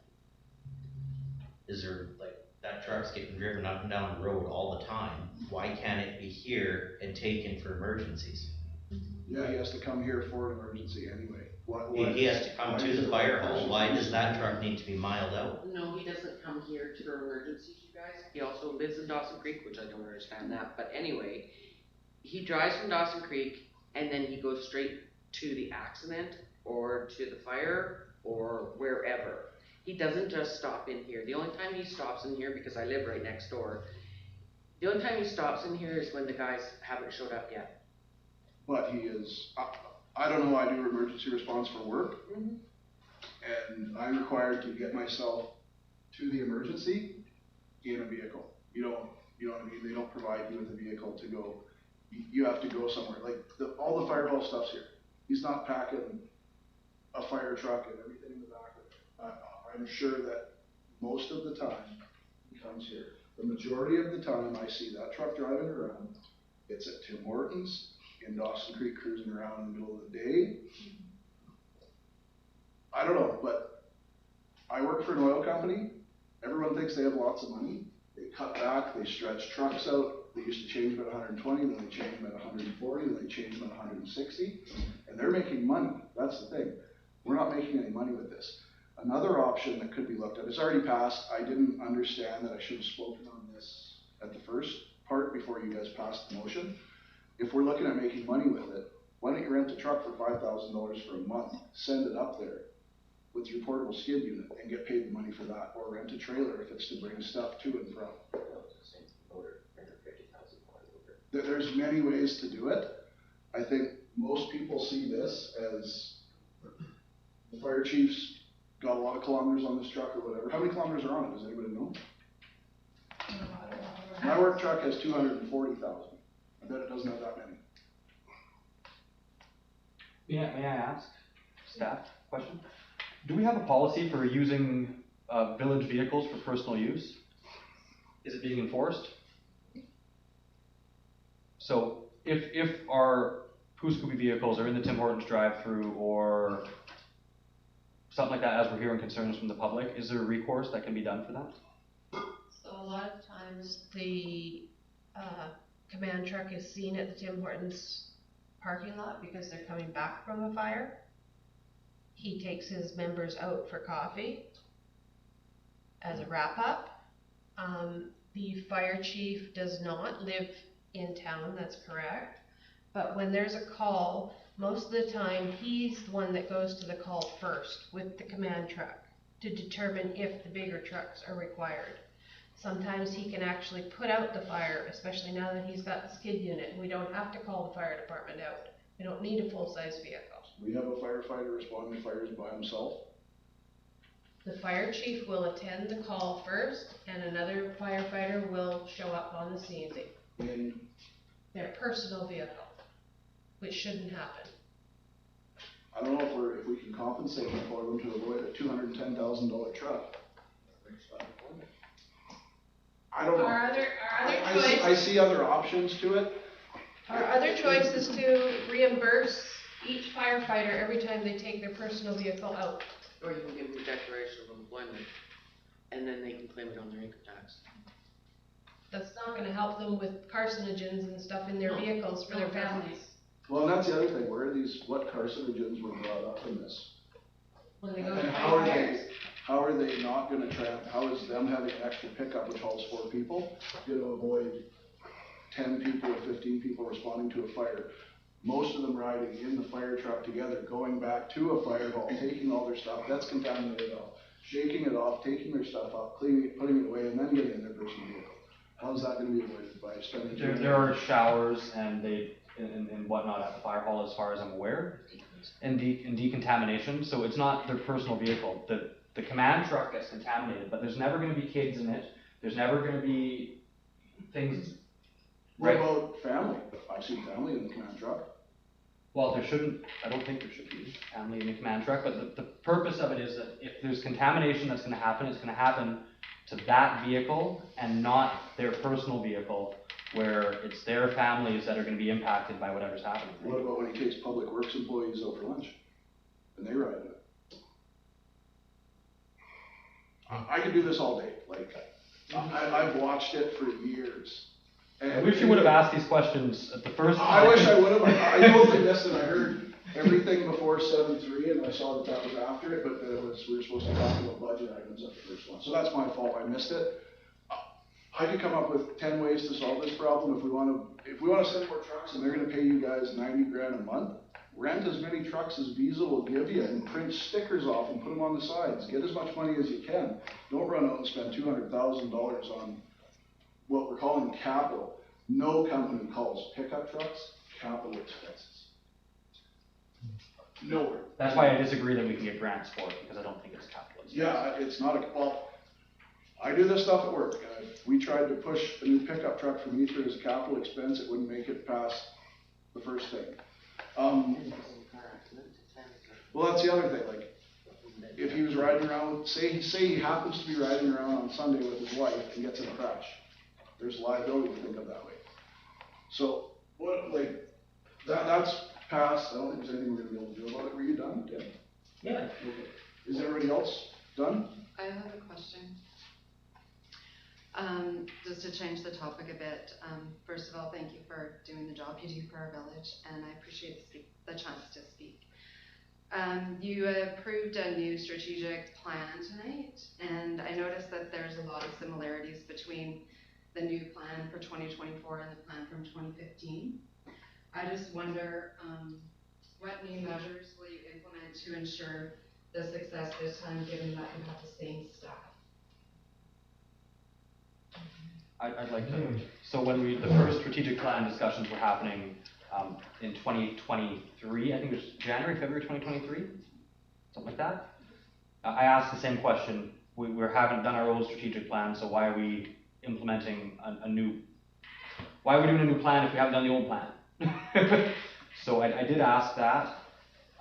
Is there, like, that truck's getting driven up and down the road all the time, why can't it be here and taken for emergencies? Yeah, he has to come here for an emergency anyway. He has to come to the fire hall, why does that truck need to be miled out? No, he doesn't come here for emergencies, you guys. He also lives in Dawson Creek, which I don't understand that, but anyway, he drives from Dawson Creek and then he goes straight to the accident or to the fire or wherever. He doesn't just stop in here. The only time he stops in here, because I live right next door, the only time he stops in here is when the guys haven't showed up yet. But he is, I don't know, I do emergency response for work. And I'm required to get myself to the emergency in a vehicle. You know what I mean? They don't provide you with a vehicle to go. You have to go somewhere. Like all the fire hall stuff's here. He's not packing a fire truck and everything in the back of it. I'm sure that most of the time he comes here. The majority of the time I see that truck driving around, it's at Tim Hortons, in Dawson Creek, cruising around in the middle of the day. I don't know, but I work for an oil company. Everyone thinks they have lots of money. They cut back, they stretch trucks out. They used to change them at 120, then they change them at 140, then they change them at 160. And they're making money. That's the thing. We're not making any money with this. Another option that could be looked at, it's already passed. I didn't understand that I should have spoken on this at the first part before you guys passed the motion. If we're looking at making money with it, why don't you rent a truck for $5,000 for a month, send it up there with your portable skid unit and get paid the money for that, or rent a trailer if it's to bring stuff to and from. There's many ways to do it. I think most people see this as the fire chief's got a lot of kilometers on this truck or whatever. How many kilometers are on it? Does anybody know? My work truck has 240,000. I bet it doesn't have that many. May I ask, staff, question? Do we have a policy for using village vehicles for personal use? Is it being enforced? So if our Poo-Scooby vehicles are in the Tim Hortons drive-through or something like that, as we're hearing concerns from the public, is there a recourse that can be done for that? So a lot of times the command truck is seen at the Tim Hortons parking lot because they're coming back from a fire. He takes his members out for coffee as a wrap-up. The fire chief does not live in town, that's correct. But when there's a call, most of the time he's the one that goes to the call first with the command truck to determine if the bigger trucks are required. Sometimes he can actually put out the fire, especially now that he's got the skid unit, and we don't have to call the fire department out. We don't need a full-size vehicle. We have a firefighter responding to fires by himself. The fire chief will attend the call first, and another firefighter will show up on the scene. In Their personal vehicle, which shouldn't happen. I don't know if we can compensate them for them to avoid a $210,000 truck. I don't know. Our other I see other options to it. Our other choice is to reimburse each firefighter every time they take their personal vehicle out. Or you can give them a declaration of employment, and then they can claim it on their income tax. That's not gonna help them with carcinogens and stuff in their No. vehicles for their families. Well, and that's the other thing, what carcinogens were brought up in this? When they go And to how are fires. how are they not gonna how is them having an extra pickup which hauls 4 people, gonna avoid 10 people or 15 people responding to a fire? Most of them riding in the fire truck together, going back to a fire hall, taking all their stuff, that's contaminated off, shaking it off, taking their stuff up, cleaning it, putting it away, and then getting in their personal vehicle. How's that gonna be avoided by spending? There are showers and whatnot at the fire hall, as far as I'm aware, and decontamination. So it's not their personal vehicle. The command truck gets contaminated, but there's never going to be kids in it. There's never going to be things. What about family? I've seen family in the command truck. Well, there shouldn't. I don't think there should be family in the command truck. But the purpose of it is that if there's contamination that's going to happen, it's going to happen to that vehicle and not their personal vehicle, where it's their families that are going to be impacted by whatever's happening. What about when he takes public works employees out for lunch and they ride in it? I could do this all day. Like, I've watched it for years. And I wish you would have asked these questions at the first time. I wish I would have. I totally missed it. I heard everything before 7.3 and I saw that was after it, but that we were supposed to talk about budget items at the first one. So that's my fault. I missed it. I could come up with 10 ways to solve this problem. If we want to send more trucks and they're going to pay you guys 90 grand a month, rent as many trucks as Visa will give you and print stickers off and put them on the sides. Get as much money as you can. Don't run out and spend $200,000 on what we're calling capital. No company calls pickup trucks capital expenses. Nowhere. That's why I disagree that we can get grants for it, because I don't think it's capital expense. Yeah, it's not well, I do this stuff at work. If we tried to push a new pickup truck from Ether as a capital expense, it wouldn't make it past the first thing. Well, that's the other thing. Like, if he was riding around, say he happens to be riding around on Sunday with his wife and gets in a crash, there's liability to think of that way. So, that's passed. I don't think there's anything we're gonna be able to do about it. Were you done, Tim? Yeah. Okay. Is everybody else done? I have a question. Just to change the topic a bit, first of all, thank you for doing the job you do for our village, and I appreciate the chance to speak. You approved a new strategic plan tonight, and I noticed that there's a lot of similarities between the new plan for 2024 and the plan from 2015. I just wonder, what new measures will you implement to ensure the success this time, given that you have the same staff? I'd like to. So when the first strategic plan discussions were happening, in 2023, I think it was January, February 2023, something like that. I asked the same question. We haven't done our old strategic plan, so why are we implementing why are we doing a new plan if we haven't done the old plan? So I did ask that,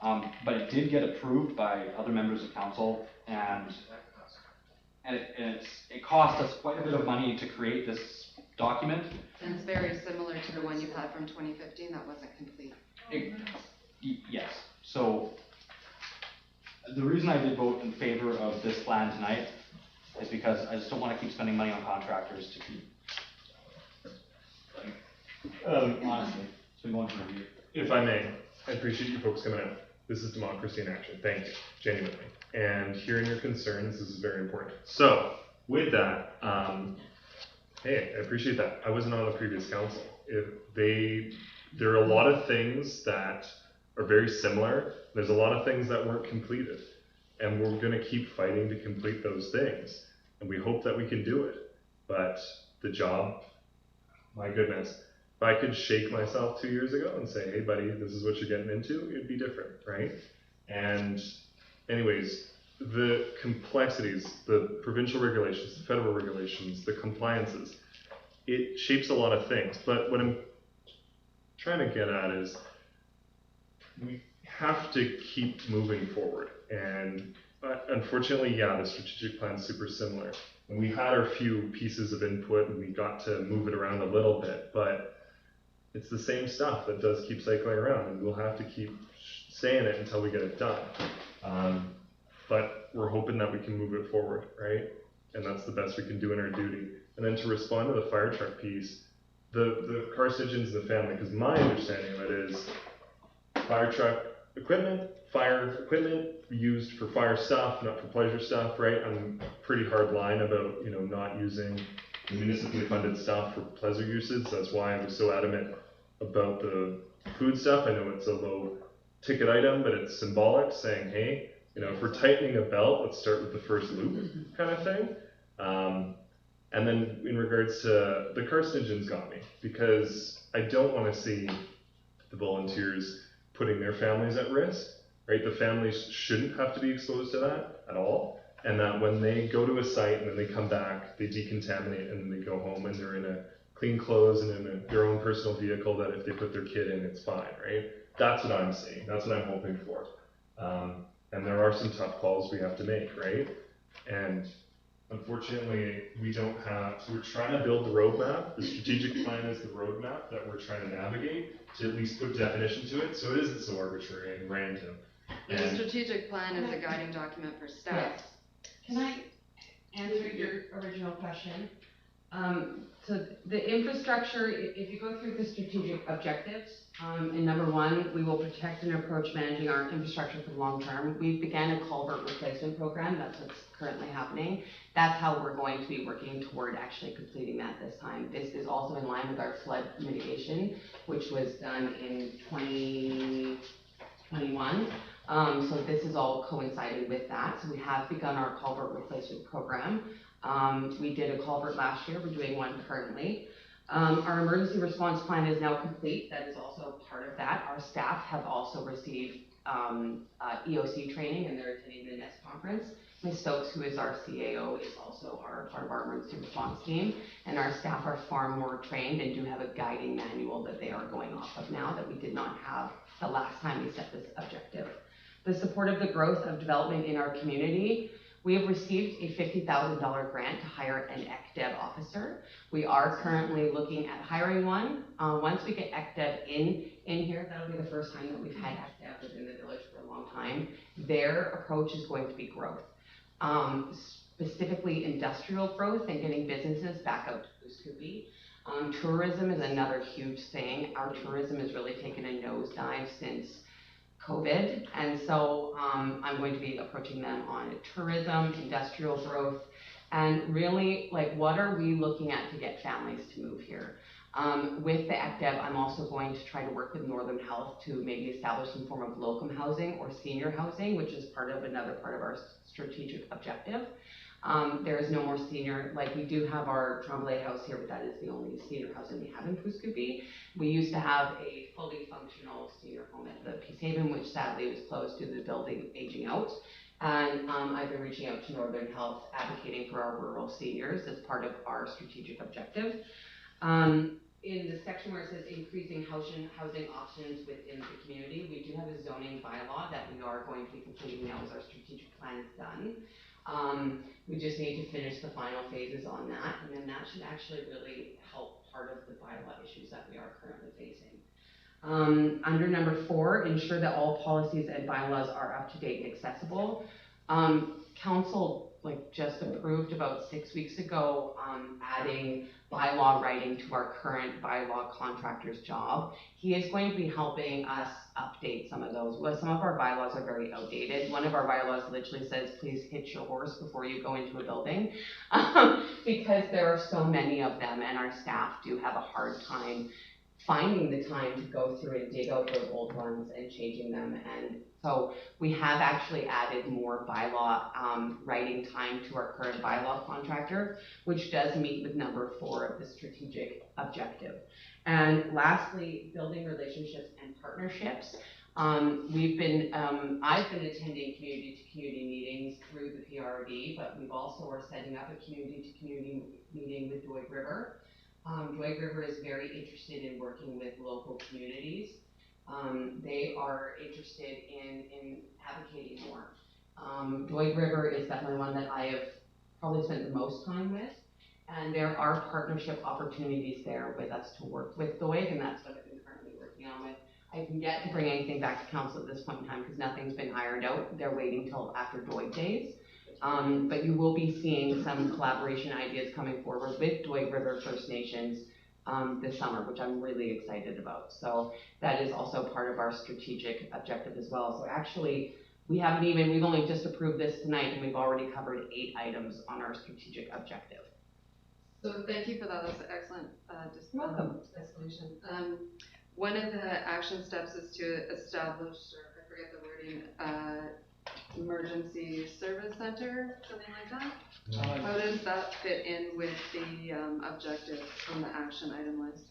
but it did get approved by other members of council, and it cost us quite a bit of money to create this document. And it's very similar to the one you had from 2015 that wasn't complete. Yes. So the reason I did vote in favor of this plan tonight is because I just don't want to keep spending money on contractors to keep. Honestly, so we want to review. If I may, I appreciate you folks coming out. This is democracy in action. Thank you, genuinely. And hearing your concerns, this is very important. So, with that, hey, I appreciate that. I wasn't on the previous council. There are a lot of things that are very similar. There's a lot of things that weren't completed. And we're going to keep fighting to complete those things. And we hope that we can do it. But the job, my goodness, if I could shake myself 2 years ago and say, hey buddy, this is what you're getting into, it'd be different, right? And anyways, the complexities, the provincial regulations, the federal regulations, the compliances, it shapes a lot of things. But what I'm trying to get at is we have to keep moving forward. And unfortunately, yeah, the strategic plan is super similar. And we had our few pieces of input and we got to move it around a little bit, but it's the same stuff that does keep cycling around, and we'll have to keep saying it until we get it done. But we're hoping that we can move it forward, right? And that's the best we can do in our duty. And then to respond to the fire truck piece, the carcinogens in the family, because my understanding of it is fire truck equipment, fire equipment used for fire stuff, not for pleasure stuff, right? I'm pretty hard line about, not using the municipally funded stuff for pleasure usage. That's why I was so adamant about the food stuff. I know it's a low ticket item, but it's symbolic, saying, hey, if we're tightening a belt, let's start with the first loop kind of thing. And then in regards to the carcinogens got me, because I don't want to see the volunteers putting their families at risk, right? The families shouldn't have to be exposed to that at all. And that when they go to a site and then they come back, they decontaminate and then they go home and they're in a clean clothes and in their own personal vehicle, that if they put their kid in, it's fine, right? That's what I'm seeing. That's what I'm hoping for. And there are some tough calls we have to make, right? And unfortunately, we don't have, so we're trying to build the roadmap. The strategic plan is the roadmap that we're trying to navigate to at least put definition to it, so it isn't so arbitrary and random. The strategic plan is a guiding document for staff. Yes. Can I answer your original question? So the infrastructure, if you go through the strategic objectives, in number one, we will protect and approach managing our infrastructure for the long term. We began a culvert replacement program. That's what's currently happening. That's how we're going to be working toward actually completing that this time. This is also in line with our flood mitigation, which was done in 2021. So this is all coinciding with that. So we have begun our culvert replacement program. We did a culvert last year. We're doing one currently. Our emergency response plan is now complete. That is also part of that. Our staff have also received EOC training, and they're attending the NEST conference. Ms. Stokes, who is our CAO, is also part of our emergency response team, and our staff are far more trained and do have a guiding manual that they are going off of now that we did not have the last time we set this objective. The support of the growth of development in our community. We have received a $50,000 grant to hire an ECDEV officer. We are currently looking at hiring one. Once we get ECDEV in here, that'll be the first time that we've had ECDEV within the village for a long time. Their approach is going to be growth, specifically industrial growth and getting businesses back out to Coos-Coopee. Tourism is another huge thing. Our tourism has really taken a nosedive since COVID, and so I'm going to be approaching them on tourism, industrial growth, and really, what are we looking at to get families to move here? With the ECDEV, I'm also going to try to work with Northern Health to maybe establish some form of locum housing or senior housing, which is another part of our strategic objective. There is no more senior, like we do have our Tremblay house here, but that is the only senior housing we have in Puskupi. We used to have a fully functional senior home at the Peace Haven, which sadly was closed due to the building aging out. And I've been reaching out to Northern Health, advocating for our rural seniors as part of our strategic objective. In the section where it says increasing housing options within the community, we do have a zoning bylaw that we are going to be completing now as our strategic plan is done. We just need to finish the final phases on that, and then that should actually really help part of the bylaw issues that we are currently facing. Under number 4, ensure that all policies and bylaws are up to date and accessible. Council just approved about 6 weeks ago adding bylaw writing to our current bylaw contractor's job. He is going to be helping us update some of those. Well, some of our bylaws are very outdated. One of our bylaws literally says, please hitch your horse before you go into a building, because there are so many of them, and our staff do have a hard time finding the time to go through and dig out those old ones and changing them. And so we have actually added more bylaw writing time to our current bylaw contractor, which does meet with number 4 of the strategic objective. And lastly, building relationships and partnerships. I've been attending community-to-community meetings through the PRD, but we've also are setting up a community-to-community meeting with Doig River. Doig River is very interested in working with local communities. They are interested in advocating more. Doig River is definitely one that I have probably spent the most time with, and there are partnership opportunities there with us to work with Doig, and that's what I've been currently working on with. I can yet to bring anything back to council at this point in time because nothing's been ironed out. They're waiting till after Doig days. But you will be seeing some collaboration ideas coming forward with Doig River First Nations this summer, which I'm really excited about. So that is also part of our strategic objective as well. So actually, we've only just approved this tonight, and we've already covered 8 items on our strategic objective. So thank you for that. That's an excellent explanation. One of the action steps is to establish, or I forget the wording, emergency service center, something like that. How does that fit in with the objectives on the action item list?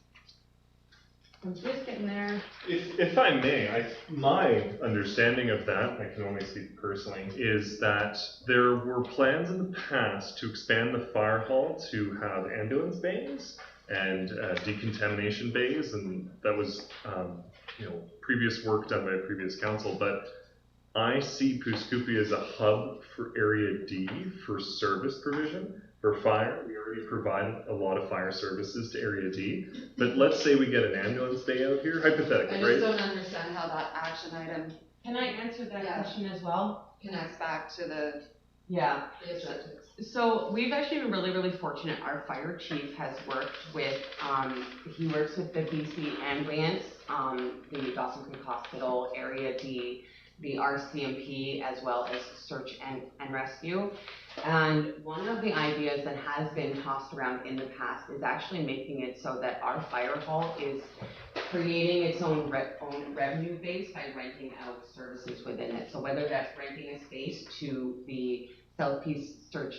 I'm just getting there. If I may, my understanding of that, I can only speak personally, is that there were plans in the past to expand the fire hall to have ambulance bays and decontamination bays, and that was previous work done by a previous council, but I see Puskupi as a hub for Area D for service provision. For fire, we already provide a lot of fire services to Area D, but let's say we get an ambulance bay out here, hypothetically, I right? just don't understand how that action item Can I answer that question as well? connects back to the objectives. So we've actually been really, really fortunate. Our fire chief has worked with, he works with the BC Ambulance, the Dawson Creek Hospital, Area D, the RCMP, as well as search and rescue. And one of the ideas that has been tossed around in the past is actually making it so that our fire hall is creating its own revenue base by renting out services within it. So whether that's renting a space to the South Peace Search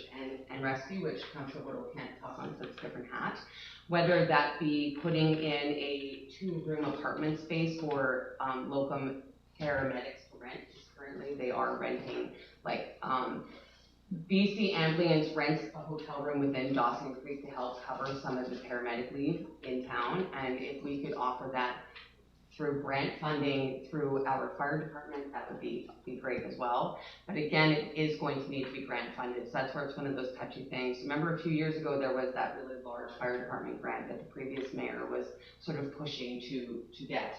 and Rescue, which Councillor Whittle can't talk on, so it's a different hat, whether that be putting in a 2-room apartment space for locum paramedics to rent. Currently they are renting, BC Ambulance rents a hotel room within Dawson Creek to help cover some of the paramedic leave in town, and if we could offer that through grant funding through our fire department, that would be great as well. But again, it is going to need to be grant funded, so that's where it's one of those touchy things. Remember a few years ago there was that really large fire department grant that the previous mayor was sort of pushing to get.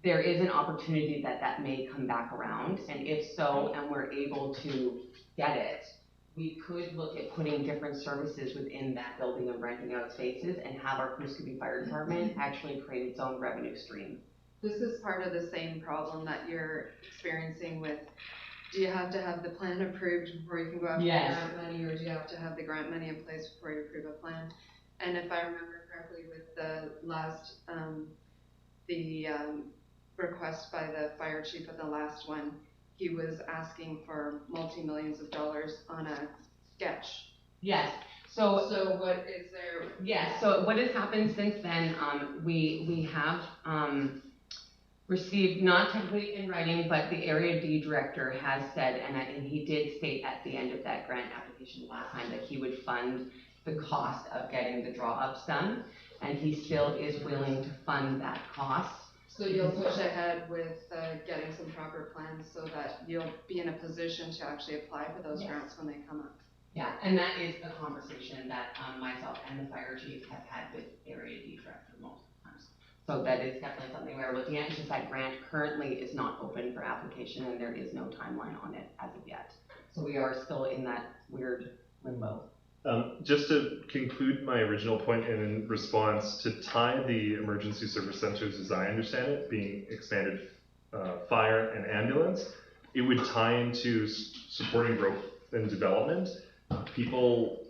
There is an opportunity that may come back around, and if so, and we're able to get it, we could look at putting different services within that building and renting out spaces and have our Puskupi Fire Department actually create its own revenue stream. This is part of the same problem that you're experiencing with, do you have to have the plan approved before you can go after the grant money, or do you have to have the grant money in place before you approve a plan? And if I remember correctly, with the last, request by the fire chief at the last one, he was asking for multi-millions of dollars on a sketch. Yes, so, So what is there? yes, so what has happened since then, we have, received, not technically in writing, but the Area D director has said, and he did state at the end of that grant application last time that he would fund the cost of getting the draw-ups done, and he still is willing to fund that cost. So you'll push ahead with getting some proper plans so that you'll be in a position to actually apply for those grants when they come up. Yeah, and that is a conversation that myself and the fire chief have had with Area D director multiple times. So that is definitely something we're looking at. It's just that grant currently is not open for application and there is no timeline on it as of yet. So we are still in that weird limbo. Just to conclude my original point and in response, to tie the emergency service centers, as I understand it, being expanded fire and ambulance, it would tie into supporting growth and development. People,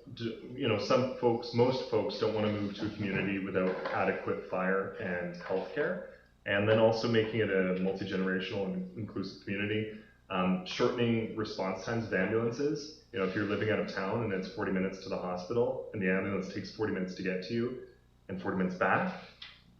some folks, most folks don't want to move to a community without adequate fire and healthcare, and then also making it a multi-generational and inclusive community. Shortening response times of ambulances. If you're living out of town and it's 40 minutes to the hospital and the ambulance takes 40 minutes to get to you and 40 minutes back,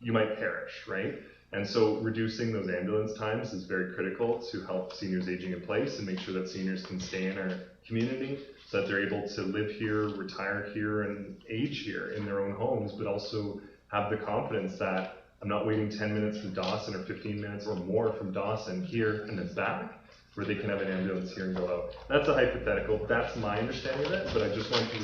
you might perish, right? And so reducing those ambulance times is very critical to help seniors aging in place and make sure that seniors can stay in our community so that they're able to live here, retire here, and age here in their own homes, but also have the confidence that I'm not waiting 10 minutes from Dawson or 15 minutes or more from Dawson here and then back, where they can have an ambulance here and go out. That's a hypothetical. That's my understanding of it, but I just wanted to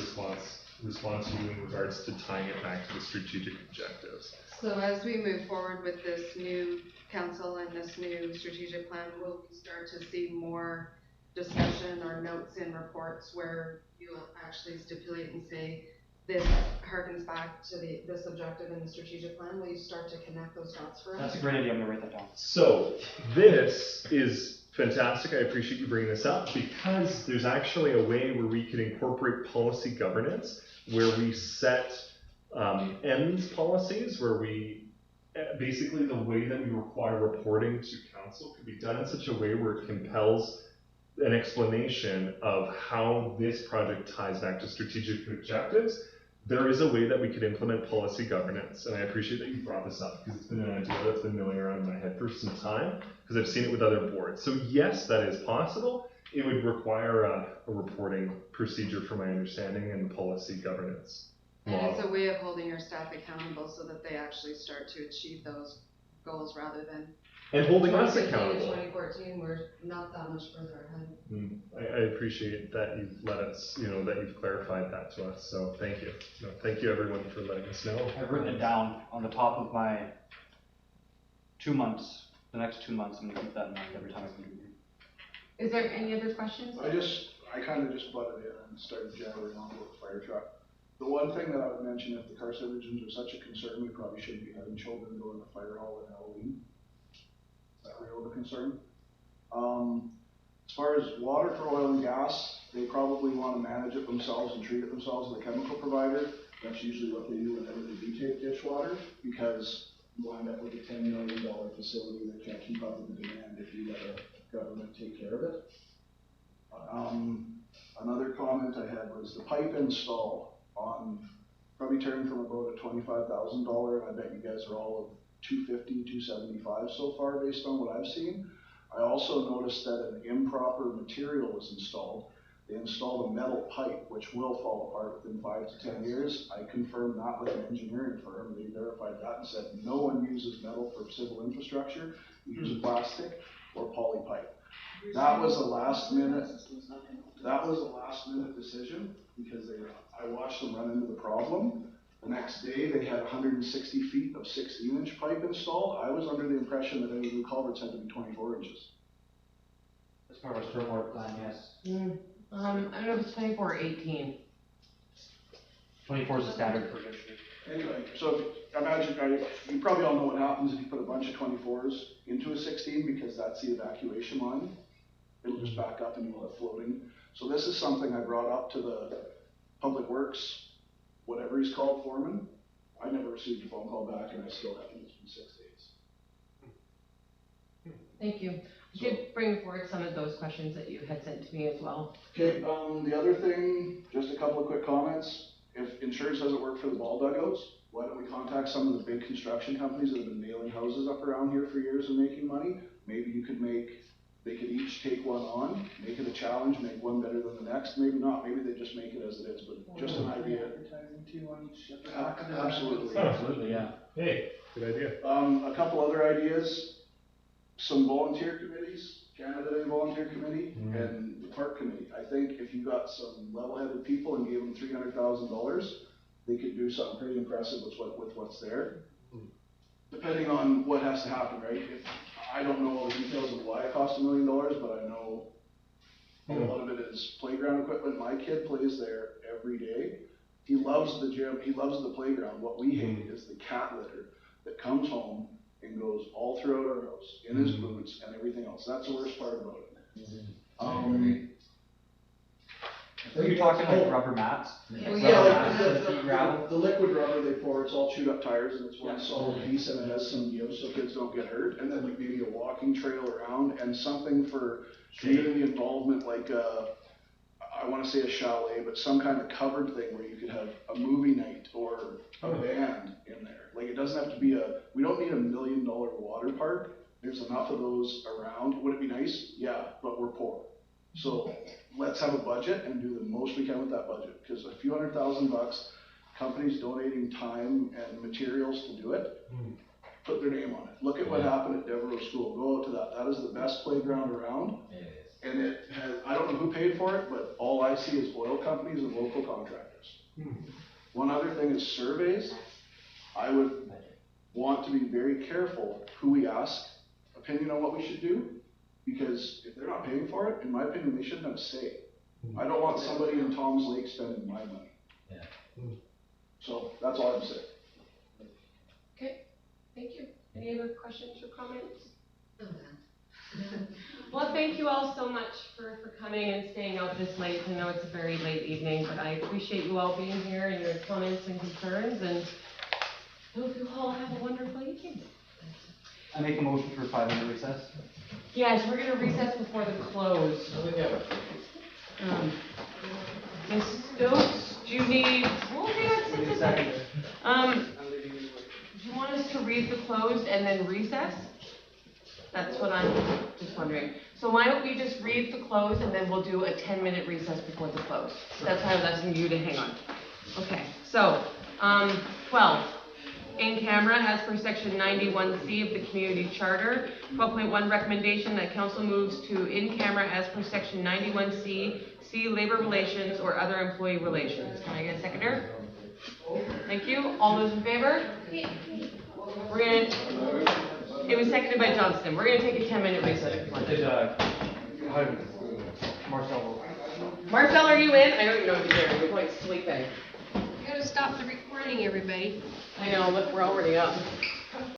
respond to you in regards to tying it back to the strategic objectives. So as we move forward with this new council and this new strategic plan, will we start to see more discussion or notes in reports where you actually stipulate and say, this harkens back to this objective in the strategic plan? Will you start to connect those dots for us? That's a great idea, I'm gonna write that down. So this is fantastic. I appreciate you bringing this up because there's actually a way where we can incorporate policy governance where we set ends policies, where we basically the way that we require reporting to council could be done in such a way where it compels an explanation of how this project ties back to strategic objectives. There is a way that we could implement policy governance, and I appreciate that you brought this up because it's been an idea that's been milling around in my head for some time because I've seen it with other boards. So yes, that is possible. It would require a reporting procedure from my understanding and policy governance. And it's a way of holding your staff accountable so that they actually start to achieve those goals rather than and holding us 2015 to accountable. 2014, we're not that much further ahead. I appreciate that you've let us, that you've clarified that to us. So thank you. Thank you everyone for letting us know. I've written it down on the top of my 2 months, the next 2 months. I'm gonna keep that in mind every time I come to you. Is there any other questions? I kind of just butted in and started jabbering on about the fire truck. The one thing that I would mention, if the carcinogens are such a concern, we probably shouldn't be having children go in the fire hall at Halloween. Is that real of a concern? As far as water for oil and gas, they probably want to manage it themselves and treat it themselves as a chemical provider. That's usually what they do whenever they do take dishwater, because you wind up with a $10 million facility that can't keep up with the demand if you let a government take care of it. Another comment I had was the pipe install on probably turned from about a $25,000, and I bet you guys are all of $250, $275 so far based on what I've seen. I also noticed that an improper material was installed. They installed a metal pipe, which will fall apart within 5 to 10 years. I confirmed that with an engineering firm. They verified that and said no one uses metal for civil infrastructure. We use plastic or poly pipe. That was a last minute decision because I watched them run into the problem. The next day they had 160 feet of 16-inch pipe installed. I was under the impression that any new culverts had to be 24 inches. As part of our stormwater plan, yes. I don't know if it's 24 or 18. 24 is the standard for this. Anyway, so you probably all know what happens if you put a bunch of 24s into a 16 because that's the evacuation line. It'll just back up and you'll have floating. So this is something I brought up to the Public Works, whatever he's called, foreman. I never received a phone call back and I still haven't. It's been 6 days. Thank you. You did bring forward some of those questions that you had sent to me as well. Okay, the other thing, just a couple of quick comments. If insurance doesn't work for the ball dugouts, why don't we contact some of the big construction companies that have been nailing houses up around here for years and making money? Maybe you could they could each take one on, make it a challenge, make one better than the next, maybe not, maybe they just make it as it is, but just an idea. Advertising too on each. Absolutely. Absolutely, yeah. Hey, good idea. A couple other ideas, some volunteer committees, Canada Day Volunteer Committee and the Park Committee. I think if you got some level-headed people and gave them $300,000, they could do something pretty impressive with what's there. Depending on what has to happen, right? I don't know all the details of why it costs $1 million, but I know a lot of it is playground equipment. My kid plays there every day. He loves the gym, he loves the playground. What we hate is the cat litter that comes home and goes all throughout our house, in his boots and everything else. That's the worst part about it. Are you talking like rubber mats? Yeah, Rubber like mats that heat gravel? the liquid rubber they pour, it's all chewed up tires and it's one solid piece and it has some give so kids don't get hurt. And then like maybe a walking trail around and something for community involvement, like I wanna say a chalet, but some kind of covered thing where you could have a movie night or a band in there. Like it doesn't have to be we don't need $1 million water park. There's enough of those around. Would it be nice? Yeah, but we're poor. So let's have a budget and do the most we can with that budget, because a few $100,000, companies donating time and materials to do it, put their name on it. Look at what happened at Devereaux School. Go out to that. That is the best playground around. And it has, I don't know who paid for it, but all I see is oil companies and local contractors. One other thing is surveys. I would want to be very careful who we ask opinion on what we should do. Because if they're not paying for it, in my opinion, they shouldn't have a say. I don't want somebody in Tom's Lake spending my money. So that's all I have to say. Okay, thank you. Any other questions or comments? Well, thank you all so much for coming and staying out this late. I know it's a very late evening, but I appreciate you all being here and your comments and concerns, and hope you all have a wonderful evening. I make a motion for 5-minute recess. Yes, we're gonna recess before the close. Ms. Stokes, do you need, we'll hang on just a second. Do you want us to read the closed and then recess? That's what I'm just wondering. So why don't we just read the close and then we'll do a 10-minute recess before the close. That's why I was asking you to hang on. Okay, so, 12. In camera, as per section 91C of the community charter. 12.1 recommendation that council moves to in camera as per section 91C, see labor relations or other employee relations. Can I get a seconder? Thank you. All those in favor? It was seconded by Johnston. We're gonna take a 10-minute recess. Marcel. Marcel, are you in? I don't even know if you're there. You're probably sleeping. You gotta stop the recording, everybody. I know, look, we're already up.